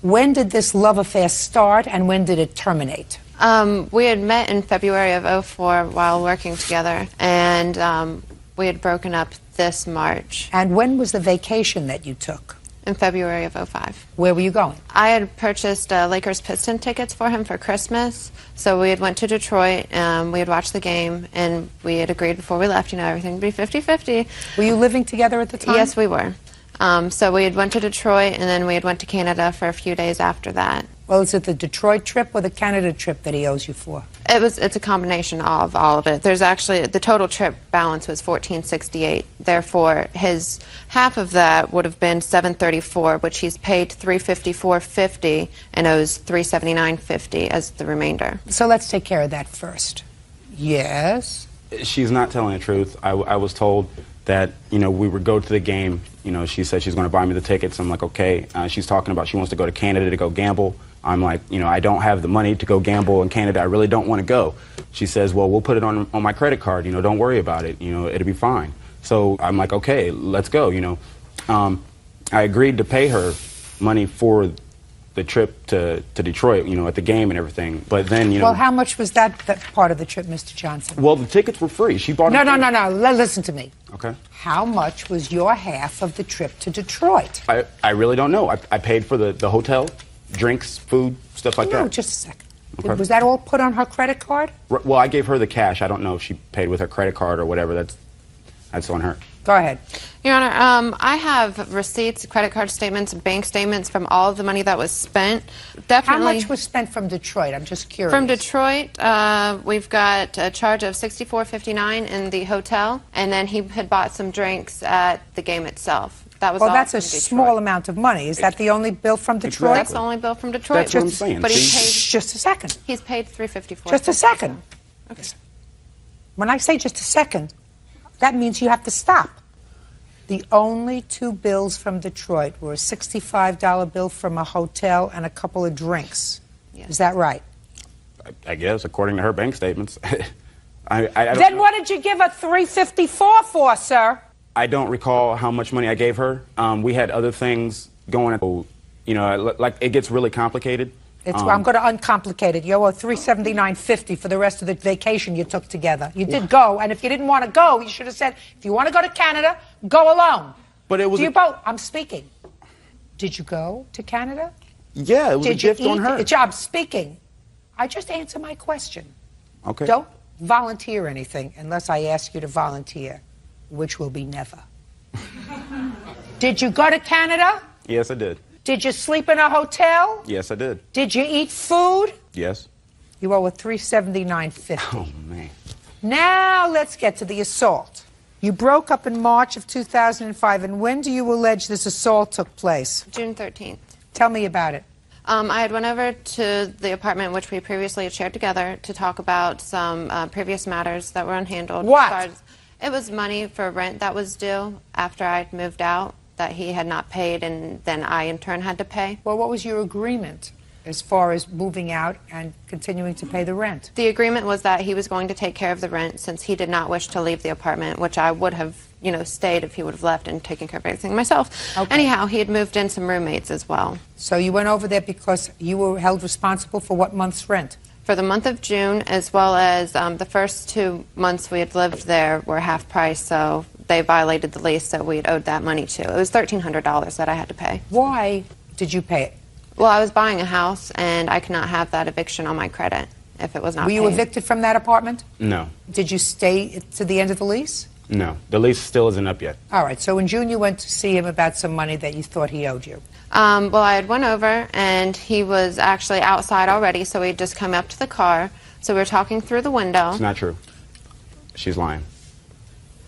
when did this love affair start, and when did it terminate? We had met in February of '04 while working together, and we had broken up this March. And when was the vacation that you took? In February of '05. Where were you going? I had purchased Lakers Piston tickets for him for Christmas. So we had went to Detroit, we had watched the game, and we had agreed before we left, everything would be 50-50. Were you living together at the time? Yes, we were. So we had went to Detroit, and then we had went to Canada for a few days after that. Well, is it the Detroit trip or the Canada trip that he owes you for? It's a combination of all of it. There's actually, the total trip balance was $1,468. Therefore, his half of that would have been $734, which he's paid $354.50 and owes $379.50 as the remainder. So let's take care of that first. Yes? She's not telling the truth. I was told that, we would go to the game. She said she's going to buy me the tickets. I'm like, okay. She's talking about she wants to go to Canada to go gamble. I'm like, I don't have the money to go gamble in Canada. I really don't want to go. She says, well, we'll put it on my credit card. Don't worry about it. It'll be fine. So I'm like, okay, let's go. I agreed to pay her money for the trip to Detroit, at the game and everything. But then, Well, how much was that part of the trip, Mr. Johnson? Well, the tickets were free. She bought them. No. Listen to me. Okay. How much was your half of the trip to Detroit? I really don't know. I paid for the hotel, drinks, food, stuff like that. No, just a second. Okay. Was that all put on her credit card? Well, I gave her the cash. I don't know if she paid with her credit card or whatever. That's on her. Go ahead. Your Honor, I have receipts, credit card statements, bank statements from all of the money that was spent. Definitely. How much was spent from Detroit? I'm just curious. From Detroit, we've got a charge of $64.59 in the hotel, and then he had bought some drinks at the game itself. That was well, all that's a from Detroit. small amount of money. Is that the only bill from Detroit? That's the only bill from Detroit. That's what I'm saying. But he See? paid. Just a second. He's paid $354. Just a second. Okay. When I say just a second, that means you have to stop. The only two bills from Detroit were a $65 bill from a hotel and a couple of drinks. Yes. Is that right? I guess, according to her bank statements. Then what did you give her $354 for, sir? I don't recall how much money I gave her. We had other things going on. You know, like it gets really complicated. I'm going to uncomplicate it. You owe $379.50 for the rest of the vacation you took together. You did go, and if you didn't want to go, you should have said, if you want to go to Canada, go alone. But it was. Do you both? I'm speaking. Did you go to Canada? Yeah, it was a gift on her. I'm speaking. I just answer my question. Okay. Don't volunteer anything unless I ask you to volunteer, which will be never. Did you go to Canada? Yes, I did. Did you sleep in a hotel? Yes, I did. Did you eat food? Yes. You owe a $379.50. Oh, man. Now let's get to the assault. You broke up in March of 2005, and when do you allege this assault took place? June 13th. Tell me about it. I had went over to the apartment which we previously had shared together to talk about some previous matters that were unhandled. What? It was money for rent that was due after I'd moved out that he had not paid, and then I in turn had to pay. Well, what was your agreement as far as moving out and continuing to pay the rent? The agreement was that he was going to take care of the rent since he did not wish to leave the apartment, which I would have, you know, stayed if he would have left and taken care of everything myself. Okay. Anyhow, he had moved in some roommates as well. So you went over there because you were held responsible for what month's rent? For the month of June, as well as the first 2 months we had lived there were half price, so they violated the lease that we had owed that money to. It was $1,300 that I had to pay. Why did you pay it? Well, I was buying a house, and I could not have that eviction on my credit if it was not paid. Were you evicted from that apartment? No. Did you stay to the end of the lease? No. The lease still isn't up yet. All right. So in June, you went to see him about some money that you thought he owed you. Well, I had went over, and he was actually outside already, so he'd just come up to the car. So we were talking through the window. It's not true. She's lying.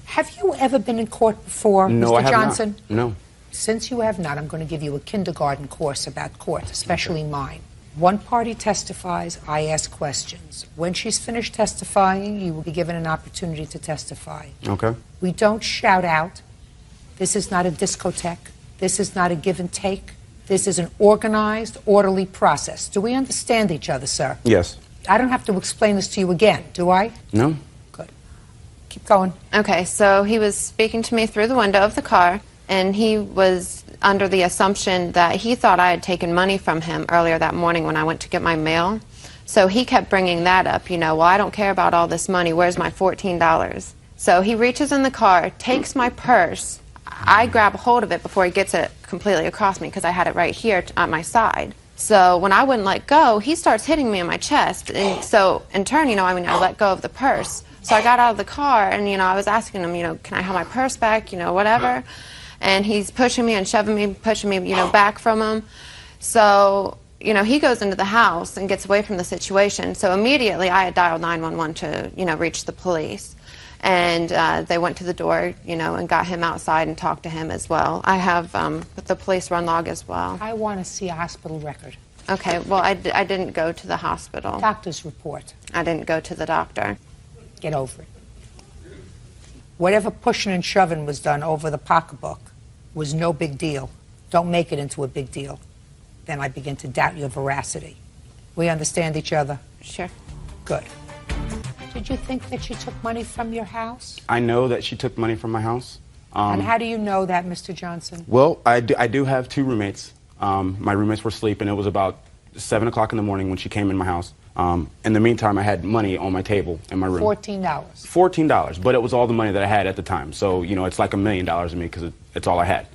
Have you ever been in court before, No, Mr. I have Johnson? not. No. Since you have not, I'm going to give you a kindergarten course about court, especially mine. One party testifies, I ask questions. When she's finished testifying, you will be given an opportunity to testify. Okay. We don't shout out. This is not a discotheque. This is not a give and take. This is an organized, orderly process. Do we understand each other, sir? Yes. I don't have to explain this to you again, do I? No. Good. Keep going. Okay, so he was speaking to me through the window of the car, and he was under the assumption that he thought I had taken money from him earlier that morning when I went to get my mail. So he kept bringing that up, you know, well, I don't care about all this money. Where's my $14? So he reaches in the car, takes my purse. I grab a hold of it before he gets it completely across me because I had it right here at my side. So when I wouldn't let go, he starts hitting me in my chest. And so in turn, you know, I let go of the purse. So I got out of the car and, you know, I was asking him, you know, can I have my purse back, you know, whatever. And he's pushing me and shoving me, pushing me, you know, back from him. So, you know, he goes into the house and gets away from the situation. So immediately I had dialed 911 to, you know, reach the police. And they went to the door, you know, and got him outside and talked to him as well. I have the police run log as well. I want to see a hospital record. Okay, well, I didn't go to the hospital. Doctor's report. I didn't go to the doctor. Get over it. Whatever pushing and shoving was done over the pocketbook was no big deal. Don't make it into a big deal. Then I begin to doubt your veracity. We understand each other? Sure. Good. Did you think that she took money from your house? I know that she took money from my house. And how do you know that, Mr. Johnson? Well, I do have two roommates. My roommates were sleeping. It was about 7 o'clock in the morning when she came in my house. In the meantime, I had money on my table in my room. $14. $14, but it was all the money that I had at the time. So, you know, it's like $1 million to me because it's all I had.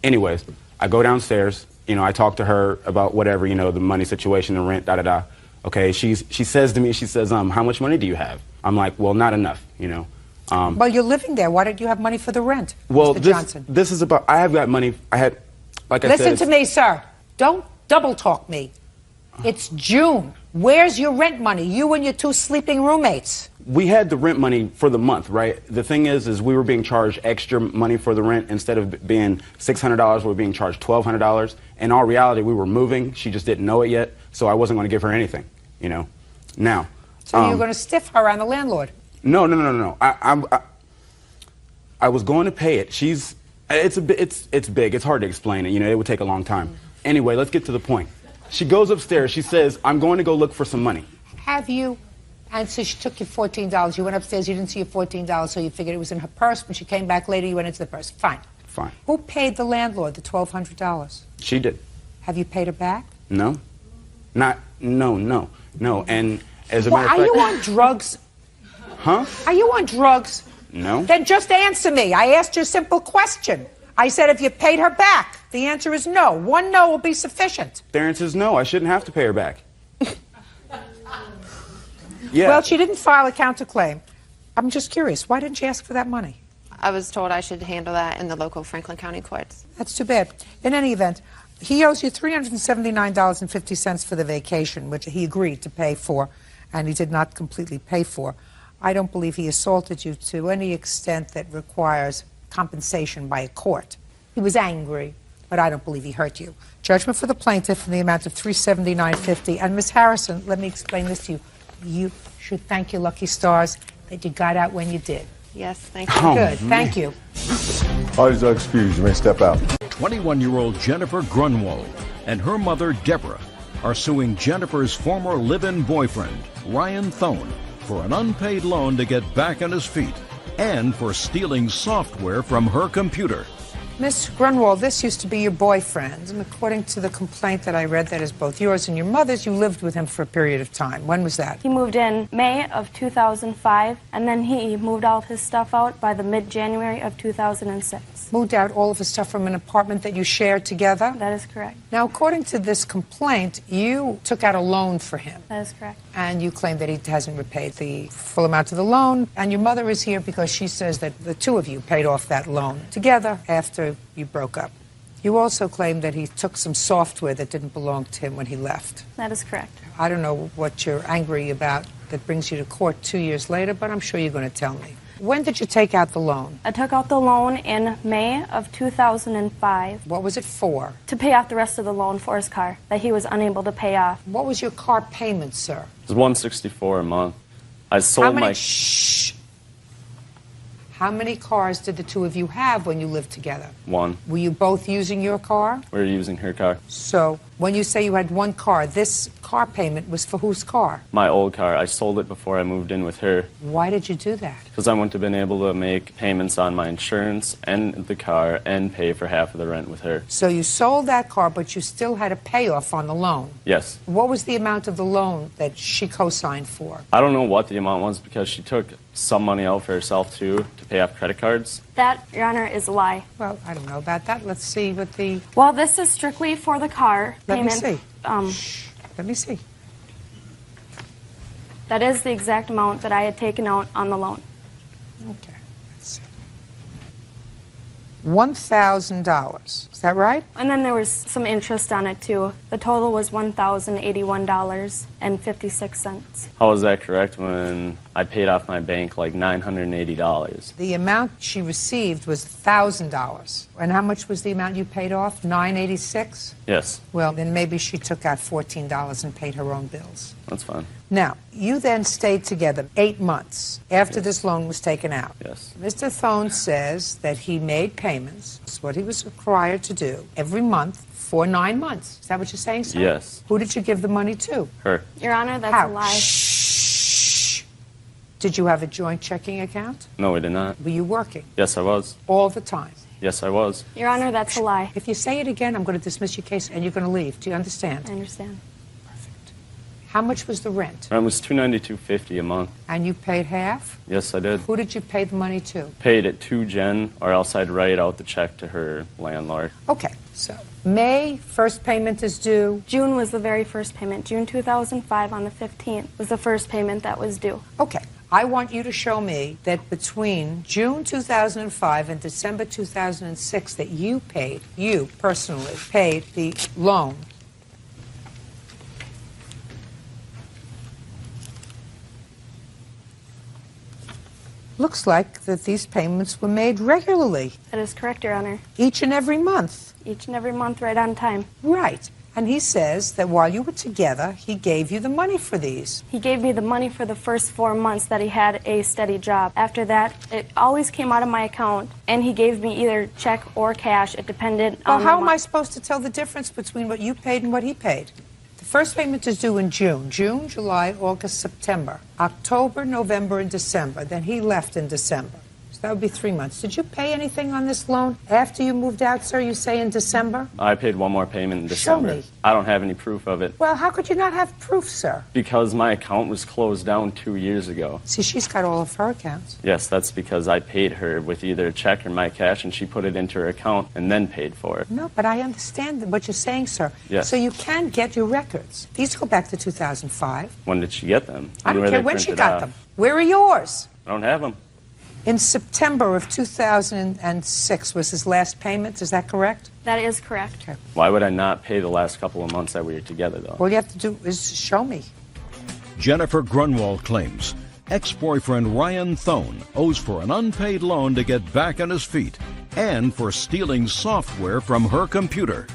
Anyways, I go downstairs. You know, I talk to her about whatever, you know, the money situation, the rent, Okay, she says to me, she says, how much money do you have? I'm like, well, not enough, you know. Well, you're living there. Why don't you have money for the rent, Well, Mr. Johnson? this is about, I have got money. I had, like I said. Listen to me, sir. Don't double talk me. It's June. Where's your rent money? You and your 2 sleeping roommates. We had the rent money for the month, right? The thing is we were being charged extra money for the rent. Instead of being $600, we were being charged $1,200. In all reality, we were moving. She just didn't know it yet, so I wasn't going to give her anything, you know. Now. So you're going to stiff her on the landlord? No. I was going to pay it. It's big. It's hard to explain it. You know, it would take a long time. Anyway, let's get to the point. She goes upstairs. She says, I'm going to go look for some money. Have you? And so she took your $14. You went upstairs. You didn't see your $14, so you figured it was in her purse. When she came back later, you went into the purse. Fine. Fine. Who paid the landlord the $1,200? She did. Have you paid her back? No. No. And as a matter of fact... Are you on drugs? Huh? Are you on drugs? No. Then just answer me. I asked you a simple question. I said if you paid her back. The answer is no. One no will be sufficient. The answer is no. I shouldn't have to pay her back. Yeah. Well, she didn't file a counterclaim. I'm just curious. Why didn't she ask for that money? I was told I should handle that in the local Franklin County courts. That's too bad. In any event, he owes you $379.50 for the vacation, which he agreed to pay for, and he did not completely pay for. I don't believe he assaulted you to any extent that requires compensation by a court. He was angry, but I don't believe he hurt you. Judgment for the plaintiff in the amount of $379.50. And Ms. Harrison, let me explain this to you. You should thank your lucky stars that you got out when you did. Yes, thank you. Good, thank you. Parties are excused. You may step out. 21-year-old Jennifer Grunwald and her mother, Deborah, are suing Jennifer's former live-in boyfriend, Ryan Thone, for an unpaid loan to get back on his feet and for stealing software from her computer. Miss Grunwald, this used to be your boyfriend, and according to the complaint that I read, that is both yours and your mother's, you lived with him for a period of time. When was that? He moved in May of 2005, and then he moved all of his stuff out by the mid-January of 2006. Moved out all of his stuff from an apartment that you shared together? That is correct. Now, according to this complaint, you took out a loan for him. That is correct. And you claim that he hasn't repaid the full amount of the loan, and your mother is here because she says that the two of you paid off that loan together after you broke up. You also claim that he took some software that didn't belong to him when he left. That is correct. I don't know what you're angry about that brings you to court 2 years later, but I'm sure you're going to tell me. When did you take out the loan? I took out the loan in May of 2005. What was it for? To pay off the rest of the loan for his car that he was unable to pay off. What was your car payment, sir? It was $164 a month. I sold my... Shh. How many cars did the two of you have when you lived together? One. Were you both using your car? We were using her car. So, when you say you had one car, this car payment was for whose car? My old car. I sold it before I moved in with her. Why did you do that? Because I wouldn't have been able to make payments on my insurance and the car and pay for half of the rent with her. So you sold that car, but you still had a payoff on the loan? Yes. What was the amount of the loan that she co-signed for? I don't know what the amount was because she took some money out for herself, too, to pay off credit cards. That, Your Honor, is a lie. Well, I don't know about that. Let's see what the... Well, this is strictly for the car Let payment. me see. Shh. Let me see. That is the exact amount that I had taken out on the loan. Okay. Let's see. $1,000. Is that right? And then there was some interest on it, too. The total was $1,081.56. How was that correct when I paid off my bank like $980? The amount she received was $1,000. And how much was the amount you paid off? $986? Yes. Well, then maybe she took out $14 and paid her own bills. That's fine. Now, you then stayed together 8 months after this loan was taken out. Yes. Mr. Thone says that he made payments. It's what he was required to do every month for 9 months. Is that what you're saying, sir? Yes. Who did you give the money to? Her. Your Honor, that's How? a lie. Shh. Did you have a joint checking account? No, we did not. Were you working? Yes, I was. All the time? Yes, I was. Your Honor, that's a lie. If you say it again, I'm going to dismiss your case and you're going to leave. Do you understand? I understand. How much was the rent? Rent was $292.50 a month. And you paid half? Yes, I did. Who did you pay the money to? Paid it to Jen, or else I'd write out the check to her landlord. Okay, so May, first payment is due. June was the very first payment. June 2005 on the 15th was the first payment that was due. Okay. I want you to show me that between June 2005 and December 2006 that you personally paid the loan. Looks like that these payments were made regularly. That is correct, Your Honor. Each and every month. Each and every month, right on time. Right. And he says that while you were together, he gave you the money for these. He gave me the money for the first 4 months that he had a steady job. After that, it always came out of my account, and he gave me either check or cash. It depended on Well, how am I supposed to tell the difference between what you paid and what he paid? The first payment is due in June. June, July, August, September. October, November, and December. Then he left in December. So that would be 3 months. Did you pay anything on this loan after you moved out, sir? You say in December? I paid one more payment in December. Show me. I don't have any proof of it. Well, how could you not have proof, sir? Because my account was closed down 2 years ago. See, she's got all of her accounts. Yes, that's because I paid her with either a check or my cash, and she put it into her account and then paid for it. No, but I understand what you're saying, sir. Yes. So you can get your records. These go back to 2005. When did she get them? I don't Were care they when she printed got off? them. Where are yours? I don't have them. In September of 2006 was his last payment, is that correct? That is correct. Okay. Why would I not pay the last couple of months that we were together, though? All you have to do is show me. Jennifer Grunwald claims ex-boyfriend Ryan Thone owes for an unpaid loan to get back on his feet and for stealing software from her computer.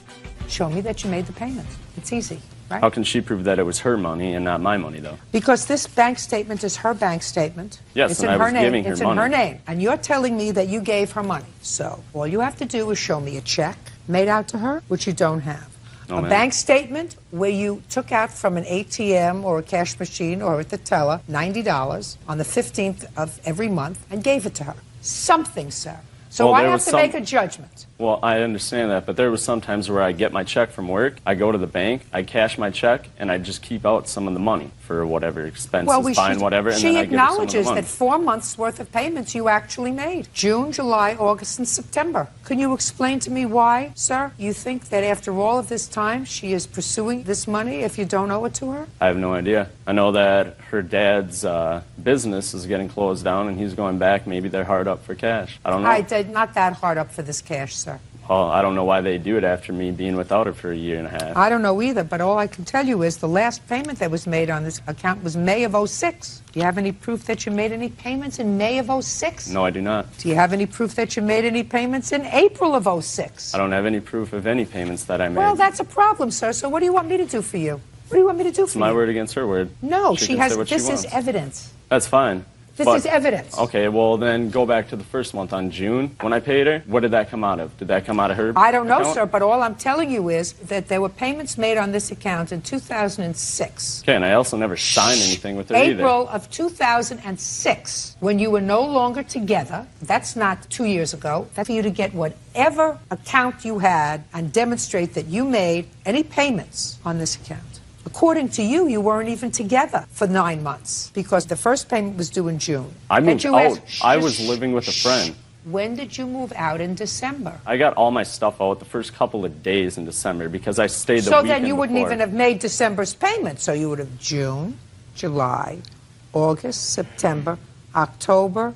Show me that you made the payment. It's easy, right? How can she prove that it was her money and not my money, though? Because this bank statement is her bank statement. Yes, it's and in I her was name. giving her it's money. in her name. And you're telling me that you gave her money. So all you have to do is show me a check made out to her, which you don't have. No, a ma'am. bank statement where you took out from an ATM or a cash machine or at the teller $90 on the 15th of every month and gave it to her. Something, sir. So Well, I there have was to some- make a judgment. Well, I understand that, but there was some times where I get my check from work, I go to the bank, I cash my check, and I just keep out some of the money for whatever expenses, buying whatever, and then I give her some of the acknowledges money. that 4 months' worth of payments you actually made. June, July, August, and September. Can you explain to me why, sir, you think that after all of this time she is pursuing this money if you don't owe it to her? I have no idea. I know that her dad's business is getting closed down, and he's going back. Maybe they're hard up for cash. I don't know. I did not that hard up for this cash, sir. Well, I don't know why they do it after me being without her for a year and a half. I don't know either, but all I can tell you is the last payment that was made on this account was May of '06. Do you have any proof that you made any payments in May of '06? No, I do not. Do you have any proof that you made any payments in April of '06? I don't have any proof of any payments that I made. Well, that's a problem, sir. So what do you want me to do for you? What do you want me to do It's for my you? word against her word. No, She she can has. say what This she is wants. evidence. That's fine. This But- is evidence. Okay, well then go back to the first month on June when I paid her. What did that come out of? Did that come out of her? I don't know, account? sir, but all I'm telling you is that there were payments made on this account in 2006. Okay, and I also never signed anything with her either. April of 2006, when you were no longer together. That's not 2 years ago. That's for you to get whatever account you had and demonstrate that you made any payments on this account. According to you, you weren't even together for 9 months because the first payment was due in June. I And moved you out. asked- I was living with a friend. When did you move out in December? I got all my stuff out the first couple of days in December because I stayed the So weekend then you wouldn't before. even have made December's payment. So you would have June, July, August, September, October,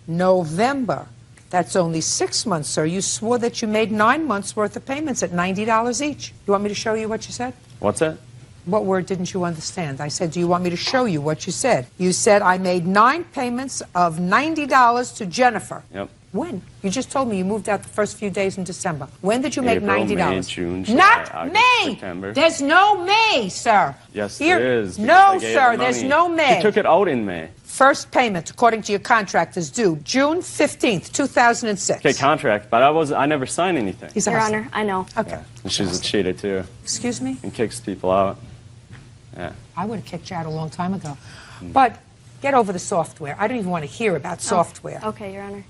November. That's only 6 months, sir. You swore that you made 9 months' worth of payments at $90 each. You want me to show you what you said? What's that? What word didn't you understand? I said, do you want me to show you what you said? You said, I made 9 payments of $90 to Jennifer. Yep. When? You just told me you moved out the first few days in December. When did you make April, $90? May, June, July, Not August, May! September. There's no May, sir. Yes, Here- there is. because No, I gave sir, her there's money. no May. She took it out in May. First payment, according to your contract, is due June 15th, 2006. Okay, contract, but I never signed anything. Your Honor, I know. Okay. And she's a cheater too. Excuse me? And kicks people out. Yeah. I would have kicked you out a long time ago. But get over the software. I don't even want to hear about software. Okay, Your Honor.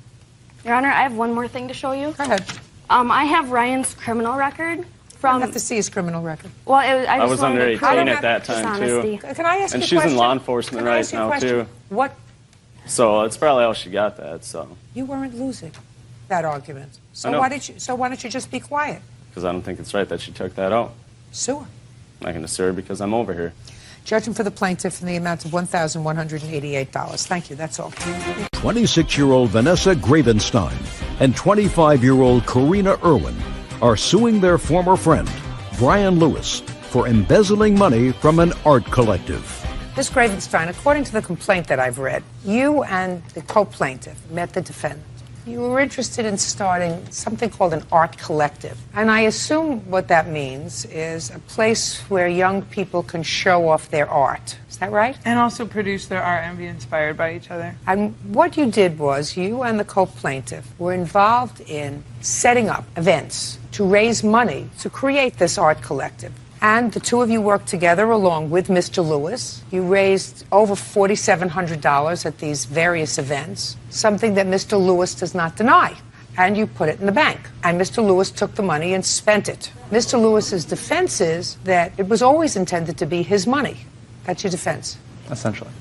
Your Honor, I have one more thing to show you. Go ahead. I have Ryan's criminal record from. I have to see his criminal record. Well, I I just was wanted under to 18 prove at that time dishonesty. too. Can I ask And you a she's question? in law enforcement Can I right ask you a now question? too. What? So that's probably how she got that. So You weren't losing that argument. So I know. why don't you just be quiet? because I don't think it's right that she took that out. Sue her. I'm not going to sue her because I'm over here. Judgment for the plaintiff in the amount of $1,188. Thank you. That's all. 26-year-old Vanessa Gravenstein and 25-year-old Karina Irwin are suing their former friend, Brian Lewis, for embezzling money from an art collective. Ms. Gravenstein, according to the complaint that I've read, you and the co-plaintiff met the defendant. You were interested in starting something called an art collective. And I assume what that means is a place where young people can show off their art. Is that right? And also produce their art and be inspired by each other. And what you did was you and the co-plaintiff were involved in setting up events to raise money to create this art collective. And the two of you worked together along with Mr. Lewis. You raised over $4,700 at these various events, something that Mr. Lewis does not deny. And you put it in the bank. And Mr. Lewis took the money and spent it. Mr. Lewis's defense is that it was always intended to be his money. That's your defense. Essentially.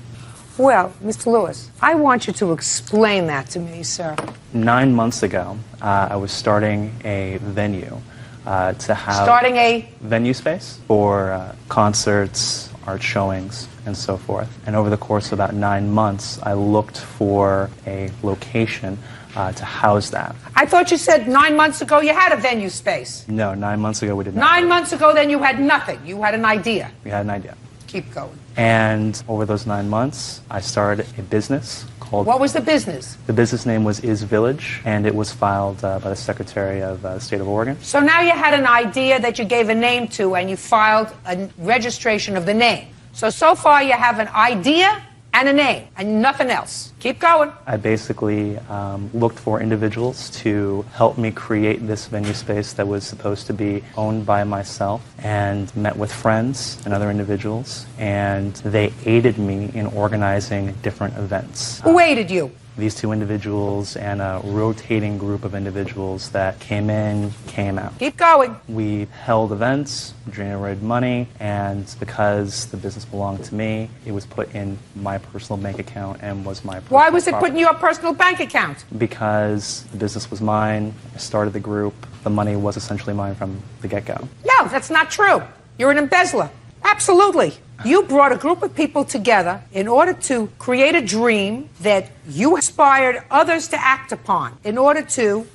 Well, Mr. Lewis, I want you to explain that to me, sir. 9 months ago, I was starting a venue to have Starting a venue space for concerts, art showings, and so forth. And over the course of about 9 months, I looked for a location to house that. I thought you said 9 months ago you had a venue space. No, 9 months ago we did not. 9 months ago, then you had nothing. You had an idea. We had an idea. Keep going. And over those 9 months, I started a business called... What was the business? The business name was Is Village, and it was filed by the Secretary of the State of Oregon. So now you had an idea that you gave a name to, and you filed a registration of the name. So far you have an idea and a name, and nothing else. Keep going. I basically looked for individuals to help me create this venue space that was supposed to be owned by myself, and met with friends and other individuals, and they aided me in organizing different events. Who aided you? These two individuals and a rotating group of individuals that came in, came out. Keep going. We held events, generated money, and because the business belonged to me, it was put in my personal bank account and was my personal Why was it property. put in your personal bank account? Because the business was mine, I started the group, the money was essentially mine from the get-go. No, that's not true. You're an embezzler. Absolutely. You brought a group of people together in order to create a dream that you inspired others to act upon. In order to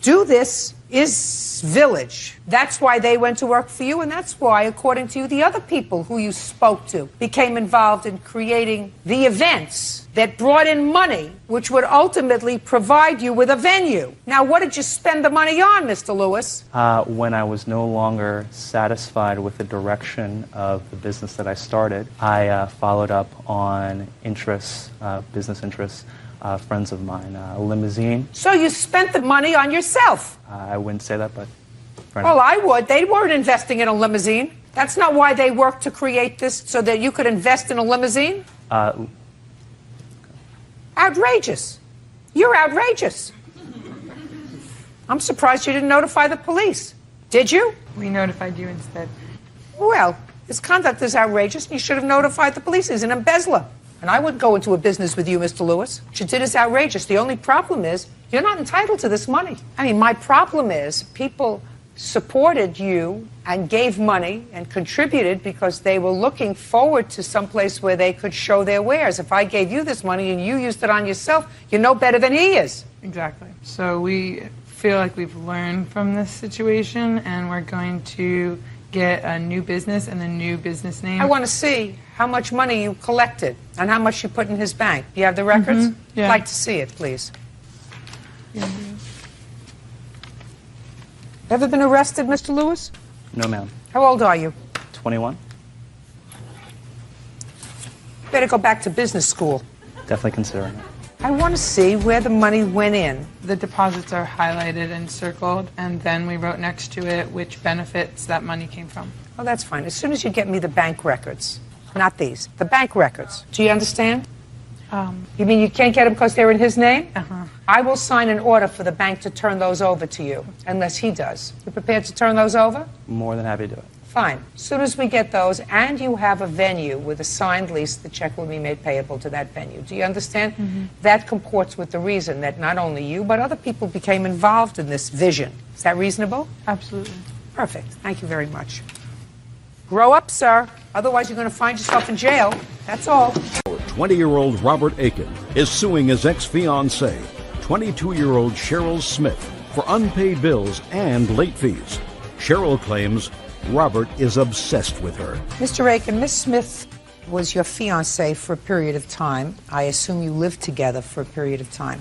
do this Is Village. That's why they went to work for you, and that's why, according to you, the other people who you spoke to became involved in creating the events that brought in money, which would ultimately provide you with a venue. Now, what did you spend the money on, Mr. Lewis? When I was no longer satisfied with the direction of the business that I started, I followed up on interests, business interests, friends of mine, a limousine. So you spent the money on yourself? I wouldn't say that, but... Well, I would. They weren't investing in a limousine. That's not why they worked to create this, so that you could invest in a limousine? Outrageous. You're outrageous. I'm surprised you didn't notify the police. Did you? We notified you instead. Well, his conduct is outrageous, and you should have notified the police. He's an embezzler. And I wouldn't go into a business with you, Mr. Lewis. What you did is outrageous. The only problem is you're not entitled to this money. I mean, my problem is people supported you and gave money and contributed because they were looking forward to some place where they could show their wares. If I gave you this money and you used it on yourself, you're no better than he is. Exactly. So we feel like we've learned from this situation, and we're going to get a new business and a new business name. I want to see how much money you collected and how much you put in his bank. Do you have the records? Yeah. I'd like to see it, please. Ever been arrested, Mr. Lewis? No, ma'am. How old are you? 21. Better go back to business school. Definitely considering it. I want to see where the money went in. The deposits are highlighted and circled, and then we wrote next to it which benefits that money came from. Oh, that's fine. As soon as you get me the bank records. Not these. The bank records. Do you understand? You mean you can't get them because they're in his name? Uh-huh. I will sign an order for the bank to turn those over to you, unless he does. You prepared to turn those over? More than happy to do it. Fine. As soon as we get those, and you have a venue with a signed lease, the check will be made payable to that venue. Do you understand? Mm-hmm. That comports with the reason that not only you, but other people became involved in this vision. Is that reasonable? Absolutely. Perfect. Thank you very much. Grow up, sir. Otherwise, you're going to find yourself in jail. That's all. 20-year-old Robert Aiken is suing his ex-fiancée, 22-year-old Cheryl Smith, for unpaid bills and late fees. Cheryl claims Robert is obsessed with her. Mr. Aiken, Miss Smith was your fiancée for a period of time. I assume you lived together for a period of time.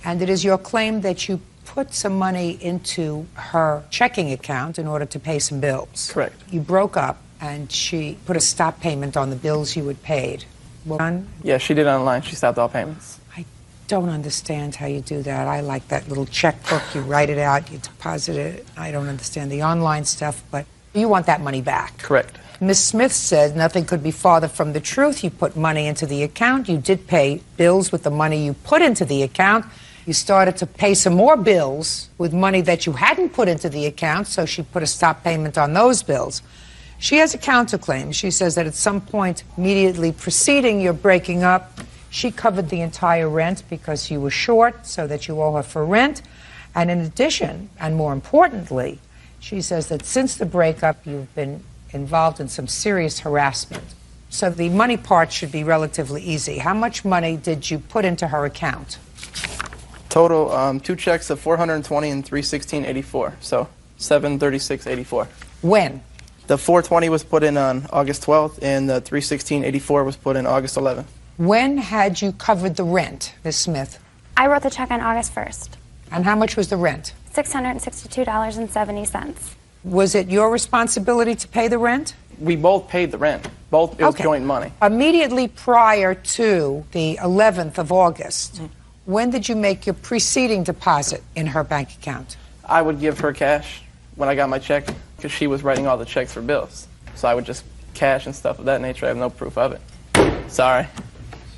And it is your claim that you put some money into her checking account in order to pay some bills. Correct. You broke up, and she put a stop payment on the bills you had paid. Well, yeah, she did online. She stopped all payments. I don't understand how you do that. I like that little checkbook. You write it out, you deposit it. I don't understand the online stuff, but you want that money back. Correct. Ms. Smith said nothing could be farther from the truth. You put money into the account. You did pay bills with the money you put into the account. You started to pay some more bills with money that you hadn't put into the account, so she put a stop payment on those bills. She has a counterclaim. She says that at some point immediately preceding your breaking up, she covered the entire rent because you were short, so that you owe her for rent. And in addition, and more importantly, she says that since the breakup, you've been involved in some serious harassment. So the money part should be relatively easy. How much money did you put into her account? Total, 2 checks of $420 and $316.84, so $736.84. When? The $420 was put in on August 12th, and the $316.84 was put in August 11th. When had you covered the rent, Ms. Smith? I wrote the check on August 1st. And how much was the rent? $662.70. Was it your responsibility to pay the rent? We both paid the rent. It was joint money. Immediately prior to the 11th of August, when did you make your preceding deposit in her bank account? I would give her cash when I got my check because she was writing all the checks for bills. So I would just cash and stuff of that nature. I have no proof of it. Sorry.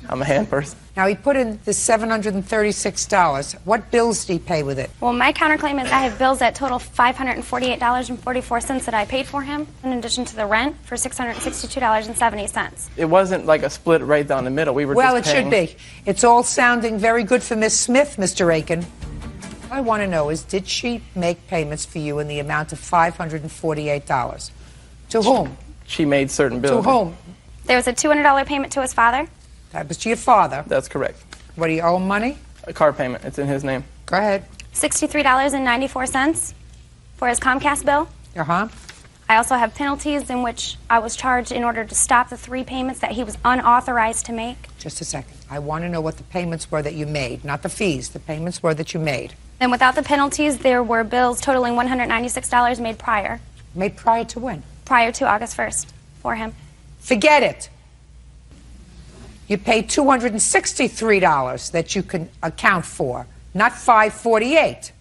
I'm a hand person. Now, he put in the $736. What bills did he pay with it? Well, my counterclaim is I have bills that total $548.44 that I paid for him, in addition to the rent for $662.70. It wasn't like a split right down the middle. We were well, just it should be. It's all sounding very good for Miss Smith, Mr. Aiken. What I want to know is, did she make payments for you in the amount of $548? To whom? She made certain bills. To whom? There was a $200 payment to his father. That was to your father? That's correct. What, do you owe him money? A car payment. It's in his name. Go ahead. $63.94 for his Comcast bill. Uh-huh. I also have penalties in which I was charged in order to stop the 3 payments that he was unauthorized to make. Just a second. I want to know what the payments were that you made, not the fees. The payments were that you made. And without the penalties, there were bills totaling $196 made prior. Made prior to when? Prior to August 1st for him. Forget it. You paid $263 that you can account for, not $548.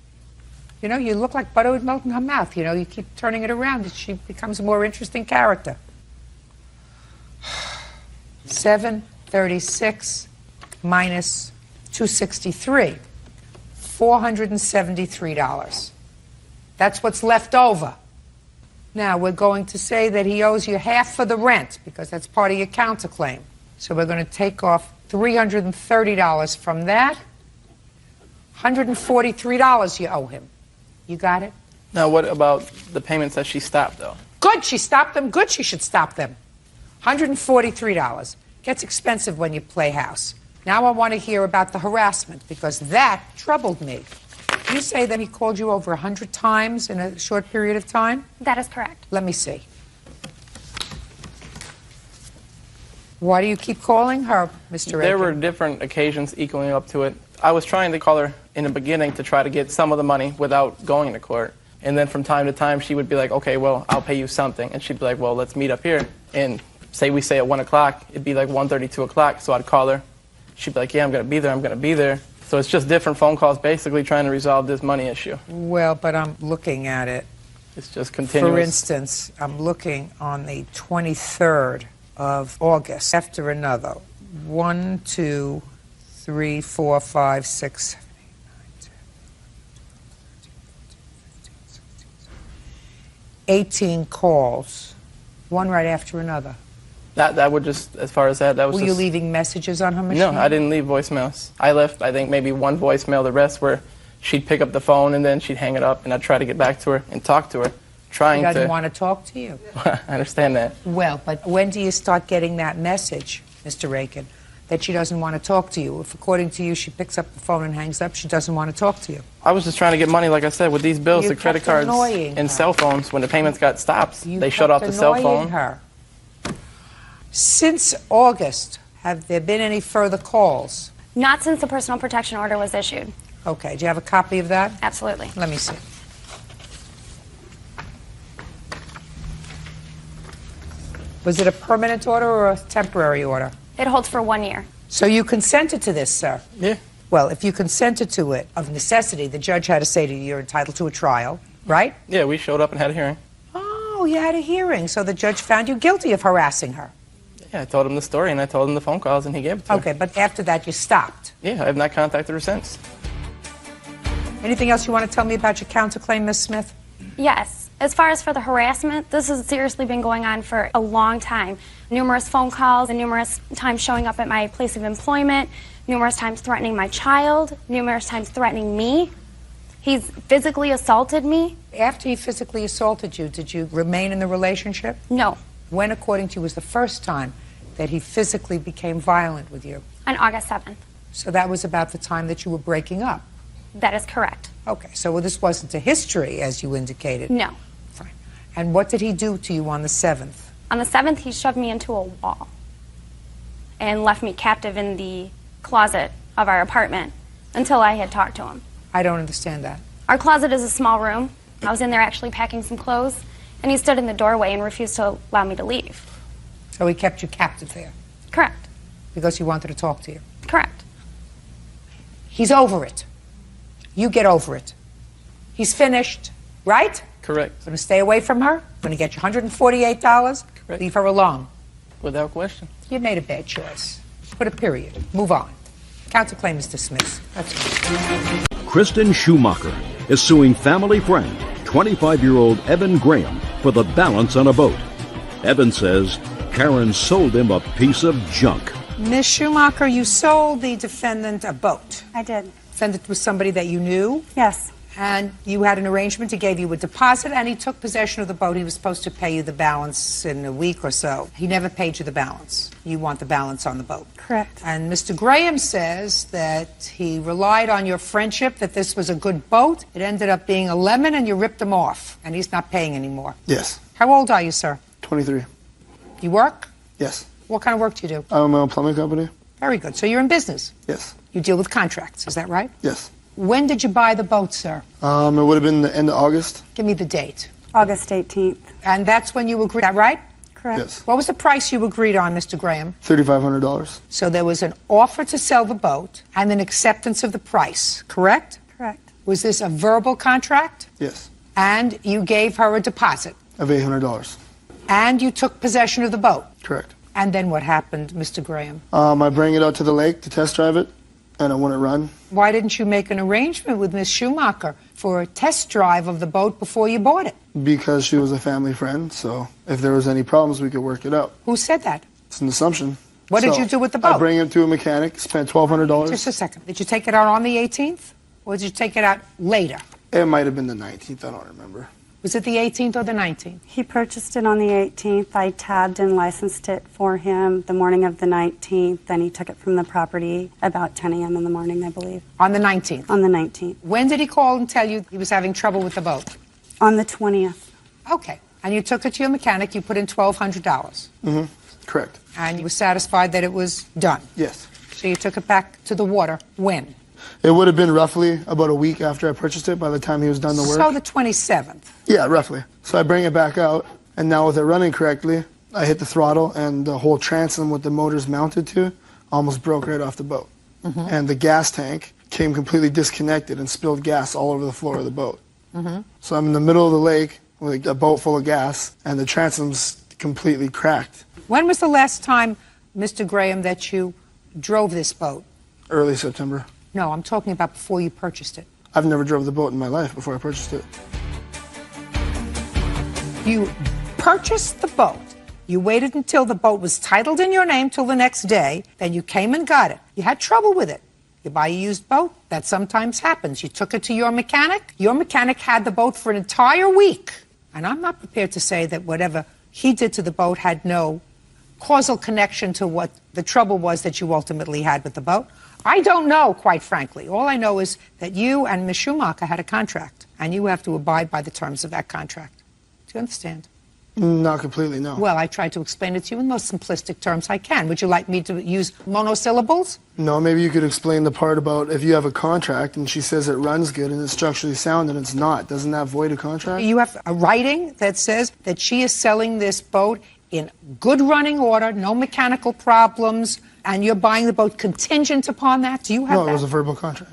You know, you look like butter would melt in her mouth. You know, you keep turning it around, she becomes a more interesting character. 736 minus 263, $473. That's what's left over. Now, we're going to say that he owes you half for the rent, because that's part of your counterclaim. So we're going to take off $330 from that. $143 you owe him. You got it? Now, what about the payments that she stopped, though? Good, she stopped them. Good, she should stop them. $143. Gets expensive when you play house. Now I want to hear about the harassment, because that troubled me. You say that he called you over 100 times in a short period of time? That is correct. Let me see. Why do you keep calling her, Mr. Aiken? There were different occasions equaling up to it. I was trying to call her in the beginning to try to get some of the money without going to court. And then from time to time, she would be like, okay, well, I'll pay you something. And she'd be like, well, let's meet up here. And we say at 1 o'clock, it'd be like 1:30, 2 o'clock. So I'd call her. She'd be like, yeah, I'm going to be there. I'm going to be there. So it's just different phone calls, basically trying to resolve this money issue. Well, but I'm looking at it. It's just continuous. For instance, I'm looking on the 23rd of August after another. 1, 2, 3, 4, 5, 6, 7, 8, 9, 10, 18 calls, one right after another. That would just, as far as that was Were just... you leaving messages on her machine? No, I didn't leave voicemails. I left, I think, maybe 1 voicemail. The rest were she'd pick up the phone and then she'd hang it up, and I'd try to get back to her and talk to her, trying to... He doesn't want to talk to you. I understand that. Well, but when do you start getting that message, Mr. Rakin, that she doesn't want to talk to you? If, according to you, she picks up the phone and hangs up, she doesn't want to talk to you. I was just trying to get money, like I said, with these bills, You the credit kept cards, annoying and her. cell phones. When the payments got stopped, You they shut off kept the cell annoying phone. her. Since August, have there been any further calls? Not since the personal protection order was issued. Okay, do you have a copy of that? Absolutely. Let me see. Was it a permanent order or a temporary order? It holds for 1 year. So you consented to this, sir? Yeah. Well, if you consented to it, of necessity, the judge had to say to you, you're entitled to a trial, right? Yeah, we showed up and had a hearing. Oh, you had a hearing, so the judge found you guilty of harassing her. Yeah, I told him the story, and I told him the phone calls, and he gave it to her. Okay, but after that, you stopped. Yeah, I have not contacted her since. Anything else you want to tell me about your counterclaim, Ms. Smith? Yes. As far as for the harassment, this has seriously been going on for a long time. Numerous phone calls and numerous times showing up at my place of employment, numerous times threatening my child, numerous times threatening me. He's physically assaulted me. After he physically assaulted you, did you remain in the relationship? No. When, according to you, was the first time that he physically became violent with you? On August 7th. So that was about the time that you were breaking up? That is correct. Okay, so this wasn't a history, as you indicated? No. Fine. And what did he do to you on the 7th? On the 7th, he shoved me into a wall and left me captive in the closet of our apartment until I had talked to him. I don't understand that. Our closet is a small room. I was in there actually packing some clothes, and he stood in the doorway and refused to allow me to leave. So he kept you captive there? Correct. Because he wanted to talk to you? Correct. He's over it. You get over it. He's finished, right? Correct. Going to stay away from her? Going to get you $148? Correct. Leave her alone? Without question. You made a bad choice. Put a period. Move on. Counterclaim is dismissed. That's all. Kristen Schumacher is suing family friend, 25-year-old Evan Graham, for the balance on a boat. Evan says Karen sold him a piece of junk. Ms. Schumacher, you sold the defendant a boat. I did. Defendant was somebody that you knew? Yes. And you had an arrangement. He gave you a deposit, and he took possession of the boat. He was supposed to pay you the balance in a week or so. He never paid you the balance. You want the balance on the boat. Correct. And Mr. Graham says that he relied on your friendship, that this was a good boat. It ended up being a lemon, and you ripped him off, and he's not paying anymore. Yes. How old are you, sir? 23. You work? Yes. What kind of work do you do? I own my own plumbing company. Very good. So you're in business? Yes. You deal with contracts, is that right? Yes. When did you buy the boat, sir? It would have been the end of August. Give me the date. August 18th. And that's when you agreed, is that right? Correct. Yes. What was the price you agreed on, Mr. Graham? $3,500. So there was an offer to sell the boat and an acceptance of the price, correct? Correct. Was this a verbal contract? Yes. And you gave her a deposit? Of $800. And you took possession of the boat? Correct. And then what happened, Mr. Graham? I bring it out to the lake to test drive it, and I want it run. Why didn't you make an arrangement with Miss Schumacher for a test drive of the boat before you bought it? Because she was a family friend, so if there was any problems, we could work it out. Who said that? It's an assumption. What did you do with the boat? I bring it to a mechanic, spent $1,200. Just a second. Did you take it out on the 18th? Or did you take it out later? It might have been the 19th, I don't remember. Was it the 18th or the 19th? He purchased it on the 18th. I tabbed and licensed it for him the morning of the 19th. Then he took it from the property about 10 a.m. in the morning, I believe. On the 19th? On the 19th. When did he call and tell you he was having trouble with the boat? On the 20th. Okay. And you took it to your mechanic, you put in $1,200. Mm-hmm. Correct. And you were satisfied that it was done? Yes. So you took it back to the water. When? It would have been roughly about a week after I purchased it by the time he was done the work. So the 27th? Yeah, roughly. So I bring it back out, and now with it running correctly, I hit the throttle, and the whole transom with the motors mounted to almost broke right off the boat. Mm-hmm. And the gas tank came completely disconnected and spilled gas all over the floor of the boat. Mm-hmm. So I'm in the middle of the lake with a boat full of gas, and the transom's completely cracked. When was the last time, Mr. Graham, that you drove this boat? Early September. No, I'm talking about before you purchased it. I've never drove the boat in my life before I purchased it. You purchased the boat. You waited until the boat was titled in your name till the next day. Then you came and got it. You had trouble with it. You buy a used boat. That sometimes happens. You took it to your mechanic. Your mechanic had the boat for an entire week. And I'm not prepared to say that whatever he did to the boat had no causal connection to what the trouble was that you ultimately had with the boat. I don't know, quite frankly. All I know is that you and Ms. Schumacher had a contract, and you have to abide by the terms of that contract. Do you understand? Not completely, no. Well, I tried to explain it to you in the most simplistic terms I can. Would you like me to use monosyllables? No, maybe you could explain the part about if you have a contract and she says it runs good and it's structurally sound and it's not. Doesn't that void a contract? You have a writing that says that she is selling this boat in good running order, no mechanical problems, and you're buying the boat contingent upon that? Do you have that? No, it was a verbal contract.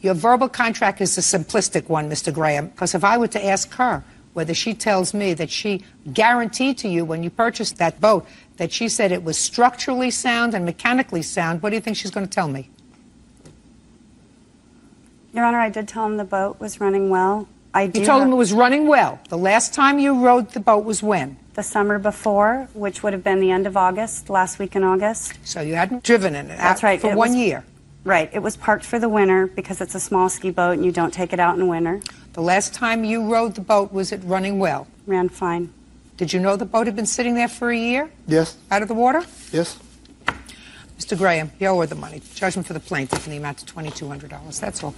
Your verbal contract is the simplistic one, Mr. Graham, because if I were to ask her whether she tells me that she guaranteed to you when you purchased that boat that she said it was structurally sound and mechanically sound, what do you think she's going to tell me? Your Honor, I did tell him the boat was running well. You told him it was running well. The last time you rode the boat was when? The summer before, which would have been the end of August, last week in August. So you hadn't driven in it. That's right. For 1 year. Right. It was parked for the winter because it's a small ski boat and you don't take it out in winter. The last time you rode the boat, was it running well? Ran fine. Did you know the boat had been sitting there for a year? Yes. Out of the water? Yes. Mr. Graham, you owe her the money. Judgment for the plaintiff in the amount of $2,200. That's all.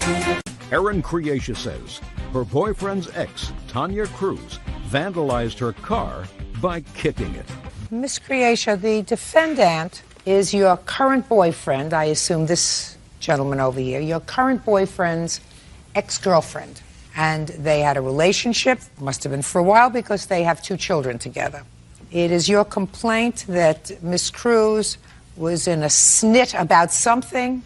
Erin Creatia says her boyfriend's ex, Tanya Cruz, vandalized her car by kicking it. Ms. Creatia, the defendant is your current boyfriend, I assume this gentleman over here, your current boyfriend's ex-girlfriend. And they had a relationship, must have been for a while because they have 2 children together. It is your complaint that Ms. Cruz was in a snit about something,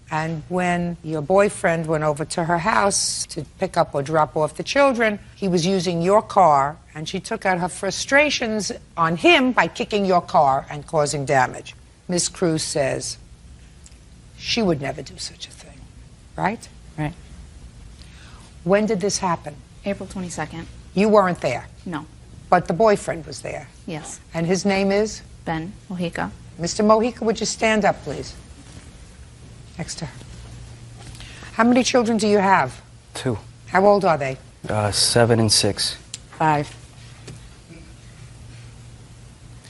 and when your boyfriend went over to her house to pick up or drop off the children, he was using your car, and she took out her frustrations on him by kicking your car and causing damage. Ms. Cruz says she would never do such a thing, right? Right. When did this happen? April 22nd. You weren't there? No. But the boyfriend was there? Yes. And his name is? Ben Mojica. Mr. Mojica, would you stand up, please? Next to her. How many children do you have? 2. How old are they? 7 and 6. 5.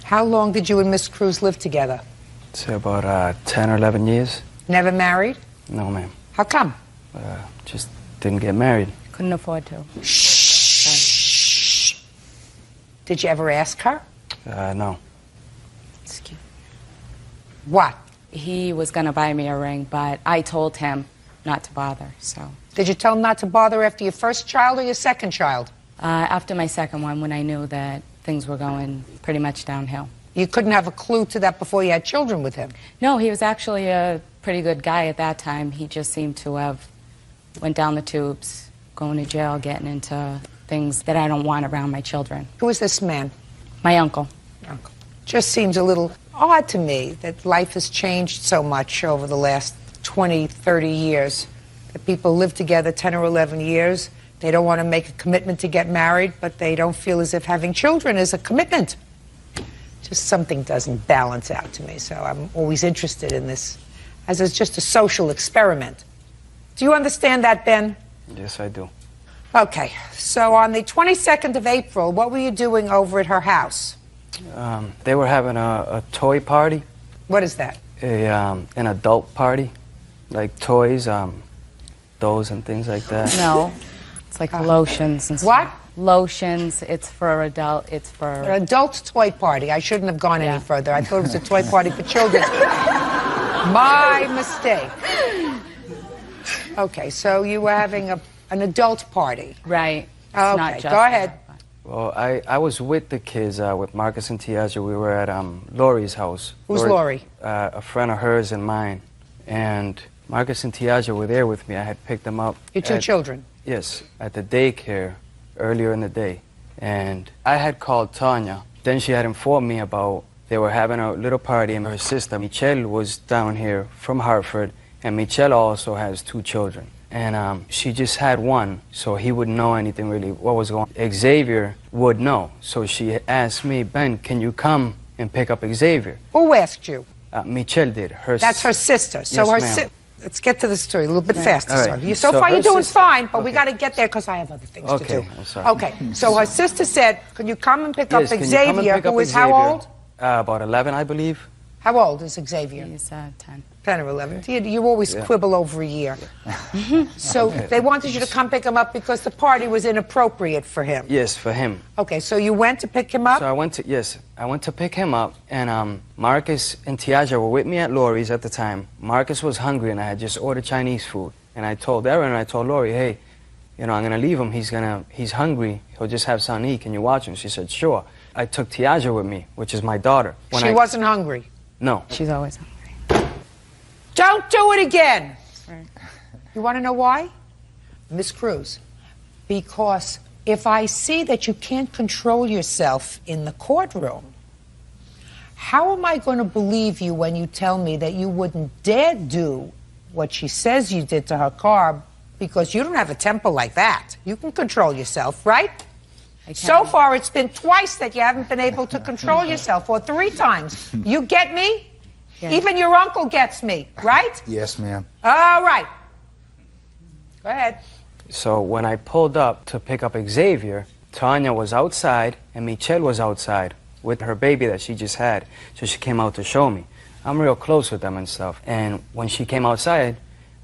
How long did you and Miss Cruz live together? It's about 10 or 11 years. Never married? No, ma'am. How come? Just didn't get married. Couldn't afford to. Shh. Did you ever ask her? No. Excuse. What? He was going to buy me a ring, but I told him not to bother, so. Did you tell him not to bother after your first child or your second child? After my second one, when I knew that things were going pretty much downhill. You couldn't have a clue to that before you had children with him? No, he was actually a pretty good guy at that time. He just seemed to have went down the tubes, going to jail, getting into things that I don't want around my children. Who is this man? My uncle. Uncle. Just seems a little odd to me that life has changed so much over the last 20, 30 years. That people live together 10 or 11 years. They don't want to make a commitment to get married, but they don't feel as if having children is a commitment. Just something doesn't balance out to me, so I'm always interested in this as it's just a social experiment. Do you understand that, Ben? Yes, I do. Okay, so on the 22nd of April, what were you doing over at her house? They were having a toy party. What is that? An adult party, like toys, dolls and things like that. No, it's like lotions and stuff. What? Lotions. It's for adult. It's for an adult toy party. I shouldn't have gone any further. I thought it was a toy party for children. My mistake. Okay, so you were having an adult party. Right. Okay, go ahead. Well, I was with the kids, with Marcus and Tiaja. We were at Lori's house. Who's Lori? A friend of hers and mine. And Marcus and Tiaja were there with me. I had picked them up. Your 2 children? Yes, at the daycare earlier in the day. And I had called Tanya. Then she had informed me about they were having a little party, and her sister, Michelle, was down here from Hartford. And Michelle also has 2 children. And she just had one, so he wouldn't know anything really what was going on. Xavier would know. So she asked me, Ben, can you come and pick up Xavier? Who asked you? Michelle did. That's her sister. So yes, her ma'am. Let's get to the story a little bit faster. All right. Sir. So far, you're doing her fine, but we got to get there because I have other things to do. I'm sorry. Okay. So her sister said, "Can you come and pick up Yes, can you come and Xavier, pick up who is Xavier? how old? About 11, I believe. How old is Xavier? He's 10. 10 or 11. You always quibble over a year. So they wanted you to come pick him up because the party was inappropriate for him. Yes, for him. Okay, so you went to pick him up? So I went to pick him up, and Marcus and Tiaja were with me at Lori's at the time. Marcus was hungry, and I had just ordered Chinese food. And I told Erin, and I told Lori, hey, I'm gonna leave him. He's hungry. He'll just have something to eat. Can you watch him? She said, sure. I took Tiaja with me, which is my daughter. She wasn't hungry? No. She's always hungry. Don't do it again. Right. You want to know why? Miss Cruz, because if I see that you can't control yourself in the courtroom, how am I going to believe you when you tell me that you wouldn't dare do what she says you did to her car because you don't have a temper like that? You can control yourself, right? So far, it's been twice that you haven't been able to control yourself, or 3 times. You get me? Yeah. Even your uncle gets me, right? Yes, ma'am. All right. Go ahead. So when I pulled up to pick up Xavier, Tanya was outside and Michelle was outside with her baby that she just had. So she came out to show me. I'm real close with them and stuff. And when she came outside,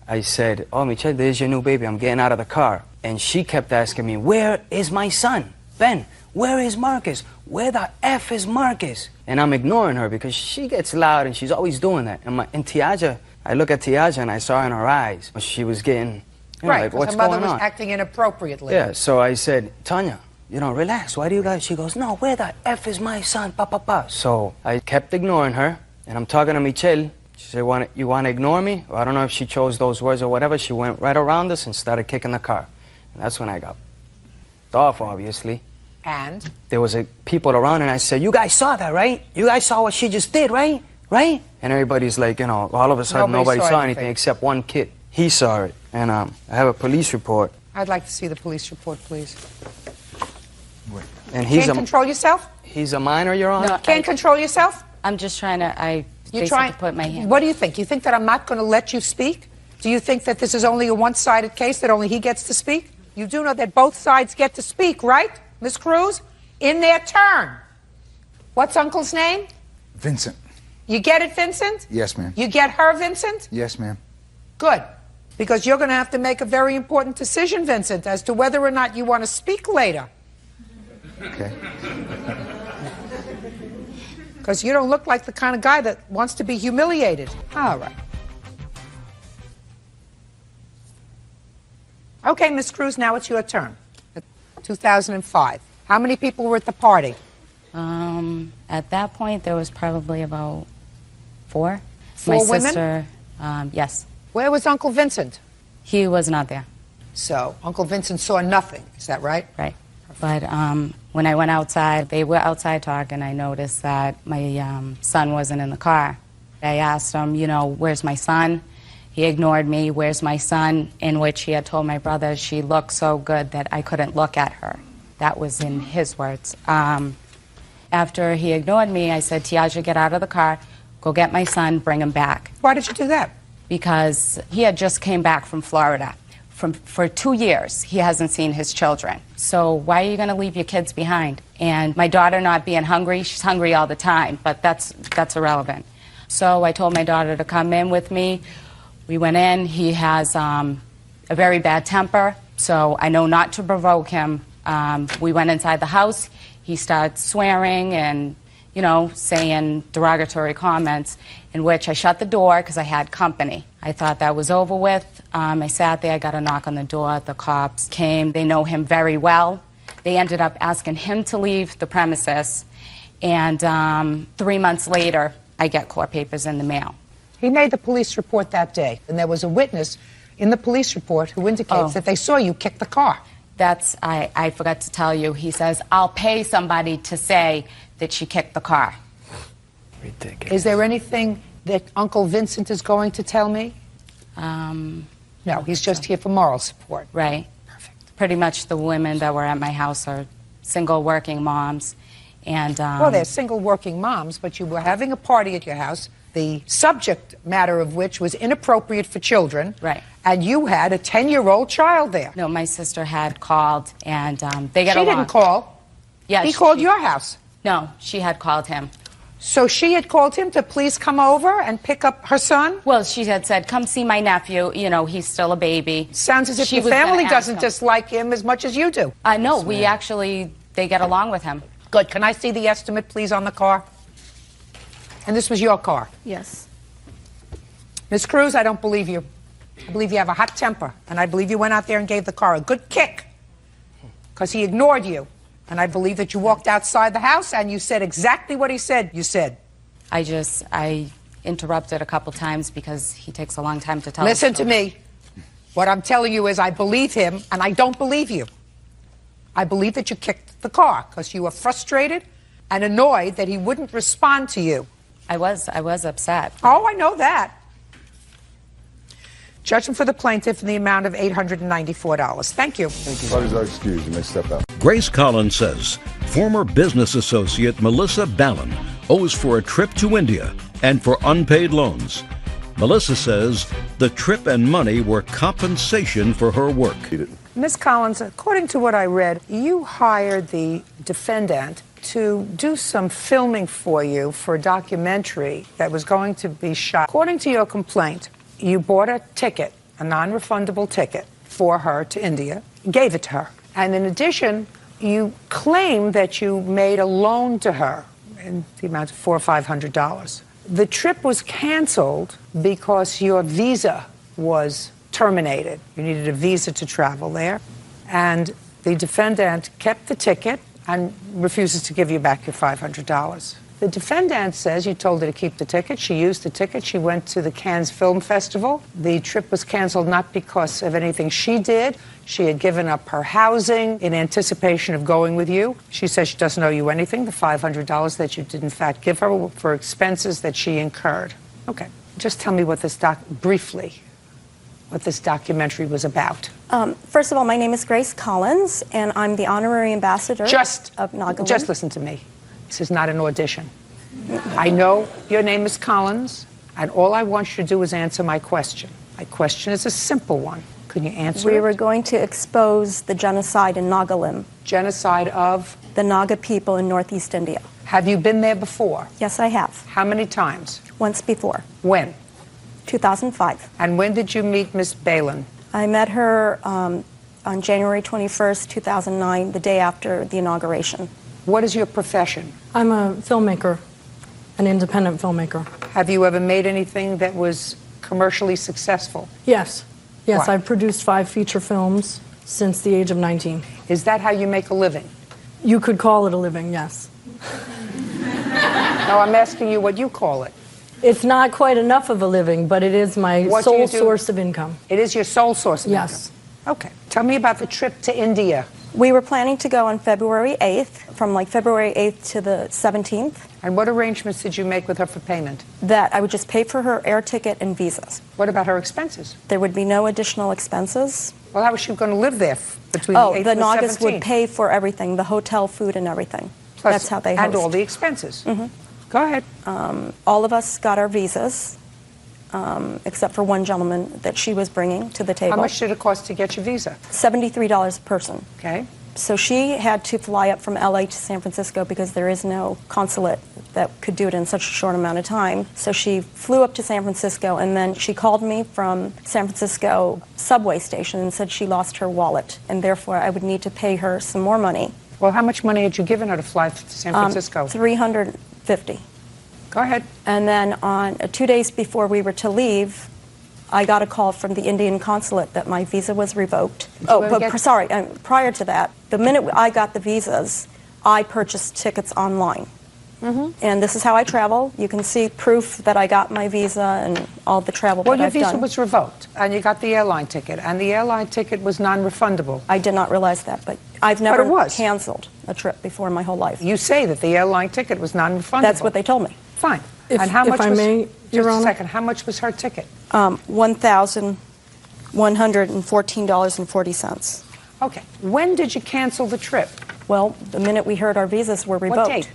I said, oh, Michelle, there's your new baby. I'm getting out of the car. And she kept asking me, where is my son? Ben, where is Marcus? Where the F is Marcus? And I'm ignoring her because she gets loud and she's always doing that. And Tiaja, I look at Tiaja and I saw in her eyes, she was getting, right, like, what's her mother going on? was acting inappropriately. Yeah, so I said, Tanya, relax. Why do you guys? She goes, no, where the F is my son? Pa, pa, pa. So I kept ignoring her and I'm talking to Michelle. She said, you want to ignore me? I don't know if she chose those words or whatever. She went right around us and started kicking the car. And that's when I got off, obviously. And? There was people around, and I said, you guys saw that, right? You guys saw what she just did, right? Right? And everybody's like, all of a sudden, nobody saw anything except one kid. He saw it, and I have a police report. I'd like to see the police report, please. And he's Can't control yourself? He's a minor, Your Honor? No, can't control yourself? I'm just trying to, to put my hand. What do you think? You think that I'm not going to let you speak? Do you think that this is only a one-sided case, that only he gets to speak? You do know that both sides get to speak, right? Miss Cruz, in their turn. What's Uncle's name? Vincent. You get it, Vincent? Yes, ma'am. You get her, Vincent? Yes, ma'am. Good. Because you're going to have to make a very important decision, Vincent, as to whether or not you want to speak later. Okay. Because you don't look like the kind of guy that wants to be humiliated. All right. Okay, Miss Cruz, now it's your turn. 2005. How many people were at the party? At that point, there was probably about 4. 4 My women? sister, yes. Where was Uncle Vincent? He was not there. So Uncle Vincent saw nothing. Is that right? Right. But when I went outside, they were outside talking. I noticed that my son wasn't in the car. I asked him, where's my son? He ignored me. Where's my son? In which he had told my brother she looked so good that I couldn't look at her. That was in his words. After he ignored me, I said, Tiaja, get out of the car, go get my son, bring him back. Why did you do that? Because he had just came back from Florida. For 2 years, he hasn't seen his children. So why are you going to leave your kids behind? And my daughter not being hungry, she's hungry all the time, but that's irrelevant. So I told my daughter to come in with me. We went in. He has a very bad temper, so I know not to provoke him. We went inside the house. He started swearing and, saying derogatory comments, in which I shut the door because I had company. I thought that was over with. I sat there. I got a knock on the door. The cops came. They know him very well. They ended up asking him to leave the premises, and 3 months later, I get court papers in the mail. He made the police report that day, and there was a witness in the police report who indicates that they saw you kick the car. I forgot to tell you. He says, I'll pay somebody to say that she kicked the car. Ridiculous. Is there anything that Uncle Vincent is going to tell me? No, he's just here for moral support. Right. Perfect. Pretty much the women that were at my house are single working moms. And well, they're single working moms, but you were having a party at your house, the subject matter of which was inappropriate for children. Right. And you had a 10-year-old child there. No, my sister had called, and they got She along. didn't call. Yeah, he called your house. No, she had called him. So she had called him to please come over and pick up her son? Well, she had said, come see my nephew. You know, he's still a baby. Sounds as if She your was gonna family ask doesn't him. dislike him as much as you do. No, we actually, they get along with him. Good. Can I see the estimate, please, on the car? And this was your car? Yes. Ms. Cruz, I don't believe you. I believe you have a hot temper, and I believe you went out there and gave the car a good kick because he ignored you. And I believe that you walked outside the house and you said exactly what he said you said. I interrupted a couple times because he takes a long time to tell. Listen to me. What I'm telling you is I believe him, and I don't believe you. I believe that you kicked the car because you were frustrated and annoyed that he wouldn't respond to you. I was upset. Oh, I know that. Judgment for the plaintiff in the amount of $894. Thank you. Parties are excused. You may step out. Grace Collins says former business associate Melissa Ballin owes for a trip to India and for unpaid loans. Melissa says the trip and money were compensation for her work. Ms. Collins, according to what I read, you hired the defendant to do some filming for you for a documentary that was going to be shot. According to your complaint, you bought a ticket, a non-refundable ticket, for her to India, gave it to her. And in addition, you claim that you made a loan to her in the amount of $400 or $500. The trip was canceled because your visa was terminated. You needed a visa to travel there. And the defendant kept the ticket and refuses to give you back your $500. The defendant says you told her to keep the ticket. She used the ticket. She went to the Cannes Film Festival. The trip was canceled not because of anything she did. She had given up her housing in anticipation of going with you. She says she doesn't owe you anything. The $500 that you did in fact give her were for expenses that she incurred. Okay. Just tell me what this briefly, what this documentary was about. First of all, my name is Grace Collins, and I'm the honorary ambassador of Nagaland. Just listen to me. This is not an audition. I know your name is Collins, and all I want you to do is answer my question. My question is a simple one. Can you answer it? We were going to expose the genocide in Nagaland. Genocide of? The Naga people in Northeast India. Have you been there before? Yes, I have. How many times? Once before. When? 2005. And when did you meet Miss Balin? I met her on January 21st, 2009, the day after the inauguration. What is your profession? I'm a filmmaker, an independent filmmaker. Have you ever made anything that was commercially successful? Yes. Yes, What? I've produced 5 feature films since the age of 19. Is that how you make a living? You could call it a living, yes. No, I'm asking you what you call it. It's not quite enough of a living, but it is my What do sole you do? source of income. It is your sole source of Yes. income? Okay. Tell me about the trip to India. We were planning to go on February 8th, from like February 8th to the 17th. And what arrangements did you make with her for payment? That I would just pay for her air ticket and visas. What about her expenses? There would be no additional expenses. Well, how was she going to live there between Oh, the 8th the and Nagas 17th? would pay for everything, the hotel, food, and everything. Plus- That's how they host. And all the expenses. Mhm. Go ahead. All of us got our visas, except for one gentleman that she was bringing to the table. How much did it cost to get your visa? $73 a person. Okay. So she had to fly up from LA to San Francisco because there is no consulate that could do it in such a short amount of time. So she flew up to San Francisco, and then she called me from San Francisco subway station and said she lost her wallet, and therefore I would need to pay her some more money. Well, how much money had you given her to fly to San Francisco? $350. Go ahead. And then on 2 days before we were to leave, I got a call from the Indian consulate that my visa was revoked. Prior to that, the minute I got the visas, I purchased tickets online. And this is how I travel. You can see proof that I got my visa and all the travel Well, that your I've visa done. was revoked, and you got the airline ticket, and the airline ticket was non-refundable. I did not realize that, but I've never it was. canceled a trip before in my whole life. You say that the airline ticket was non-refundable. That's what they told me. Fine. If- and how if much I was, may, Your just a Honor? second, how much was her ticket? $1,114.40. Okay. When did you cancel the trip? Well, the minute we heard our visas were revoked. What date?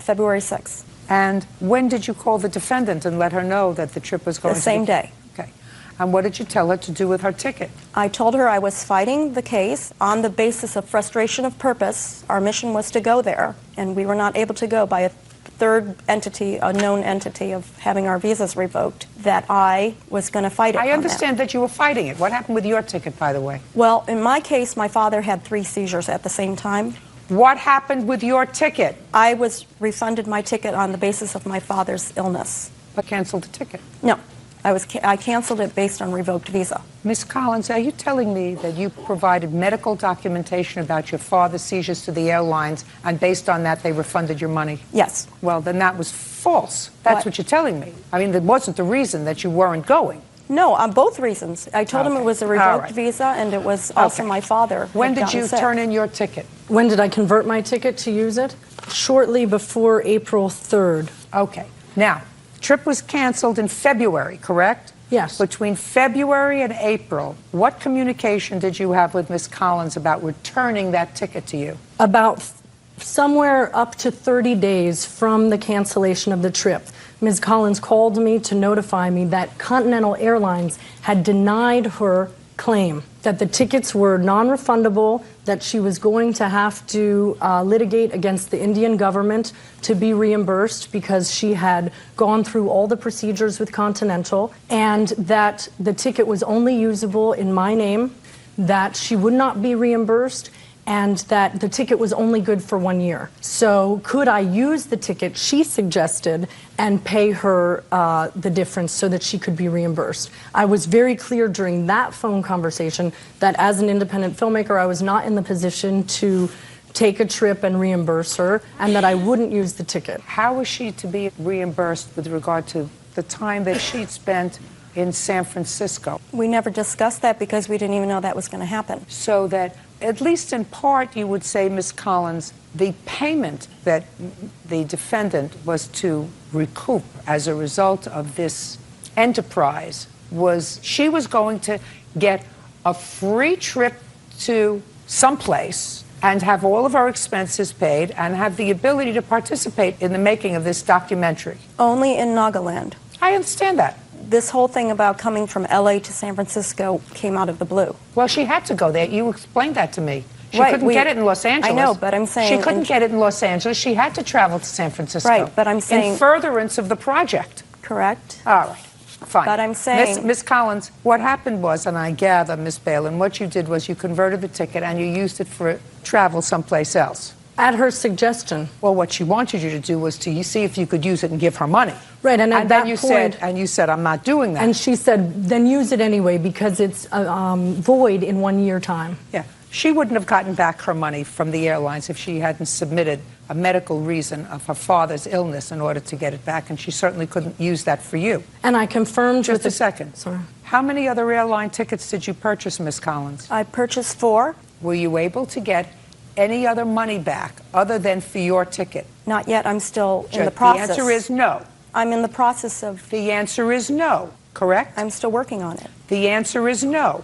February 6th. And when did you call the defendant and let her know that the trip was going to be? The same day. Okay. And what did you tell her to do with her ticket? I told her I was fighting the case on the basis of frustration of purpose. Our mission was to go there, and we were not able to go by a third entity, a known entity of having our visas revoked, that I was going to fight it. I understand that you were fighting it. What happened with your ticket, by the way? Well, in my case, my father had 3 seizures at the same time. What happened with your ticket? I was refunded my ticket on the basis of my father's illness. But canceled the ticket? No. I canceled it based on revoked visa. Ms. Collins, are you telling me that you provided medical documentation about your father's seizures to the airlines, and based on that they refunded your money? Yes. Well, then that was false. That's what you're telling me. I mean, that wasn't the reason that you weren't going. No, on both reasons. I told him it was a revoked visa, and it was also my father. When did you turn in your ticket? When did I convert my ticket to use it? Shortly before April 3rd. Okay. Now, trip was canceled in February, correct? Yes. Between February and April, what communication did you have with Ms. Collins about returning that ticket to you? About somewhere up to 30 days from the cancellation of the trip, Ms. Collins called me to notify me that Continental Airlines had denied her claim, that the tickets were non-refundable, that she was going to have to litigate against the Indian government to be reimbursed because she had gone through all the procedures with Continental, and that the ticket was only usable in my name, that she would not be reimbursed, and that the ticket was only good for 1 year. So could I use the ticket, she suggested, and pay her the difference so that she could be reimbursed? I was very clear during that phone conversation that as an independent filmmaker, I was not in the position to take a trip and reimburse her, and that I wouldn't use the ticket. How was she to be reimbursed with regard to the time that she'd spent in San Francisco? We never discussed that because we didn't even know that was going to happen. So that, at least in part, you would say, Ms. Collins, the payment that the defendant was to recoup as a result of this enterprise was she was going to get a free trip to someplace and have all of her expenses paid and have the ability to participate in the making of this documentary. Only in Nagaland. I understand that. This whole thing about coming from LA to San Francisco came out of the blue. Well, she had to go there. You explained that to me. She couldn't get it in Los Angeles. I know, but I'm saying... She couldn't get it in Los Angeles. She had to travel to San Francisco. Right, but I'm saying... In furtherance of the project. Correct. All right. Fine. But I'm saying... Miss Collins, what happened was, and I gather, Miss Balin, what you did was you converted the ticket and you used it for travel someplace else. At her suggestion. Well, what she wanted you to do was to see if you could use it and give her money. Right, and at that point... And you said, I'm not doing that. And she said, then use it anyway because it's void in 1 year time. Yeah. She wouldn't have gotten back her money from the airlines if she hadn't submitted a medical reason of her father's illness in order to get it back, and she certainly couldn't use that for you. And I confirmed... Just a second. Sorry. How many other airline tickets did you purchase, Miss Collins? I purchased 4. Were you able to get any other money back other than for your ticket? Not yet. I'm still in the process. The answer is no. I'm in the process of... The answer is no, correct? I'm still working on it. The answer is no.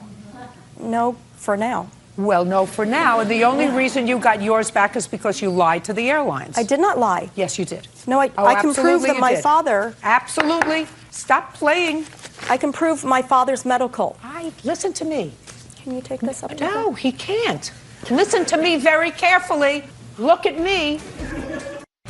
No, for now. Well, no, for now. And the only reason you got yours back is because you lied to the airlines. I did not lie. Yes, you did. No, I can prove that my father... Absolutely. Stop playing. I can prove my father's medical. Listen to me. Can you take this up? No, he can't. Listen to me very carefully. Look at me.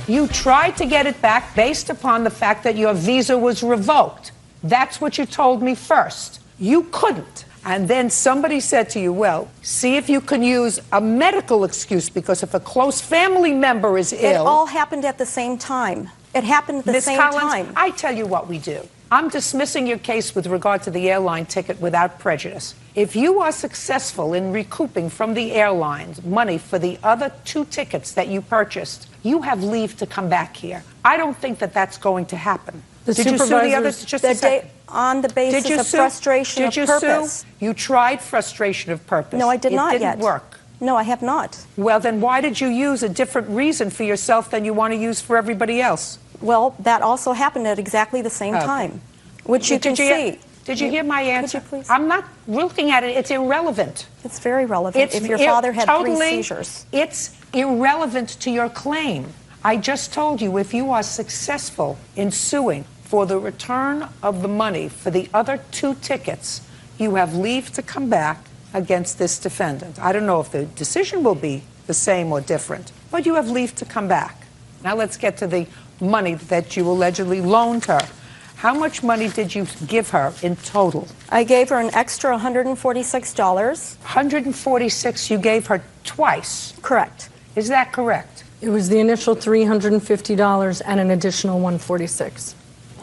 You tried to get it back based upon the fact that your visa was revoked. That's what you told me first. You couldn't. And then somebody said to you, well, see if you can use a medical excuse because if a close family member is ill... It all happened at the same time. It happened at the same time. I tell you what we do. I'm dismissing your case with regard to the airline ticket without prejudice. If you are successful in recouping from the airlines money for the other 2 tickets that you purchased, you have leave to come back here. I don't think that that's going to happen. Did you sue the others? Just a second. On the basis of frustration of purpose. Did you sue? You tried frustration of purpose. No, I did not yet. It didn't work. No, I have not. Well, then why did you use a different reason for yourself than you want to use for everybody else? Well, that also happened at exactly the same time, which you can see. Did you hear my answer? Could you please? I'm not looking at it. It's irrelevant. It's very relevant. If your father had 3 seizures. It's irrelevant to your claim. I just told you if you are successful in suing for the return of the money for the other 2 tickets, you have leave to come back against this defendant. I don't know if the decision will be the same or different, but you have leave to come back. Now let's get to the money that you allegedly loaned her. How much money did you give her in total? I gave her an extra $146. $146 you gave her twice? Correct. Is that correct? It was the initial $350 and an additional $146.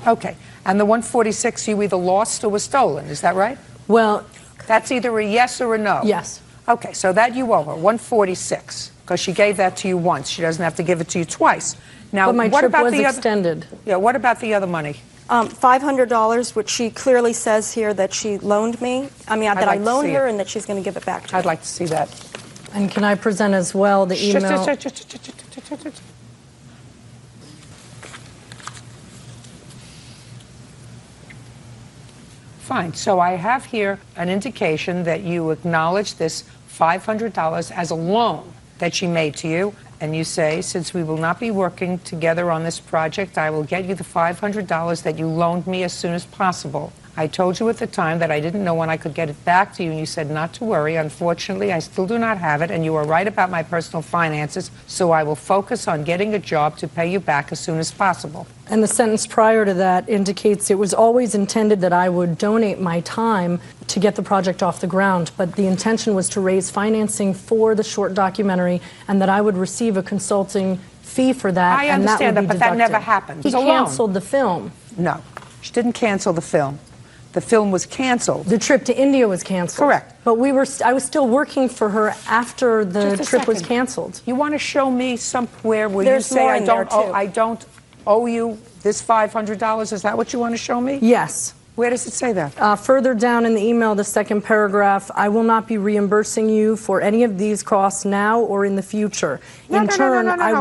Okay. And the $146 you either lost or was stolen, is that right? Well, that's either a yes or a no. Yes. Okay, so that you owe her, $146, because she gave that to you once. She doesn't have to give it to you twice. Now, but my what trip about was the extended. Yeah, what about the other money? $500, which she clearly says here that she loaned me. I mean, that I loaned her and that she's going to give it back to me. I'd like to see that. And can I present as well the email? Fine. So I have here an indication that you acknowledge this $500 as a loan that she made to you. And you say, since we will not be working together on this project, I will get you the $500 that you loaned me as soon as possible. I told you at the time that I didn't know when I could get it back to you, and you said not to worry. Unfortunately, I still do not have it, and you are right about my personal finances, so I will focus on getting a job to pay you back as soon as possible. And the sentence prior to that indicates it was always intended that I would donate my time to get the project off the ground, but the intention was to raise financing for the short documentary and that I would receive a consulting fee for that. I understand that, but that never happened. He canceled the film. No, she didn't cancel the film. The film was canceled. The trip to India was canceled. Correct. But I was still working for her after the trip was canceled. You want to show me somewhere where you say I don't owe you this $500? Is that what you want to show me? Yes. Where does it say that? Further down in the email, the second paragraph, I will not be reimbursing you for any of these costs now or in the future. No.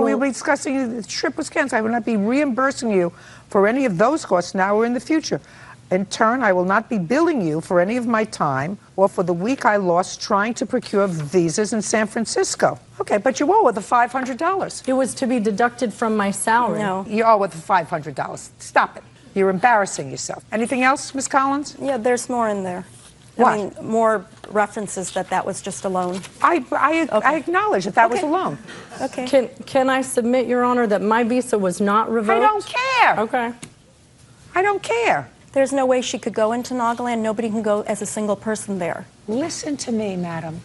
We'll be discussing the trip was canceled. I will not be reimbursing you for any of those costs now or in the future. In turn, I will not be billing you for any of my time or for the week I lost trying to procure visas in San Francisco. Okay, but you owe her the $500. It was to be deducted from my salary. No. You owe her the $500. Stop it. You're embarrassing yourself. Anything else, Ms. Collins? Yeah, there's more in there. What? I mean, more references that was just a loan. I acknowledge that was a loan. Okay. Can I submit, Your Honor, that my visa was not revoked? I don't care. Okay. I don't care. There's no way she could go into Nagaland. Nobody can go as a single person there. Listen to me, madam.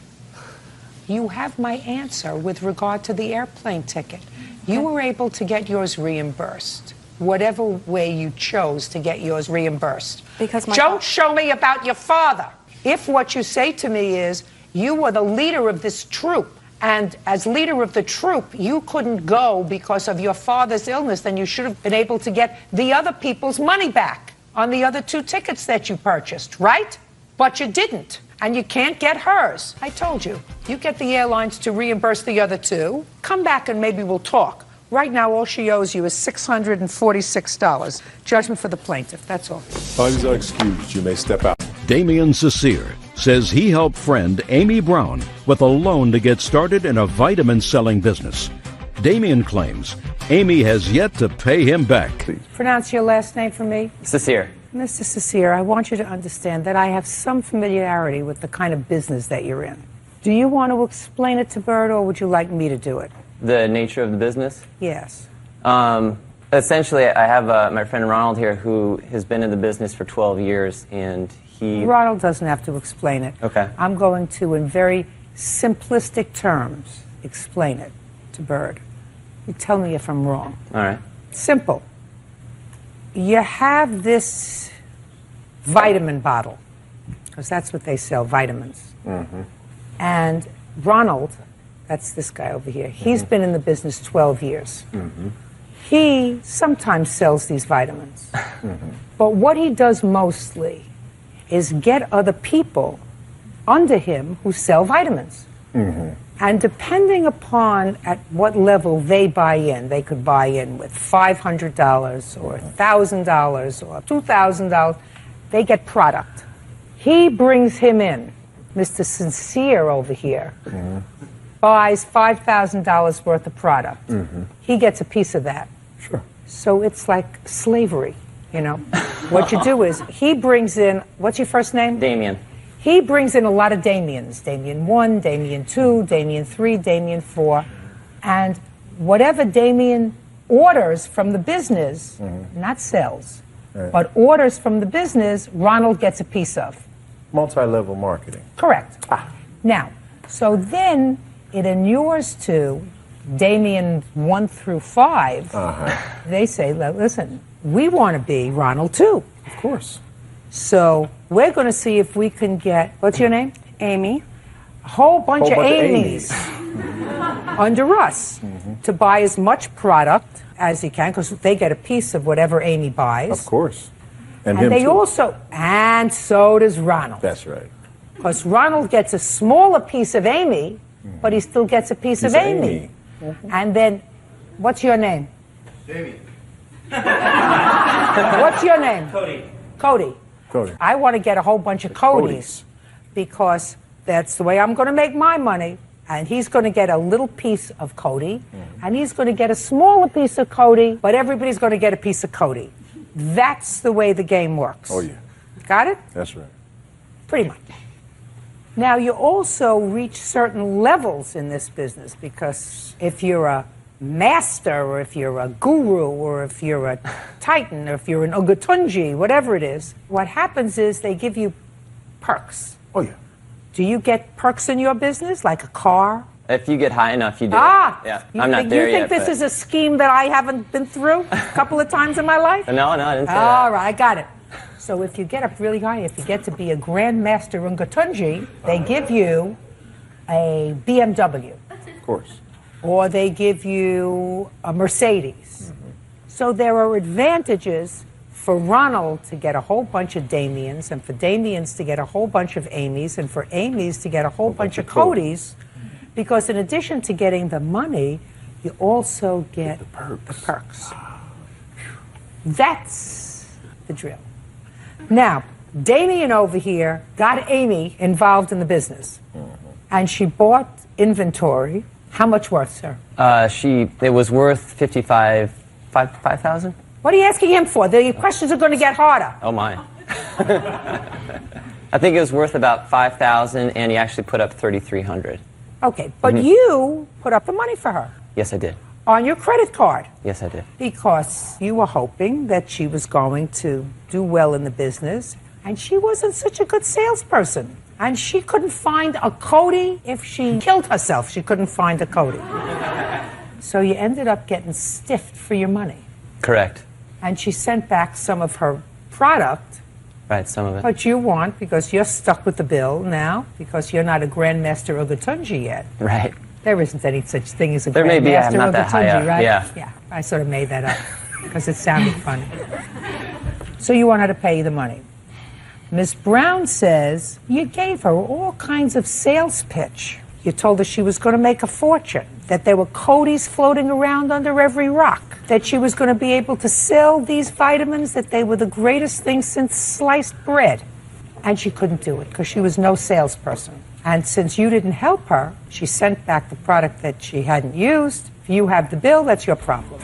You have my answer with regard to the airplane ticket. You were able to get yours reimbursed, whatever way you chose to get yours reimbursed. Because don't show me about your father. If what you say to me is you were the leader of this troop, and as leader of the troop, you couldn't go because of your father's illness, then you should have been able to get the other people's money back on the other 2 tickets that you purchased, right? But you didn't, and you can't get hers. I told you, you get the airlines to reimburse the other 2. Come back and maybe we'll talk. Right now, all she owes you is $646. Judgment for the plaintiff, that's all. Parties are excused. You may step out. Damian Cecere says he helped friend Amy Brown with a loan to get started in a vitamin-selling business. Damian claims Amy has yet to pay him back. Pronounce your last name for me. Cecere. Mr. Cecere, I want you to understand that I have some familiarity with the kind of business that you're in. Do you want to explain it to Bert, or would you like me to do it? The nature of the business? Yes. Essentially, I have my friend Ronald here who has been in the business for 12 years, and he... Ronald doesn't have to explain it. Okay. I'm going to, in very simplistic terms, explain it to Bert. You tell me if I'm wrong. All right. Simple. You have this vitamin bottle, because that's what they sell, vitamins. Mm-hmm. And Ronald, that's this guy over here, he's been in the business 12 years. Mm-hmm. He sometimes sells these vitamins. Mm-hmm. But what he does mostly is get other people under him who sell vitamins. Mm-hmm. And depending upon at what level they buy in, they could buy in with $500 or $1,000 or $2,000, they get product. He brings him in, Mr. Sincere over here, buys $5,000 worth of product. He gets a piece of that. Sure. So it's like slavery, you know. What you do is he brings in, what's your first name? Damien. He brings in a lot of Damiens. Damien 1, Damien 2, Damien 3, Damien 4. And whatever Damien orders from the business, not sells, but orders from the business, Ronald gets a piece of. Multi-level marketing. Correct. Now, so then it inures to Damien 1 through 5. They say, listen, we want to be Ronald too. Of course. So we're going to see if we can get, what's your name? Amy. A whole bunch of Amy's under us to buy as much product as he can, because they get a piece of whatever Amy buys. Of course. And him they too. also, and so does Ronald. That's right. Because Ronald gets a smaller piece of Amy, but he still gets a piece of Amy. And then, what's your name? Jamie. What's your name? Cody. Cody. I want to get a whole bunch of Codys because that's the way I'm going to make my money. And he's going to get a little piece of Cody, and he's going to get a smaller piece of Cody, but everybody's going to get a piece of Cody. That's the way the game works. Oh, yeah. Got it? That's right. Pretty much. Now, you also reach certain levels in this business because if you're a master, or if you're a guru, or if you're a titan, or if you're an Ogatunji, whatever it is, what happens is they give you perks. Oh, yeah. Do you get perks in your business, like a car? If you get high enough, you do. Yeah, I'm not there yet. You think this is a scheme that I haven't been through a couple of times in my life? No, I didn't say that. All right, I got it. So if you get up really high, if you get to be a Grandmaster Ungatunji, they give you a BMW. Of course. Or they give you a Mercedes. So there are advantages for Ronald to get a whole bunch of Damiens, and for Damiens to get a whole bunch of Amy's, and for Amy's to get a whole bunch of Cody's, because in addition to getting the money, you also get the perks. That's the drill. Now, Damien over here got Amy involved in the business, and she bought inventory. How much worth, sir? It was worth $5,000. What are you asking him for? The questions are going to get harder. Oh my! I think it was worth about $5,000, and he actually put up $3,300. Okay, but you put up the money for her. Yes, I did. On your credit card. Yes, I did. Because you were hoping that she was going to do well in the business, and she wasn't such a good salesperson. And she couldn't find a Cody if she killed herself. She couldn't find a Cody. So you ended up getting stiffed for your money. Correct. And she sent back some of her product. Right, some of it. But you want, because you're stuck with the bill now, because you're not a Grandmaster Ogatunji yet. Right. There isn't any such thing as a there may be, I'm Grandmaster not that high Ogatunji, up. right? Yeah. Yeah, I sort of made that up because it sounded funny. So you want her to pay you the money. Miss Brown says you gave her all kinds of sales pitch. You told her she was going to make a fortune, that there were Codys floating around under every rock, that she was going to be able to sell these vitamins, that they were the greatest thing since sliced bread. And she couldn't do it because she was no salesperson. And since you didn't help her, she sent back the product that she hadn't used. If you have the bill, that's your problem.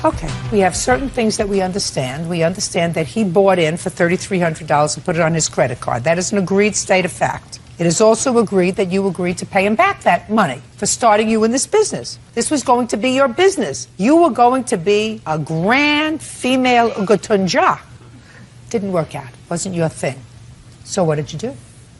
Okay, we have certain things that we understand. We understand that he bought in for $3,300 and put it on his credit card. That is an agreed state of fact. It is also agreed that you agreed to pay him back that money for starting you in this business. This was going to be your business. You were going to be a grand female Ugatunja. Didn't work out. Wasn't your thing. So what did you do?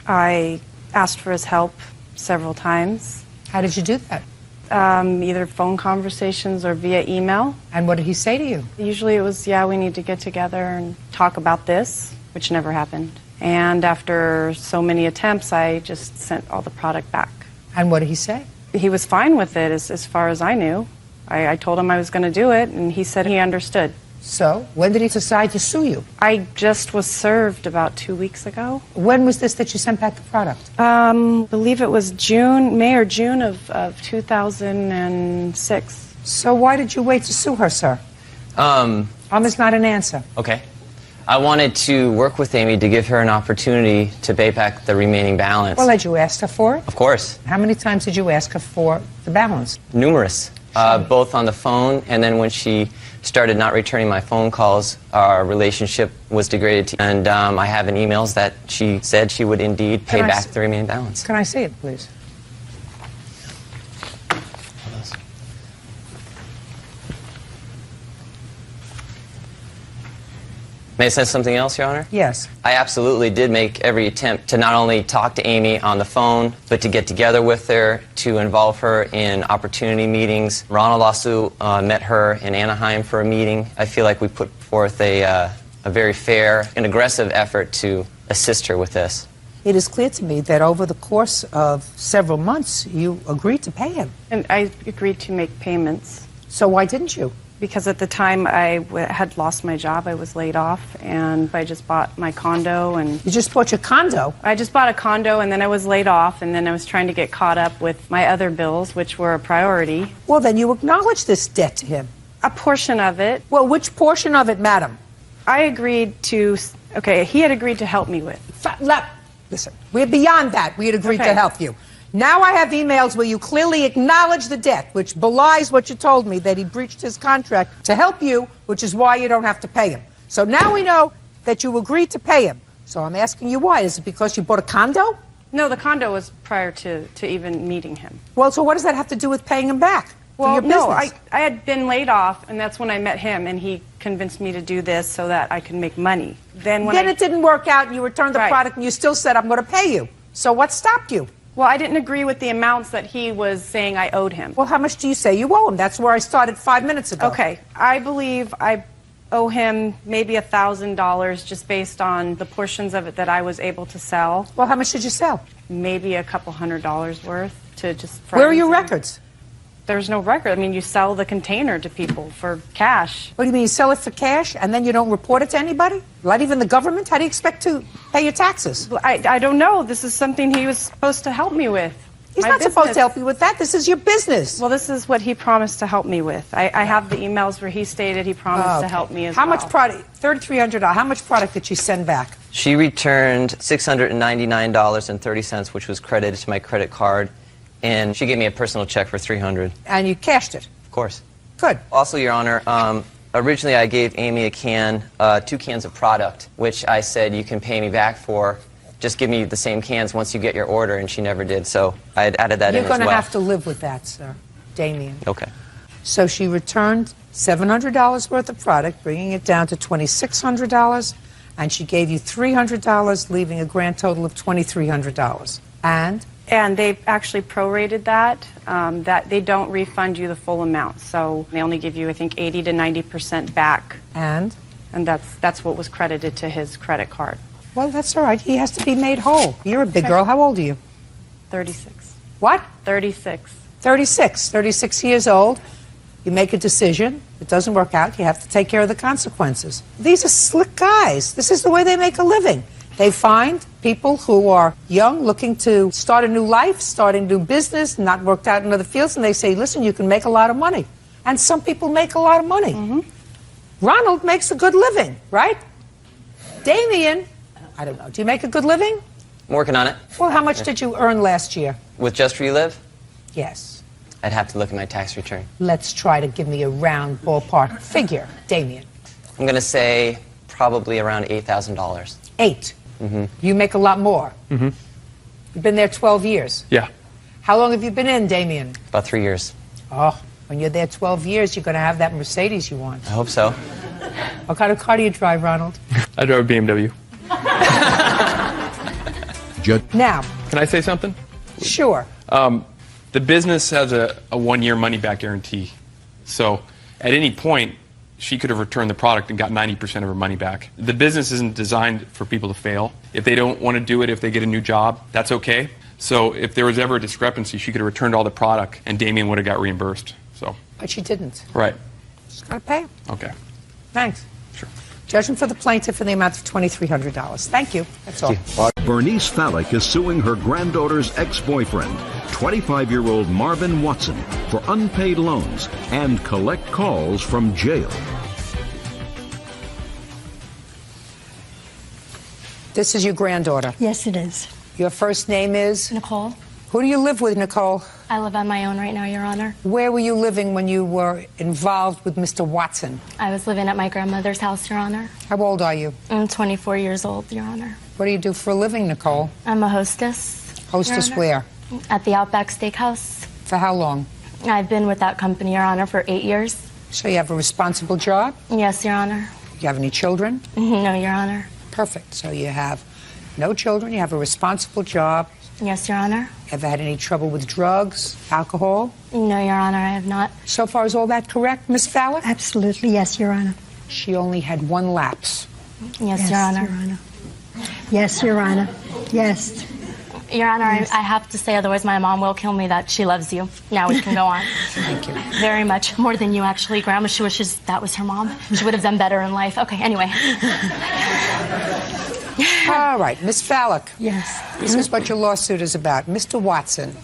I asked for his help several times. How did you do that? Either phone conversations or via email. And what did he say to you? Usually it was, yeah, we need to get together and talk about this, which never happened. And after so many attempts, I just sent all the product back. And what did he say? He was fine with it as far as I knew. I told him I was going to do it, and he said he understood. So, when did he decide to sue you? I just was served about 2 weeks ago. When was this that you sent back the product? I believe it was May or June of 2006. So why did you wait to sue her, sir? Is not an answer. Okay. I wanted to work with Amy to give her an opportunity to pay back the remaining balance. Well, had you asked her for it? Of course. How many times did you ask her for the balance? Numerous. Both on the phone, and then when she started not returning my phone calls, our relationship was degraded. And I have in emails that she said she would indeed pay back the remaining balance. Can I see it, please? May I say something else, Your Honor? Yes. I absolutely did make every attempt to not only talk to Amy on the phone, but to get together with her, to involve her in opportunity meetings. Ronald also met her in Anaheim for a meeting. I feel like we put forth a very fair and aggressive effort to assist her with this. It is clear to me that over the course of several months, you agreed to pay him. And I agreed to make payments. So why didn't you? Because at the time I had lost my job, I was laid off, and I just bought my condo. And you just bought your condo? I just bought a condo, and then I was laid off, and then I was trying to get caught up with my other bills, which were a priority. Well, then you acknowledge this debt to him. A portion of it. Well, which portion of it, madam? I agreed to, okay, he had agreed to help me with. Listen, we're beyond that. We had agreed to help you. Now I have emails where you clearly acknowledge the debt, which belies what you told me, that he breached his contract to help you, which is why you don't have to pay him. So now we know that you agreed to pay him. So I'm asking you why. Is it because you bought a condo? No, the condo was prior to even meeting him. Well, so what does that have to do with paying him back? Well, no, I had been laid off, and that's when I met him, and he convinced me to do this so that I could make money. Then it didn't work out, and you returned the product, and you still said, I'm going to pay you. So what stopped you? Well, I didn't agree with the amounts that he was saying I owed him. Well, how much do you say you owe him? That's where I started 5 minutes ago. Okay, I believe I owe him maybe $1,000 just based on the portions of it that I was able to sell. Well, how much did you sell? Maybe a couple $100 worth to just... Where are your records? There's no record. I mean, you sell the container to people for cash. What do you mean, you sell it for cash and then you don't report it to anybody? Not even the government? How do you expect to pay your taxes? I don't know. This is something he was supposed to help me with. He's not supposed to help you with that. This is your business. Well, this is what he promised to help me with. I have the emails where he stated he promised to help me as well. How much product? $3,300. How much product did she send back? She returned $699.30, which was credited to my credit card. And she gave me a personal check for $300. And you cashed it? Of course. Good. Also, Your Honor, originally I gave Amy a can, 2 cans of product, which I said you can pay me back for. Just give me the same cans once you get your order, and she never did. So I had added that in as well. You're going to have to live with that, sir. Damien. Okay. So she returned $700 worth of product, bringing it down to $2,600, and she gave you $300, leaving a grand total of $2,300. And they actually prorated that, that they don't refund you the full amount. So they only give you, I think, 80 to 90% back. And that's what was credited to his credit card. Well, that's all right. He has to be made whole. You're a big girl. How old are you? 36. What? 36. 36. 36 years old. You make a decision. It doesn't work out. You have to take care of the consequences. These are slick guys. This is the way they make a living. They find people who are young, looking to start a new life, start a new business, not worked out in other fields, and they say, listen, you can make a lot of money. And some people make a lot of money. Mm-hmm. Ronald makes a good living, right? Damien, I don't know, do you make a good living? I'm working on it. Well, how much did you earn last year? With Just Where You Live? Yes. I'd have to look at my tax return. Let's try to give me a round ballpark figure, Damien. I'm going to say probably around $8,000. 8? Mm-hmm. You make a lot more. Mm-hmm. You've been there 12 years. Yeah. How long have you been in, Damien? About 3 years. Oh, when you're there 12 years, you're going to have that Mercedes you want. I hope so. What kind of car do you drive, Ronald? I drive a BMW. Now. Can I say something? Sure. The business has a 1-year money-back guarantee. So at any point, she could have returned the product and got 90% of her money back. The business isn't designed for people to fail. If they don't want to do it, if they get a new job, that's okay. So if there was ever a discrepancy, she could have returned all the product and Damien would have got reimbursed. So. But she didn't. Right. She's got to pay. Okay. Thanks. Sure. Judgment for the plaintiff in the amount of $2,300. Thank you. That's all. Bernice Fallick is suing her granddaughter's ex-boyfriend, 25-year-old Marvin Watson, for unpaid loans and collect calls from jail. This is your granddaughter? Yes, it is. Your first name is? Nicole. Who do you live with, Nicole? I live on my own right now, Your Honor. Where were you living when you were involved with Mr. Watson? I was living at my grandmother's house, Your Honor. How old are you? I'm 24 years old, Your Honor. What do you do for a living, Nicole? I'm a hostess. Hostess where? At the Outback Steakhouse. For how long? I've been with that company, Your Honor, for 8 years. So you have a responsible job? Yes, Your Honor. You have any children? No, Your Honor. Perfect. So you have no children, you have a responsible job. Yes, Your Honor. Ever had any trouble with drugs, alcohol? No, Your Honor, I have not. So far, is all that correct, Miss Fowler? Absolutely, yes, Your Honor. She only had one lapse. Yes, Your Honor. Yes, Your Honor. Yes. Your Honor, yes. I have to say, otherwise my mom will kill me, that she loves you. Now we can go on. Thank you. Very much. More than you, actually. Grandma, she wishes that was her mom. She would have done better in life. Okay, anyway. All right, Miss Fallick. Yes. This is what your lawsuit is about. Mr. Watson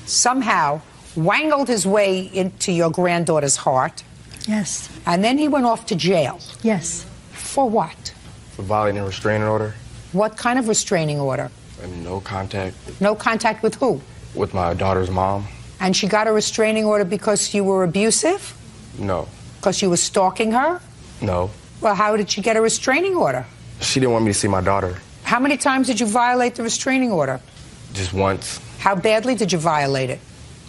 somehow wangled his way into your granddaughter's heart. Yes. And then he went off to jail. Yes. For what? For violating a restraining order. What kind of restraining order? And no contact. No contact with who? With my daughter's mom. And she got a restraining order because you were abusive? No. Because you were stalking her? No. Well, how did she get a restraining order? She didn't want me to see my daughter. How many times did you violate the restraining order? Just once. How badly did you violate it?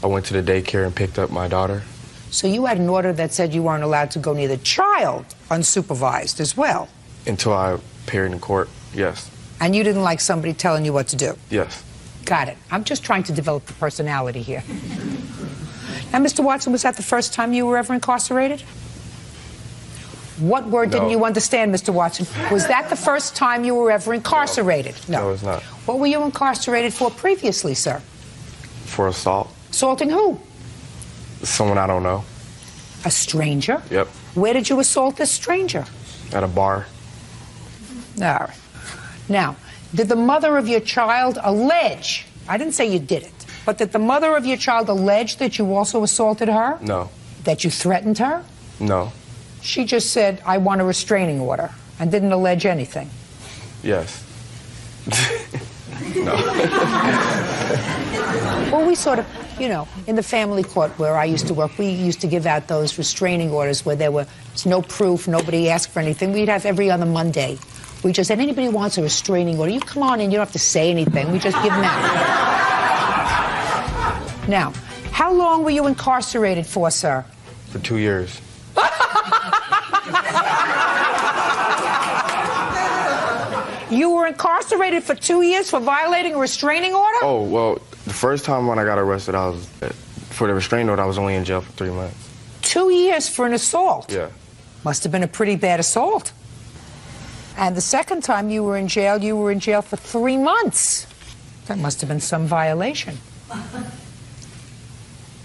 I went to the daycare and picked up my daughter. So you had an order that said you weren't allowed to go near the child unsupervised as well? Until I appeared in court, yes. And you didn't like somebody telling you what to do? Yes. Got it. I'm just trying to develop the personality here. Now, Mr. Watson, was that the first time you were ever incarcerated? What word didn't you understand, Mr. Watson? Was that the first time you were ever incarcerated? No, it's not. What were you incarcerated for previously, sir? For assault. Assaulting who? Someone I don't know. A stranger? Yep. Where did you assault this stranger? At a bar. All right. Now, did the mother of your child allege, I didn't say you did it, but did the mother of your child allege that you also assaulted her? No. That you threatened her? No. She just said, I want a restraining order, and didn't allege anything? Yes. No. Well, we sort of, you know, in the family court where I used to work, we used to give out those restraining orders where there was no proof, nobody asked for anything. We'd have every other Monday. We just said, anybody wants a restraining order, you come on in, you don't have to say anything. We just give them out. Now, how long were you incarcerated for, sir? For 2 years. You were incarcerated for 2 years for violating a restraining order? Oh, well, the first time when I got arrested, for the restraining order, I was only in jail for 3 months. 2 years for an assault? Yeah. Must have been a pretty bad assault. And the second time you were in jail for 3 months. That must have been some violation.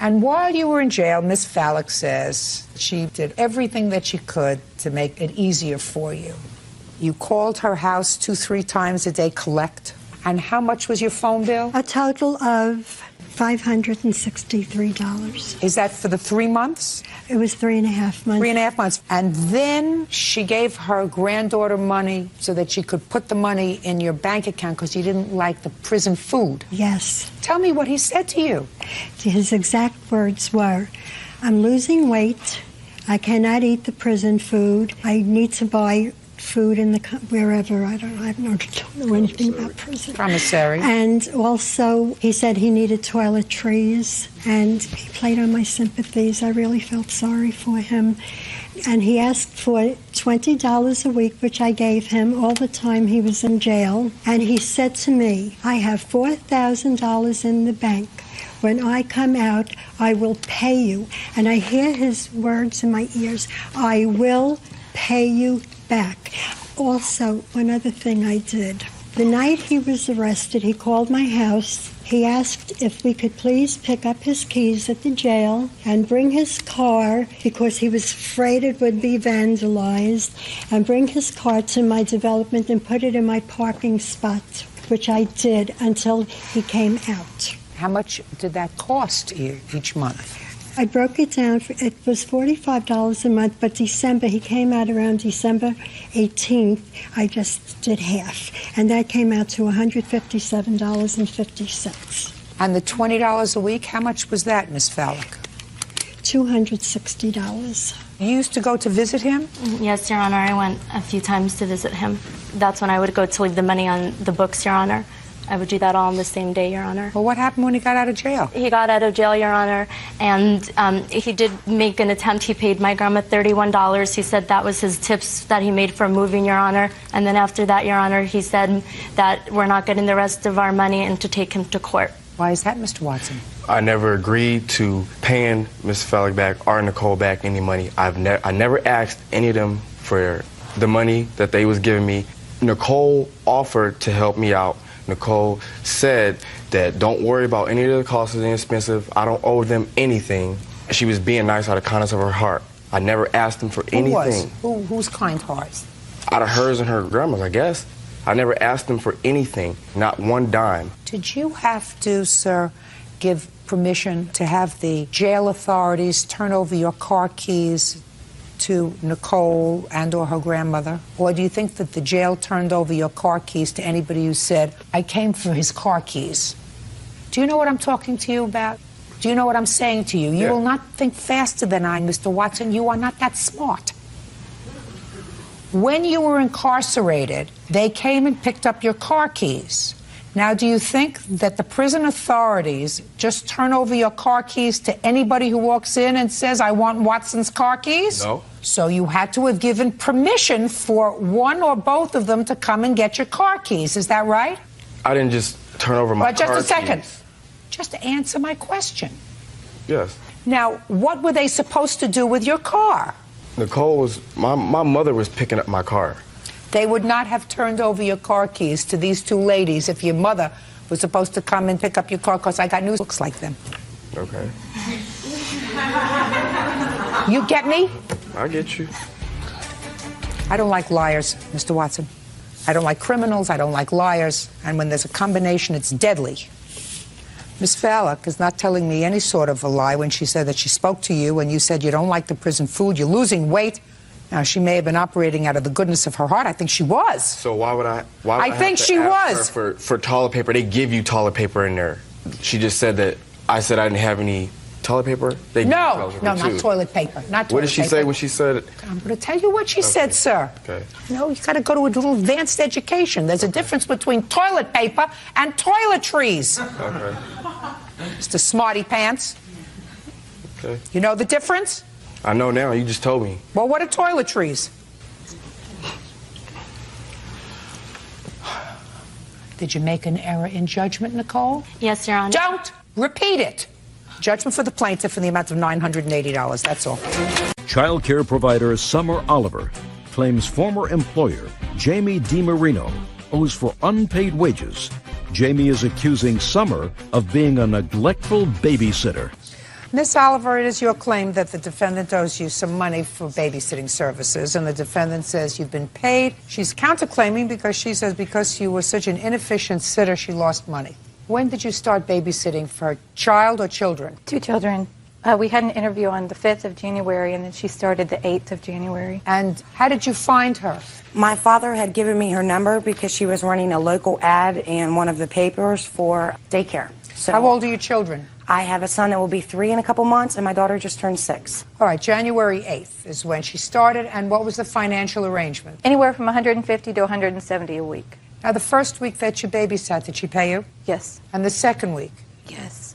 And while you were in jail, Miss Fallick says she did everything that she could to make it easier for you. You called her house 2-3 times a day, collect. And how much was your phone bill? A total of $563. Is that for the 3 months? It was 3.5 months. 3.5 months. And then she gave her granddaughter money so that she could put the money in your bank account because you didn't like the prison food. Yes. Tell me what he said to you. His exact words were, I'm losing weight. I cannot eat the prison food. I need to buy food in the wherever. I don't know anything about prison. Commissary. And also, he said he needed toiletries, and he played on my sympathies. I really felt sorry for him. And he asked for $20 a week, which I gave him all the time he was in jail. And he said to me, I have $4,000 in the bank. When I come out, I will pay you. And I hear his words in my ears, I will pay you back. Also, one other thing I did. The night he was arrested, he called my house. He asked if we could please pick up his keys at the jail and bring his car, because he was afraid it would be vandalized, and bring his car to my development and put it in my parking spot, which I did until he came out. How much did that cost you each month? I broke it down. It was $45 a month, but December, he came out around December 18th. I just did half, and that came out to $157.50. And the $20 a week, how much was that, Miss Fallick? $260. You used to go to visit him? Yes, Your Honor. I went a few times to visit him. That's when I would go to leave the money on the books, Your Honor. I would do that all on the same day, Your Honor. Well, what happened when he got out of jail? He got out of jail, Your Honor, and he did make an attempt. He paid my grandma $31. He said that was his tips that he made for moving, Your Honor. And then after that, Your Honor, he said that we're not getting the rest of our money and to take him to court. Why is that, Mr. Watson? I never agreed to paying Miss Fallick back or Nicole back any money. I never asked any of them for the money that they was giving me. Nicole offered to help me out. Nicole said that don't worry about any of the costs, it's inexpensive. I don't owe them anything. She was being nice out of the kindness of her heart. I never asked them for anything. Who's kind hearts? Out of hers and her grandma's, I guess. I never asked them for anything, not one dime. Did you have to, sir, give permission to have the jail authorities turn over your car keys to Nicole and or her grandmother? Or do you think that the jail turned over your car keys to anybody who said, I came for his car keys? Do you know what I'm talking to you about? Do you know what I'm saying to you? You will not think faster than I, Mr. Watson. You are not that smart. When you were incarcerated, they came and picked up your car keys. Now, do you think that the prison authorities just turn over your car keys to anybody who walks in and says, I want Watson's car keys? No. So you had to have given permission for one or both of them to come and get your car keys. Is that right? I didn't just turn over my car Just a second. keys. Just answer my question. Yes. Now, what were they supposed to do with your car? Nicole was, my mother was picking up my car. They would not have turned over your car keys to these two ladies if your mother was supposed to come and pick up your car, because I got news looks like them. Okay. You get me? I get you. I don't like liars, Mr. Watson. I don't like criminals, I don't like liars, and when there's a combination, it's deadly. Miss Fallick is not telling me any sort of a lie when she said that she spoke to you and you said you don't like the prison food, you're losing weight. Now, she may have been operating out of the goodness of her heart. I think she was. So why would I I think she was. For toilet paper, they give you toilet paper in there. She just said that I said I didn't have any toilet paper. They no, give not toilet paper. Not toilet What did she paper. say when she said it? I'm going to tell you what she said, sir. Okay. No, you got to go to a little advanced education. There's a difference between toilet paper and toiletries. Okay. Mr. Smarty Pants. Okay. You know the difference? I know now. You just told me. Well, what are toiletries? Did you make an error in judgment, Nicole? Yes, Your Honor. Don't repeat it. Judgment for the plaintiff in the amount of $980. That's all. Child care provider Summer Oliver claims former employer Jamie DiMarino owes for unpaid wages. Jamie is accusing Summer of being a neglectful babysitter. Miss Oliver, it is your claim that the defendant owes you some money for babysitting services, and the defendant says you've been paid. She's counterclaiming because she says because you were such an inefficient sitter, she lost money. When did you start babysitting for a child or children? 2 children. We had an interview on the 5th of January, and then she started the 8th of January. And how did you find her? My father had given me her number because she was running a local ad in one of the papers for daycare. So how old are your children? I have a son that will be 3 in a couple months, and my daughter just turned 6. All right, January 8th is when she started, and what was the financial arrangement? Anywhere from $150 to $170 a week. Now, the first week that you babysat, did she pay you? Yes. And the second week? Yes.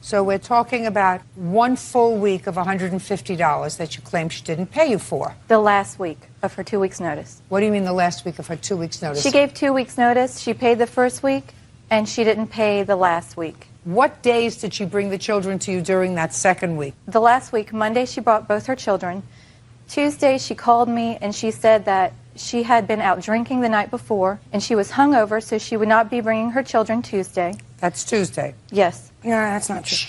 So we're talking about 1 full week of $150 that you claim she didn't pay you for. The last week of her 2 weeks' notice. What do you mean the last week of her 2 weeks' notice? She gave 2 weeks' notice. She paid the first week, and she didn't pay the last week. What days did she bring the children to you during that second week? The last week, Monday, she brought both her children. Tuesday, she called me, and she said that she had been out drinking the night before, and she was hungover, so she would not be bringing her children Tuesday. That's Tuesday? Yes. Yeah, that's not true.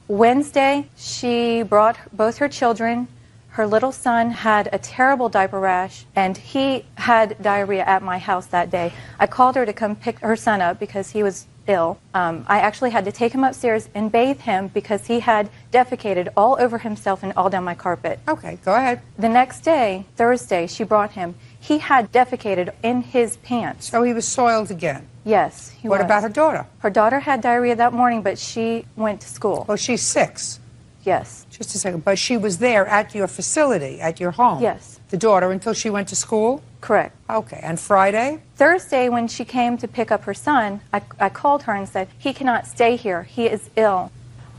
Wednesday, she brought both her children. Her little son had a terrible diaper rash, and he had diarrhea at my house that day. I called her to come pick her son up because he was ill. I actually had to take him upstairs and bathe him because he had defecated all over himself and all down my carpet. Okay, go ahead. The next day, Thursday, she brought him. He had defecated in his pants. So he was soiled again? Yes, he was. What about her daughter? Her daughter had diarrhea that morning, but she went to school. Oh, she's 6? Yes. Just a second. But she was there at your facility, at your home? Yes. The daughter, until she went to school? Correct. Okay. And Friday? Thursday, when she came to pick up her son, I called her and said, he cannot stay here. He is ill.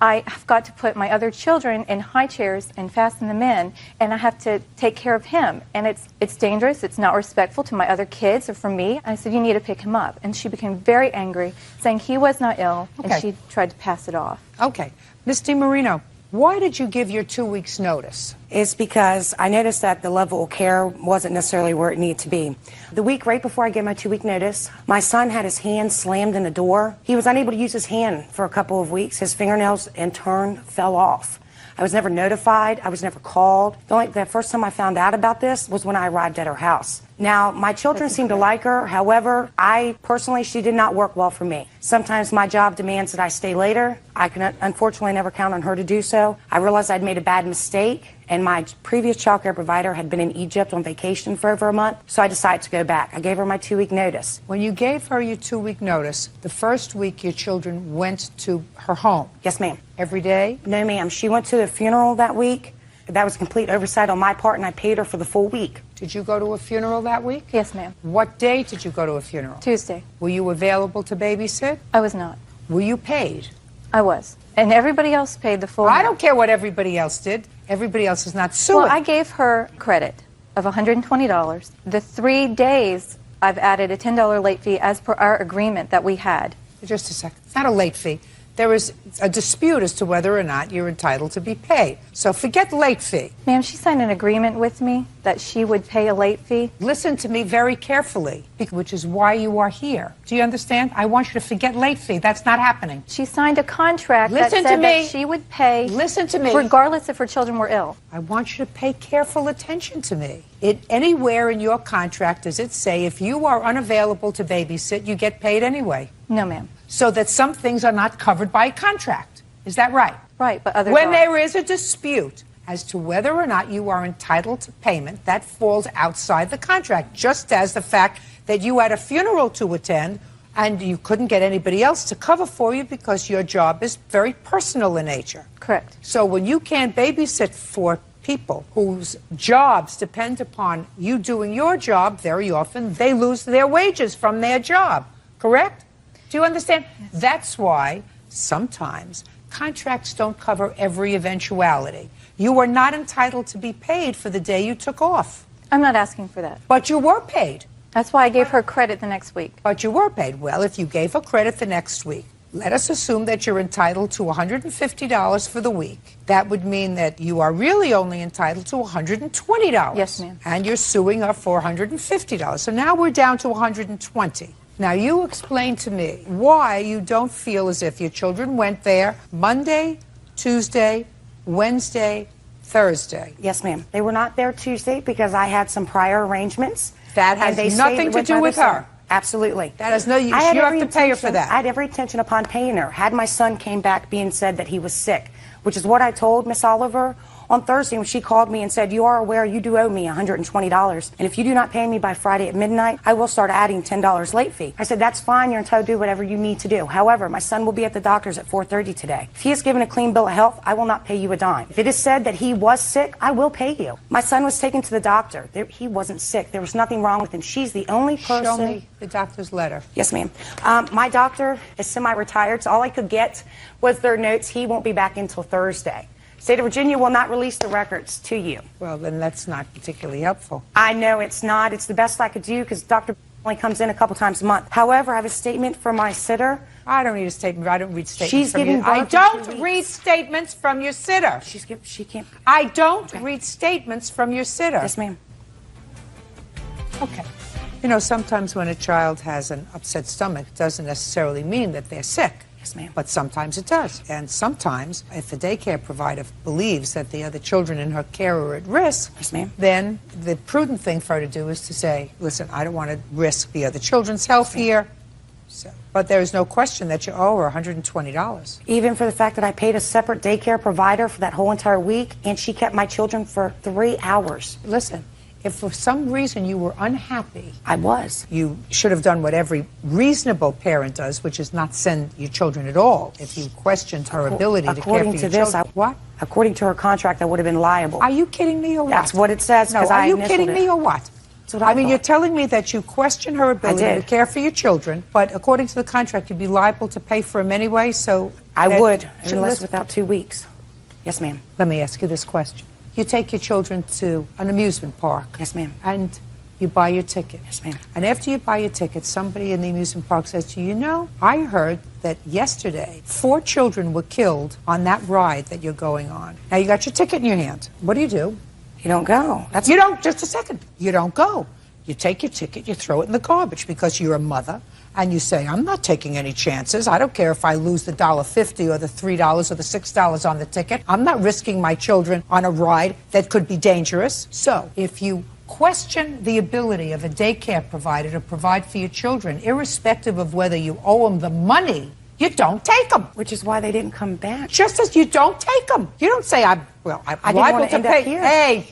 I have got to put my other children in high chairs and fasten them in, and I have to take care of him. And it's dangerous. It's not respectful to my other kids or for me. I said, you need to pick him up. And she became very angry, saying he was not ill, and she tried to pass it off. Okay. Ms. DiMarino, why did you give your 2 weeks' notice? It's because I noticed that the level of care wasn't necessarily where it needed to be. The week right before I gave my 2-week notice, my son had his hand slammed in the door. He was unable to use his hand for a couple of weeks. His fingernails, in turn, fell off. I was never notified. I was never called. The first time I found out about this was when I arrived at her house. Now, my children seem to like her. However, she did not work well for me. Sometimes my job demands that I stay later. I can unfortunately never count on her to do so. I realized I'd made a bad mistake, and my previous child care provider had been in Egypt on vacation for over a month, so I decided to go back. I gave her my 2-week notice. When you gave her your 2-week notice, the first week your children went to her home? Yes, ma'am. Every day? No, ma'am. She went to the funeral that week. That was complete oversight on my part, and I paid her for the full week. Did you go to a funeral that week? Yes, ma'am. What day did you go to a funeral? Tuesday. Were you available to babysit? I was not. Were you paid? I was. And everybody else paid the full I don't care what everybody else did. Everybody else is not suing. Well, I gave her credit of $120. The 3 days, I've added a $10 late fee as per our agreement that we had. Just a second. It's not a late fee. There is a dispute as to whether or not you're entitled to be paid. So forget late fee. Ma'am, she signed an agreement with me that she would pay a late fee. Listen to me very carefully, which is why you are here. Do you understand? I want you to forget late fee. That's not happening. She signed a contract that said that she would pay. Listen to me. Regardless if her children were ill. I want you to pay careful attention to me. Anywhere in your contract does it say if you are unavailable to babysit, you get paid anyway? No, ma'am. So that some things are not covered by contract. Is that right? Right, but others When are. there is a dispute as to whether or not you are entitled to payment, that falls outside the contract, just as the fact that you had a funeral to attend and you couldn't get anybody else to cover for you because your job is very personal in nature. Correct. So when you can't babysit for people whose jobs depend upon you doing your job, very often they lose their wages from their job. Correct? Do you understand? Yes. That's why sometimes contracts don't cover every eventuality. You are not entitled to be paid for the day you took off. I'm not asking for that. But you were paid. That's why I gave her credit the next week. But you were paid. Well, if you gave her credit the next week, let us assume that you're entitled to $150 for the week. That would mean that you are really only entitled to $120. Yes, ma'am. And you're suing her for $150. So now we're down to $120. Now, you explain to me why you don't feel as if your children went there Monday, Tuesday, Wednesday, Thursday. Yes, ma'am. They were not there Tuesday because I had some prior arrangements. That has nothing to do with her. Absolutely. That has no use. You have to pay her for that. I had every intention upon paying her. Had my son came back being said that he was sick, which is what I told Miss Oliver on Thursday when she called me and said, you are aware you do owe me $120. And if you do not pay me by Friday at midnight, I will start adding $10 late fee. I said, that's fine. You're entitled to do whatever you need to do. However, my son will be at the doctor's at 4:30 today. If he is given a clean bill of health, I will not pay you a dime. If it is said that he was sick, I will pay you. My son was taken to the doctor. He wasn't sick. There was nothing wrong with him. She's the only person. Show me the doctor's letter. Yes, ma'am. My doctor is semi-retired, so all I could get was their notes. He won't be back until Thursday. State of Virginia will not release the records to you. Well, then that's not particularly helpful. I know it's not. It's the best I could do because Dr. only comes in a couple times a month. However, I have a statement from my sitter. I don't need a statement. I don't read statements She's from giving you. I birth in don't 2 weeks. read statements from your sitter. She can't. I don't read statements from your sitter. Yes, ma'am. Okay. You know, sometimes when a child has an upset stomach, it doesn't necessarily mean that they're sick. Yes, ma'am. But sometimes it does. And sometimes, if the daycare provider believes that the other children in her care are at risk, yes, ma'am, then the prudent thing for her to do is to say, listen, I don't want to risk the other children's health here, So, but there's no question that you owe her $120. Even for the fact that I paid a separate daycare provider for that whole entire week, and she kept my children for 3 hours. Listen, if for some reason you were unhappy, I was. You should have done what every reasonable parent does, which is not send your children at all. If you questioned her ability to care for your children. What? According to her contract, I would have been liable. Are you kidding me or what? That's what it says. No, are you kidding me or what? I mean, thought. You're telling me that you question her ability to care for your children, but according to the contract, you'd be liable to pay for them anyway, so... I would, unless without 2 weeks. Yes, ma'am. Let me ask you this question. You take your children to an amusement park. Yes, ma'am. And you buy your ticket. Yes, ma'am. And after you buy your ticket, somebody in the amusement park says to you, you know, I heard that yesterday 4 children were killed on that ride that you're going on. Now, you got your ticket in your hand. What do? You don't go. You don't, just a second. You don't go. You take your ticket, you throw it in the garbage because you're a mother, and you say, I'm not taking any chances. I don't care if I lose the $1.50 or the $3 or the $6 on the ticket. I'm not risking my children on a ride that could be dangerous. So if you question the ability of a daycare provider to provide for your children, irrespective of whether you owe them the money, you don't take them. Which is why they didn't come back. Just as you don't take them. You don't say, I'm liable to pay. Hey,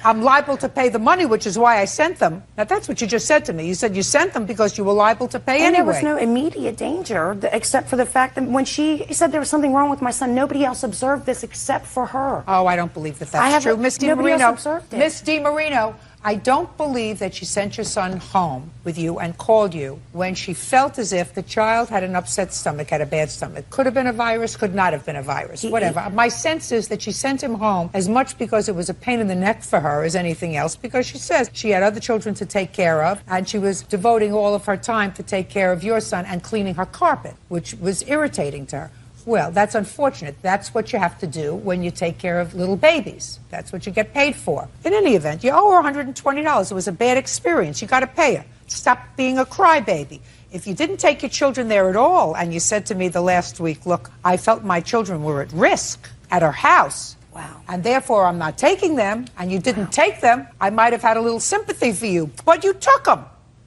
I'm liable to pay the money, which is why I sent them. Now, that's what you just said to me. You said you sent them because you were liable to pay and anyway. There was no immediate danger, except for the fact that when she said there was something wrong with my son, nobody else observed this except for her. Oh, I don't believe that's true. Miss DiMarino, observed it. Miss DiMarino, I don't believe that she sent your son home with you and called you when she felt as if the child had an upset stomach, had a bad stomach. Could have been a virus, could not have been a virus, whatever. My sense is that she sent him home as much because it was a pain in the neck for her as anything else, because she says she had other children to take care of, and she was devoting all of her time to take care of your son and cleaning her carpet, which was irritating to her. Well, that's unfortunate. That's what you have to do when you take care of little babies. That's what you get paid for. In any event, you owe her $120. It was a bad experience. You got to pay her. Stop being a crybaby. If you didn't take your children there at all, and you said to me the last week, look, I felt my children were at risk at her house. Wow. And therefore I'm not taking them, and you didn't take them, I might have had a little sympathy for you. But you took them.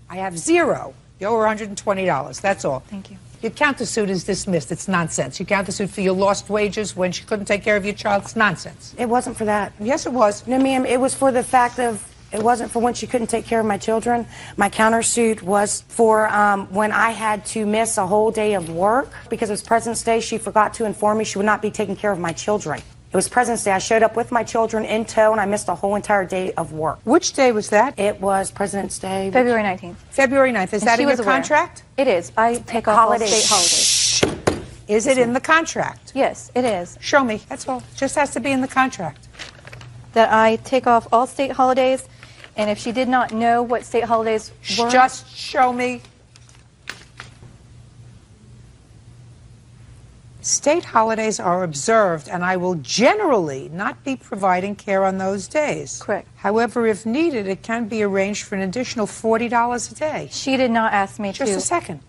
I have zero. You owe her $120. That's all. Thank you. Your countersuit is dismissed. It's nonsense. Your countersuit for your lost wages when she couldn't take care of your child, it's nonsense. It wasn't for that. Yes, it was. No, ma'am, it was for the fact of, it wasn't for when she couldn't take care of my children. My countersuit was for when I had to miss a whole day of work because it was President's Day. She forgot to inform me she would not be taking care of my children. It was President's Day. I showed up with my children in tow, and I missed a whole entire day of work. Which day was that? It was President's Day. February 19th. February 9th. Is that in your contract? It is. I take off all state holidays. Is it in the contract? Yes, it is. Show me. That's all. Just has to be in the contract. That I take off all state holidays, and if she did not know what state holidays were... Just show me. State holidays are observed, and I will generally not be providing care on those days. Correct. However, if needed, it can be arranged for an additional $40 a day. She did not ask me to. Just a second.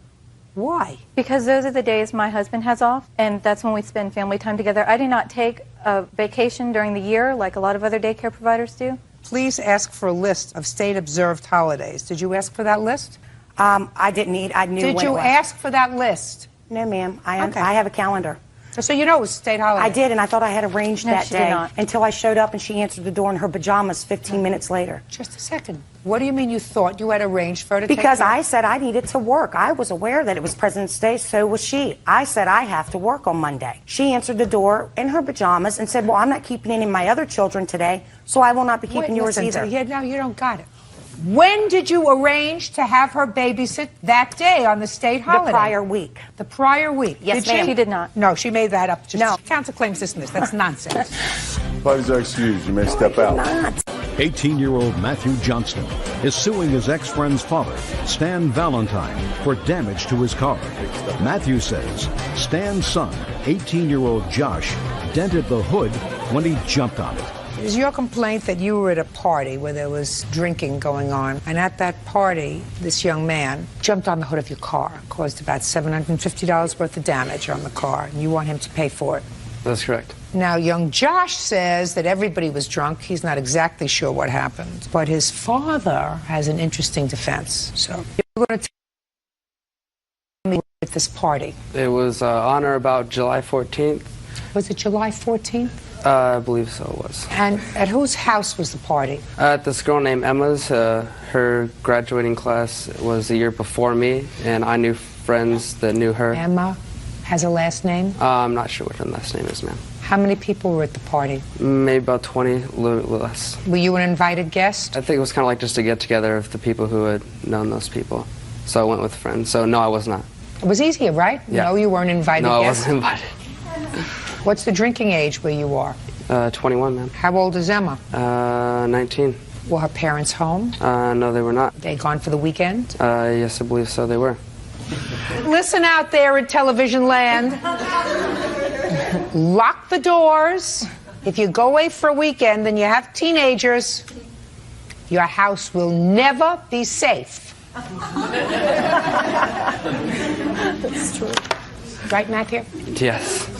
Why? Because those are the days my husband has off, and that's when we spend family time together. I did not take a vacation during the year like a lot of other daycare providers do. Please ask for a list of state-observed holidays. Did you ask for that list? I didn't need. I knew. Did you ask for that list? No, ma'am. I have a calendar. So you know it was state holiday. I did, and I thought I had arranged that she day did not. until I showed up and she answered the door in her pajamas 15 minutes later. Just a second. What do you mean you thought you had arranged for her to Because take care? I said I needed to work. I was aware that it was President's Day, so was she. I said I have to work on Monday. She answered the door in her pajamas and said, well, I'm not keeping any of my other children today, so I will not be keeping yours either. Yeah, no, you don't got it. When did you arrange to have her babysit that day on the state holiday? The prior week. The prior week. Yes, ma'am. She did not. No, she made that up. Just no. Counterclaims dismissed. That's nonsense. Parties are excused. You may step out. 18-year-old Matthew Johnston is suing his ex-friend's father, Stan Valentine, for damage to his car. Matthew says Stan's son, 18-year-old Josh, dented the hood when he jumped on it. Is your complaint that you were at a party where there was drinking going on, and at that party, this young man jumped on the hood of your car and caused about $750 worth of damage on the car, and you want him to pay for it? That's correct. Now, young Josh says that everybody was drunk. He's not exactly sure what happened, but his father has an interesting defense. So you're going to at this party? It was on or about July 14th. Was it July 14th? I believe so it was. And at whose house was the party? At this girl named Emma's. Her graduating class was the year before me, and I knew friends that knew her. Emma has a last name? I'm not sure what her last name is, ma'am. How many people were at the party? Maybe about 20, a little less. Were you an invited guest? I think it was kind of like just a get-together of the people who had known those people. So I went with friends. So no, I was not. It was easier, right? Yeah. No, you weren't invited No, I guest? wasn't invited. What's the drinking age where you are? 21, ma'am. How old is Emma? 19. Were her parents home? No, they were not. They gone for the weekend? Yes, I believe so, they were. Listen out there in television land. Lock the doors. If you go away for a weekend and you have teenagers, your house will never be safe. That's true. Right, Matthew? Yes.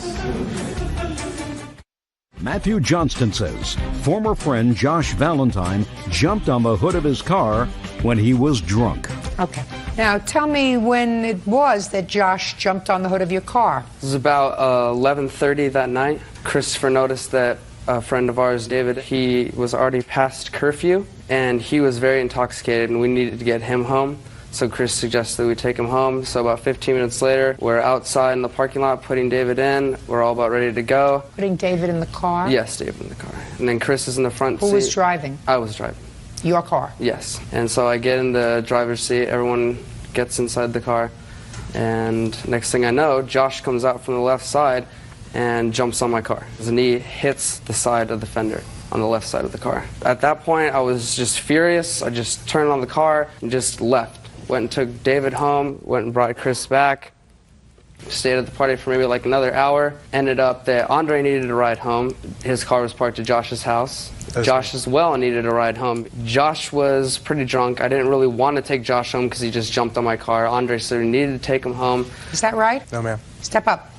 Matthew Johnston says former friend Josh Valentine jumped on the hood of his car when he was drunk. Okay. Now, tell me when it was that Josh jumped on the hood of your car. It was about 11:30 that night. Christopher noticed that a friend of ours, David, he was already past curfew, and he was very intoxicated, and we needed to get him home. So Chris suggested we take him home. So about 15 minutes later, we're outside in the parking lot putting David in. We're all about ready to go. Putting David in the car? Yes, David in the car. And then Chris is in the front seat. Who was driving? I was driving. Your car? Yes. And so I get in the driver's seat. Everyone gets inside the car. And next thing I know, Josh comes out from the left side and jumps on my car. His knee hits the side of the fender on the left side of the car. At that point, I was just furious. I just turned on the car and just left. Went and took David home, went and brought Chris back, stayed at the party for maybe like another hour. Ended up that Andre needed a ride home. His car was parked at Josh's house. Josh as well needed a ride home. Josh was pretty drunk. I didn't really want to take Josh home because he just jumped on my car. Andre said we needed to take him home. Is that right? No, ma'am. Step up.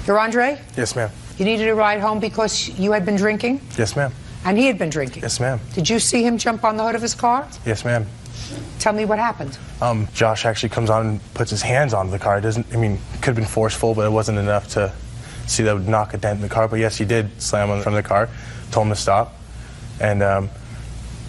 You're Andre? Yes, ma'am. You needed a ride home because you had been drinking? Yes, ma'am. And he had been drinking? Yes, ma'am. Did you see him jump on the hood of his car? Yes, ma'am. Tell me what happened. Josh actually comes on and puts his hands on the car. It doesn't, I mean, it could have been forceful, but it wasn't enough to see that would knock a dent in the car. But yes, he did slam on the front of the car, told him to stop, and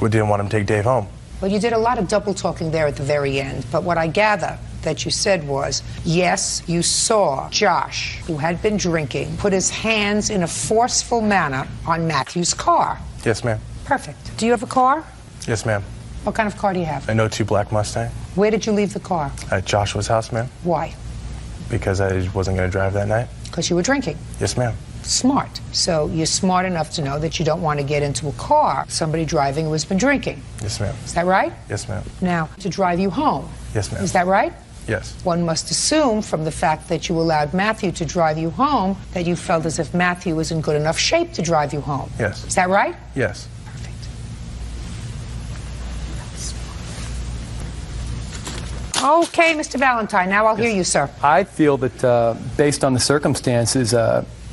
we didn't want him to take Dave home. Well, you did a lot of double talking there at the very end, but what I gather that you said was, yes, you saw Josh, who had been drinking, put his hands in a forceful manner on Matthew's car. Yes, ma'am. Perfect. Do you have a car? Yes, ma'am. What kind of car do you have? A 02 black Mustang. Where did you leave the car? At Joshua's house, ma'am. Why? Because I wasn't going to drive that night. Because you were drinking. Yes, ma'am. Smart. So you're smart enough to know that you don't want to get into a car somebody driving who has been drinking. Yes, ma'am. Is that right? Yes, ma'am. Now, to drive you home. Yes, ma'am. Is that right? Yes. One must assume from the fact that you allowed Matthew to drive you home that you felt as if Matthew was in good enough shape to drive you home. Yes. Is that right? Yes. Okay, Mr. Valentine, now I'll hear you, sir. I feel that based on the circumstances,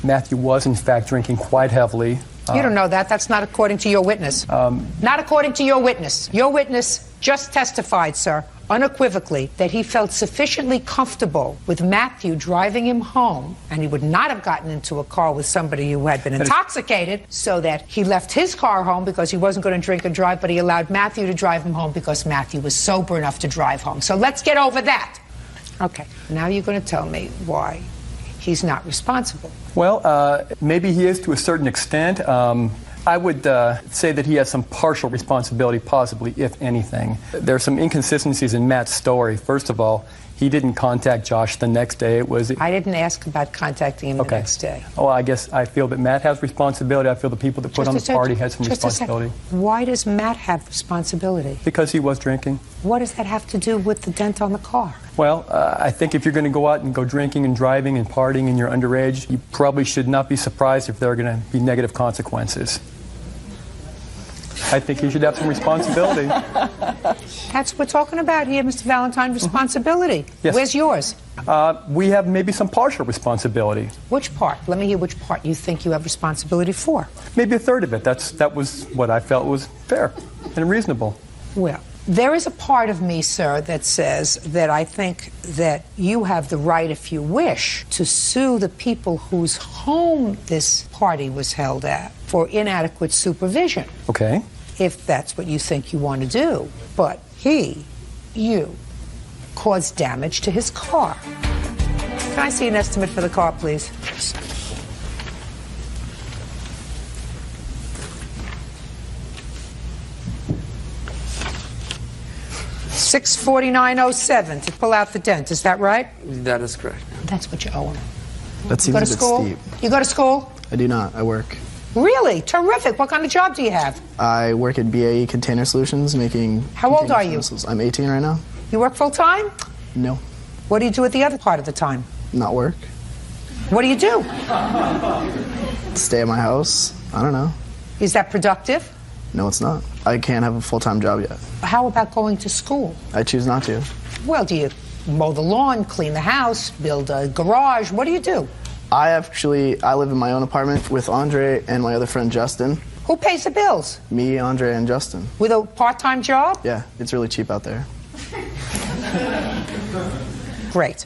Matthew was in fact drinking quite heavily. You don't know that. That's not according to your witness. Not according to your witness. Your witness just testified, sir, unequivocally, that he felt sufficiently comfortable with Matthew driving him home, and he would not have gotten into a car with somebody who had been intoxicated, so that he left his car home because he wasn't going to drink and drive, but he allowed Matthew to drive him home because Matthew was sober enough to drive home. So let's get over that. Okay, now you're going to tell me why he's not responsible. Well, maybe he is to a certain extent. I would say that he has some partial responsibility, possibly, if anything. There are some inconsistencies in Matt's story. First of all, he didn't contact Josh the next day. I didn't ask about contacting him the next day. Oh, I guess I feel that Matt has responsibility. I feel the people that put on the party had some responsibility. Why does Matt have responsibility? Because he was drinking. What does that have to do with the dent on the car? Well, I think if you're going to go out and go drinking and driving and partying and you're underage, you probably should not be surprised if there are going to be negative consequences. I think he should have some responsibility. That's what we're talking about here, Mr. Valentine, responsibility. Yes. Where's yours? We have maybe some partial responsibility. Which part? Let me hear which part you think you have responsibility for. Maybe a third of it. That was what I felt was fair and reasonable. Well, There is a part of me, sir, that says that I think that you have the right, if you wish, to sue the people whose home this party was held at for inadequate supervision. Okay. If that's what you think you want to do. But you, caused damage to his car. Can I see an estimate for the car, please? 649.07 to pull out the dent. Is that right? That is correct. That's what you owe him. That seems go a to bit school? steep. You go to school? I do not. I work. Really? Terrific. What kind of job do you have? I work at BAE Container Solutions making... How old are you? Missiles. I'm 18 right now. You work full-time? No. What do you do at the other part of the time? Not work. What do you do? Stay at my house. I don't know. Is that productive? No, it's not. I can't have a full-time job yet. How about going to school? I choose not to. Well, do you mow the lawn, clean the house, build a garage? What do you do? I live in my own apartment with Andre and my other friend Justin. Who pays the bills? Me, Andre, and Justin. With a part-time job? Yeah, it's really cheap out there. Great.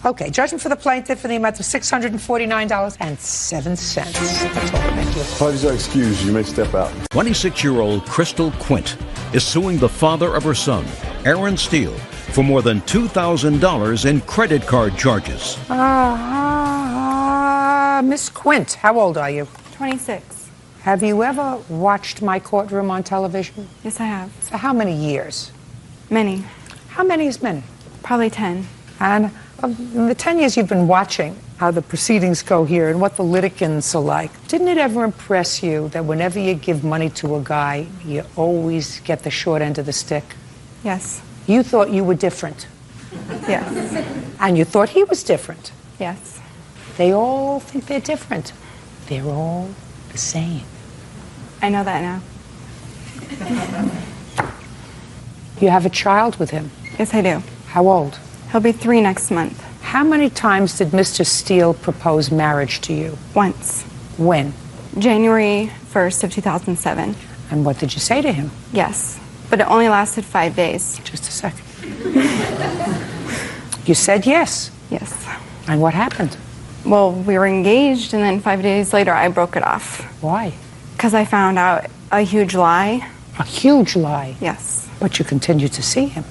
Okay, judgment for the plaintiff in the amount of $649.07. That's all. Thank you. Parties are excused. You may step out. 26-year-old Crystal Quint is suing the father of her son, Aaron Steele, for more than $2,000 in credit card charges. Miss Quint, how old are you? 26. Have you ever watched my courtroom on television? Yes, I have. For how many years? Many. How many is many? Probably 10. And in the 10 years you've been watching how the proceedings go here and what the litigants are like, didn't it ever impress you that whenever you give money to a guy, you always get the short end of the stick? Yes. You thought you were different. Yes. And you thought he was different. Yes. They all think they're different. They're all the same. I know that now. You have a child with him? Yes, I do. How old? He'll be 3 next month. How many times did Mr. Steele propose marriage to you? Once. When? January 1st of 2007. And what did you say to him? Yes, but it only lasted 5 days. Just a second. You said yes? Yes. And what happened? Well, we were engaged, and then 5 days later, I broke it off. Why? Because I found out a huge lie. A huge lie? Yes. But you continued to see him?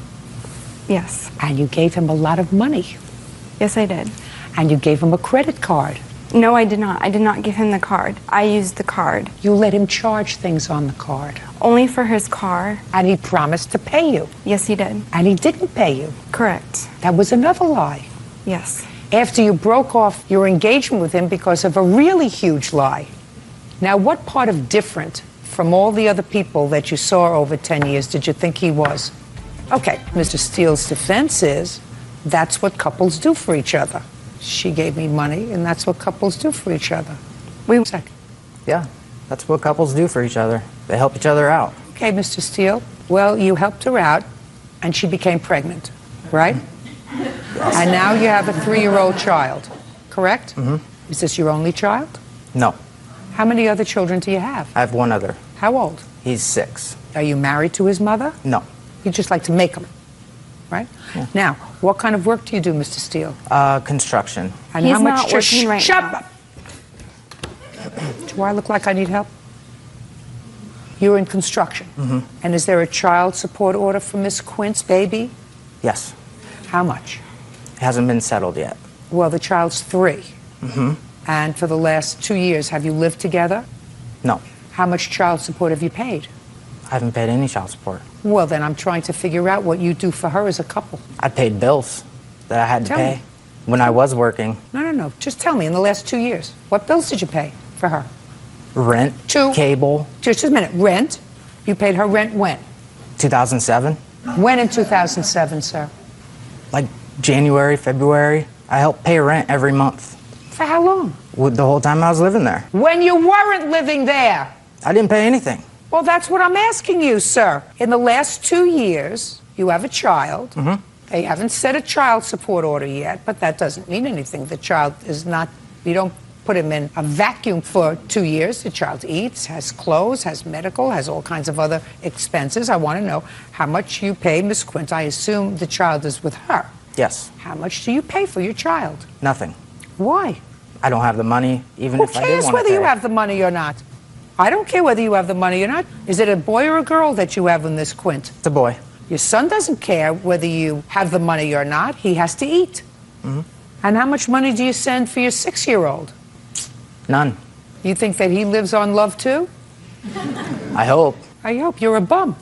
Yes. And you gave him a lot of money? Yes, I did. And you gave him a credit card? No, I did not. I did not give him the card. I used the card. You let him charge things on the card? Only for his car. And he promised to pay you? Yes, he did. And he didn't pay you? Correct. That was another lie? Yes. After you broke off your engagement with him because of a really huge lie. Now, what part of different from all the other people that you saw over 10 years did you think he was? Okay, Mr. Steele's defense is that's what couples do for each other. She gave me money, and that's what couples do for each other. Yeah, that's what couples do for each other. They help each other out. Okay, Mr. Steele. Well, you helped her out, and she became pregnant, right? Yes. And now you have a 3-year-old child, correct? Mm-hmm. Is this your only child? No. How many other children do you have? I have one other. How old? He's 6. Are you married to his mother? No. You just like to make them, right? Yeah. Now, what kind of work do you do, Mr. Steele? Construction. And He's how much? not working right shut now. up! Do I look like I need help? You're in construction. Mm-hmm. And is there a child support order for Miss Quint's baby? Yes. How much? It hasn't been settled yet. Well, the child's 3. Mm-hmm. And for the last 2 years, have you lived together? No. How much child support have you paid? I haven't paid any child support. Well, then I'm trying to figure out what you do for her as a couple. I paid bills that I had to Tell pay me. when I was working. No. Just tell me, in the last 2 years, what bills did you pay for her? Rent, cable. Just a minute. Rent? You paid her rent when? 2007. When in 2007, sir? Like January, February. I helped pay rent every month. For how long? The whole time I was living there. When you weren't living there. I didn't pay anything. Well, that's what I'm asking you, sir. In the last 2 years, you have a child. Mm-hmm. They haven't set a child support order yet, but that doesn't mean anything. The child is not, you don't put him in a vacuum for 2 years. The child eats, has clothes, has medical, has all kinds of other expenses. I want to know how much you pay Miss Quint. I assume the child is with her. Yes. How much do you pay for your child? Nothing. Why? I don't have the money, even if I did want to pay. Who cares whether you have the money or not? I don't care whether you have the money or not. Is it a boy or a girl that you have in this Quint? It's a boy. Your son doesn't care whether you have the money or not. He has to eat. Mm-hmm. And how much money do you send for your 6-year-old? None. You think that he lives on love too? I hope. I hope. You're a bum.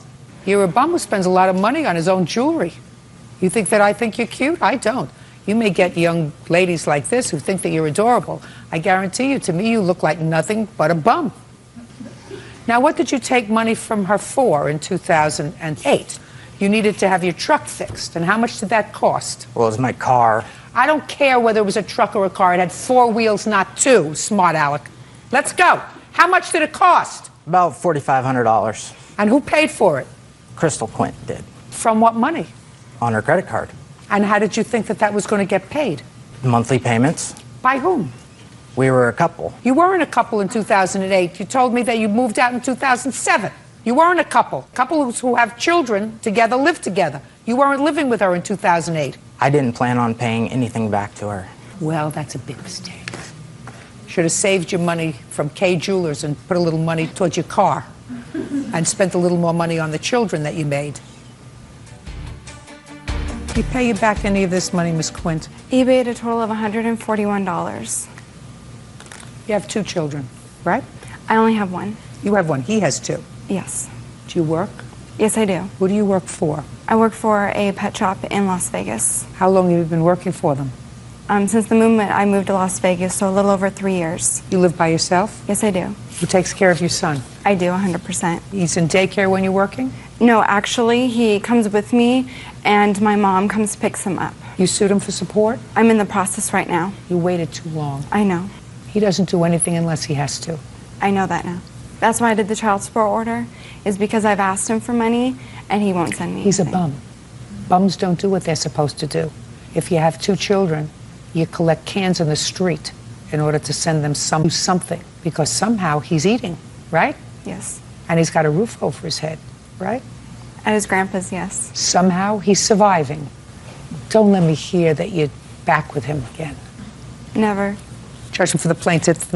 You're a bum who spends a lot of money on his own jewelry. You think that I think you're cute? I don't. You may get young ladies like this who think that you're adorable. I guarantee you, to me, you look like nothing but a bum. Now, what did you take money from her for in 2008? You needed to have your truck fixed. And how much did that cost? Well, it was my car. I don't care whether it was a truck or a car. It had 4 wheels, not 2, smart Alec. Let's go. How much did it cost? About $4,500. And who paid for it? Crystal Quint did. From what money? On her credit card. And how did you think that that was going to get paid? Monthly payments. By whom? We were a couple. You weren't a couple in 2008. You told me that you moved out in 2007. You weren't a couple. Couples who have children together live together. You weren't living with her in 2008. I didn't plan on paying anything back to her. Well, that's a big mistake. Should have saved your money from K Jewelers and put a little money towards your car and spent a little more money on the children that you made. You pay you back any of this money, Miss Quint? He paid a total of $141. You have 2 children, right? I only have 1. You have 1. He has 2. Yes. Do you work? Yes, I do. Who do you work for? I work for a pet shop in Las Vegas. How long have you been working for them? Since the movement, I moved to Las Vegas, so a little over 3 years. You live by yourself? Yes, I do. Who takes care of your son? I do, 100%. He's in daycare when you're working? No, actually, he comes with me, and my mom comes picks him up. You sued him for support? I'm in the process right now. You waited too long. I know. He doesn't do anything unless he has to. I know that now. That's why I did the child support order, is because I've asked him for money, and he won't send me He's anything. a bum. Bums don't do what they're supposed to do. If you have 2 children, you collect cans in the street in order to send them something, because somehow he's eating, right? Yes. And he's got a roof over his head, right? At his grandpa's, yes. Somehow he's surviving. Don't let me hear that you're back with him again. Never. Judgment for the plaintiff.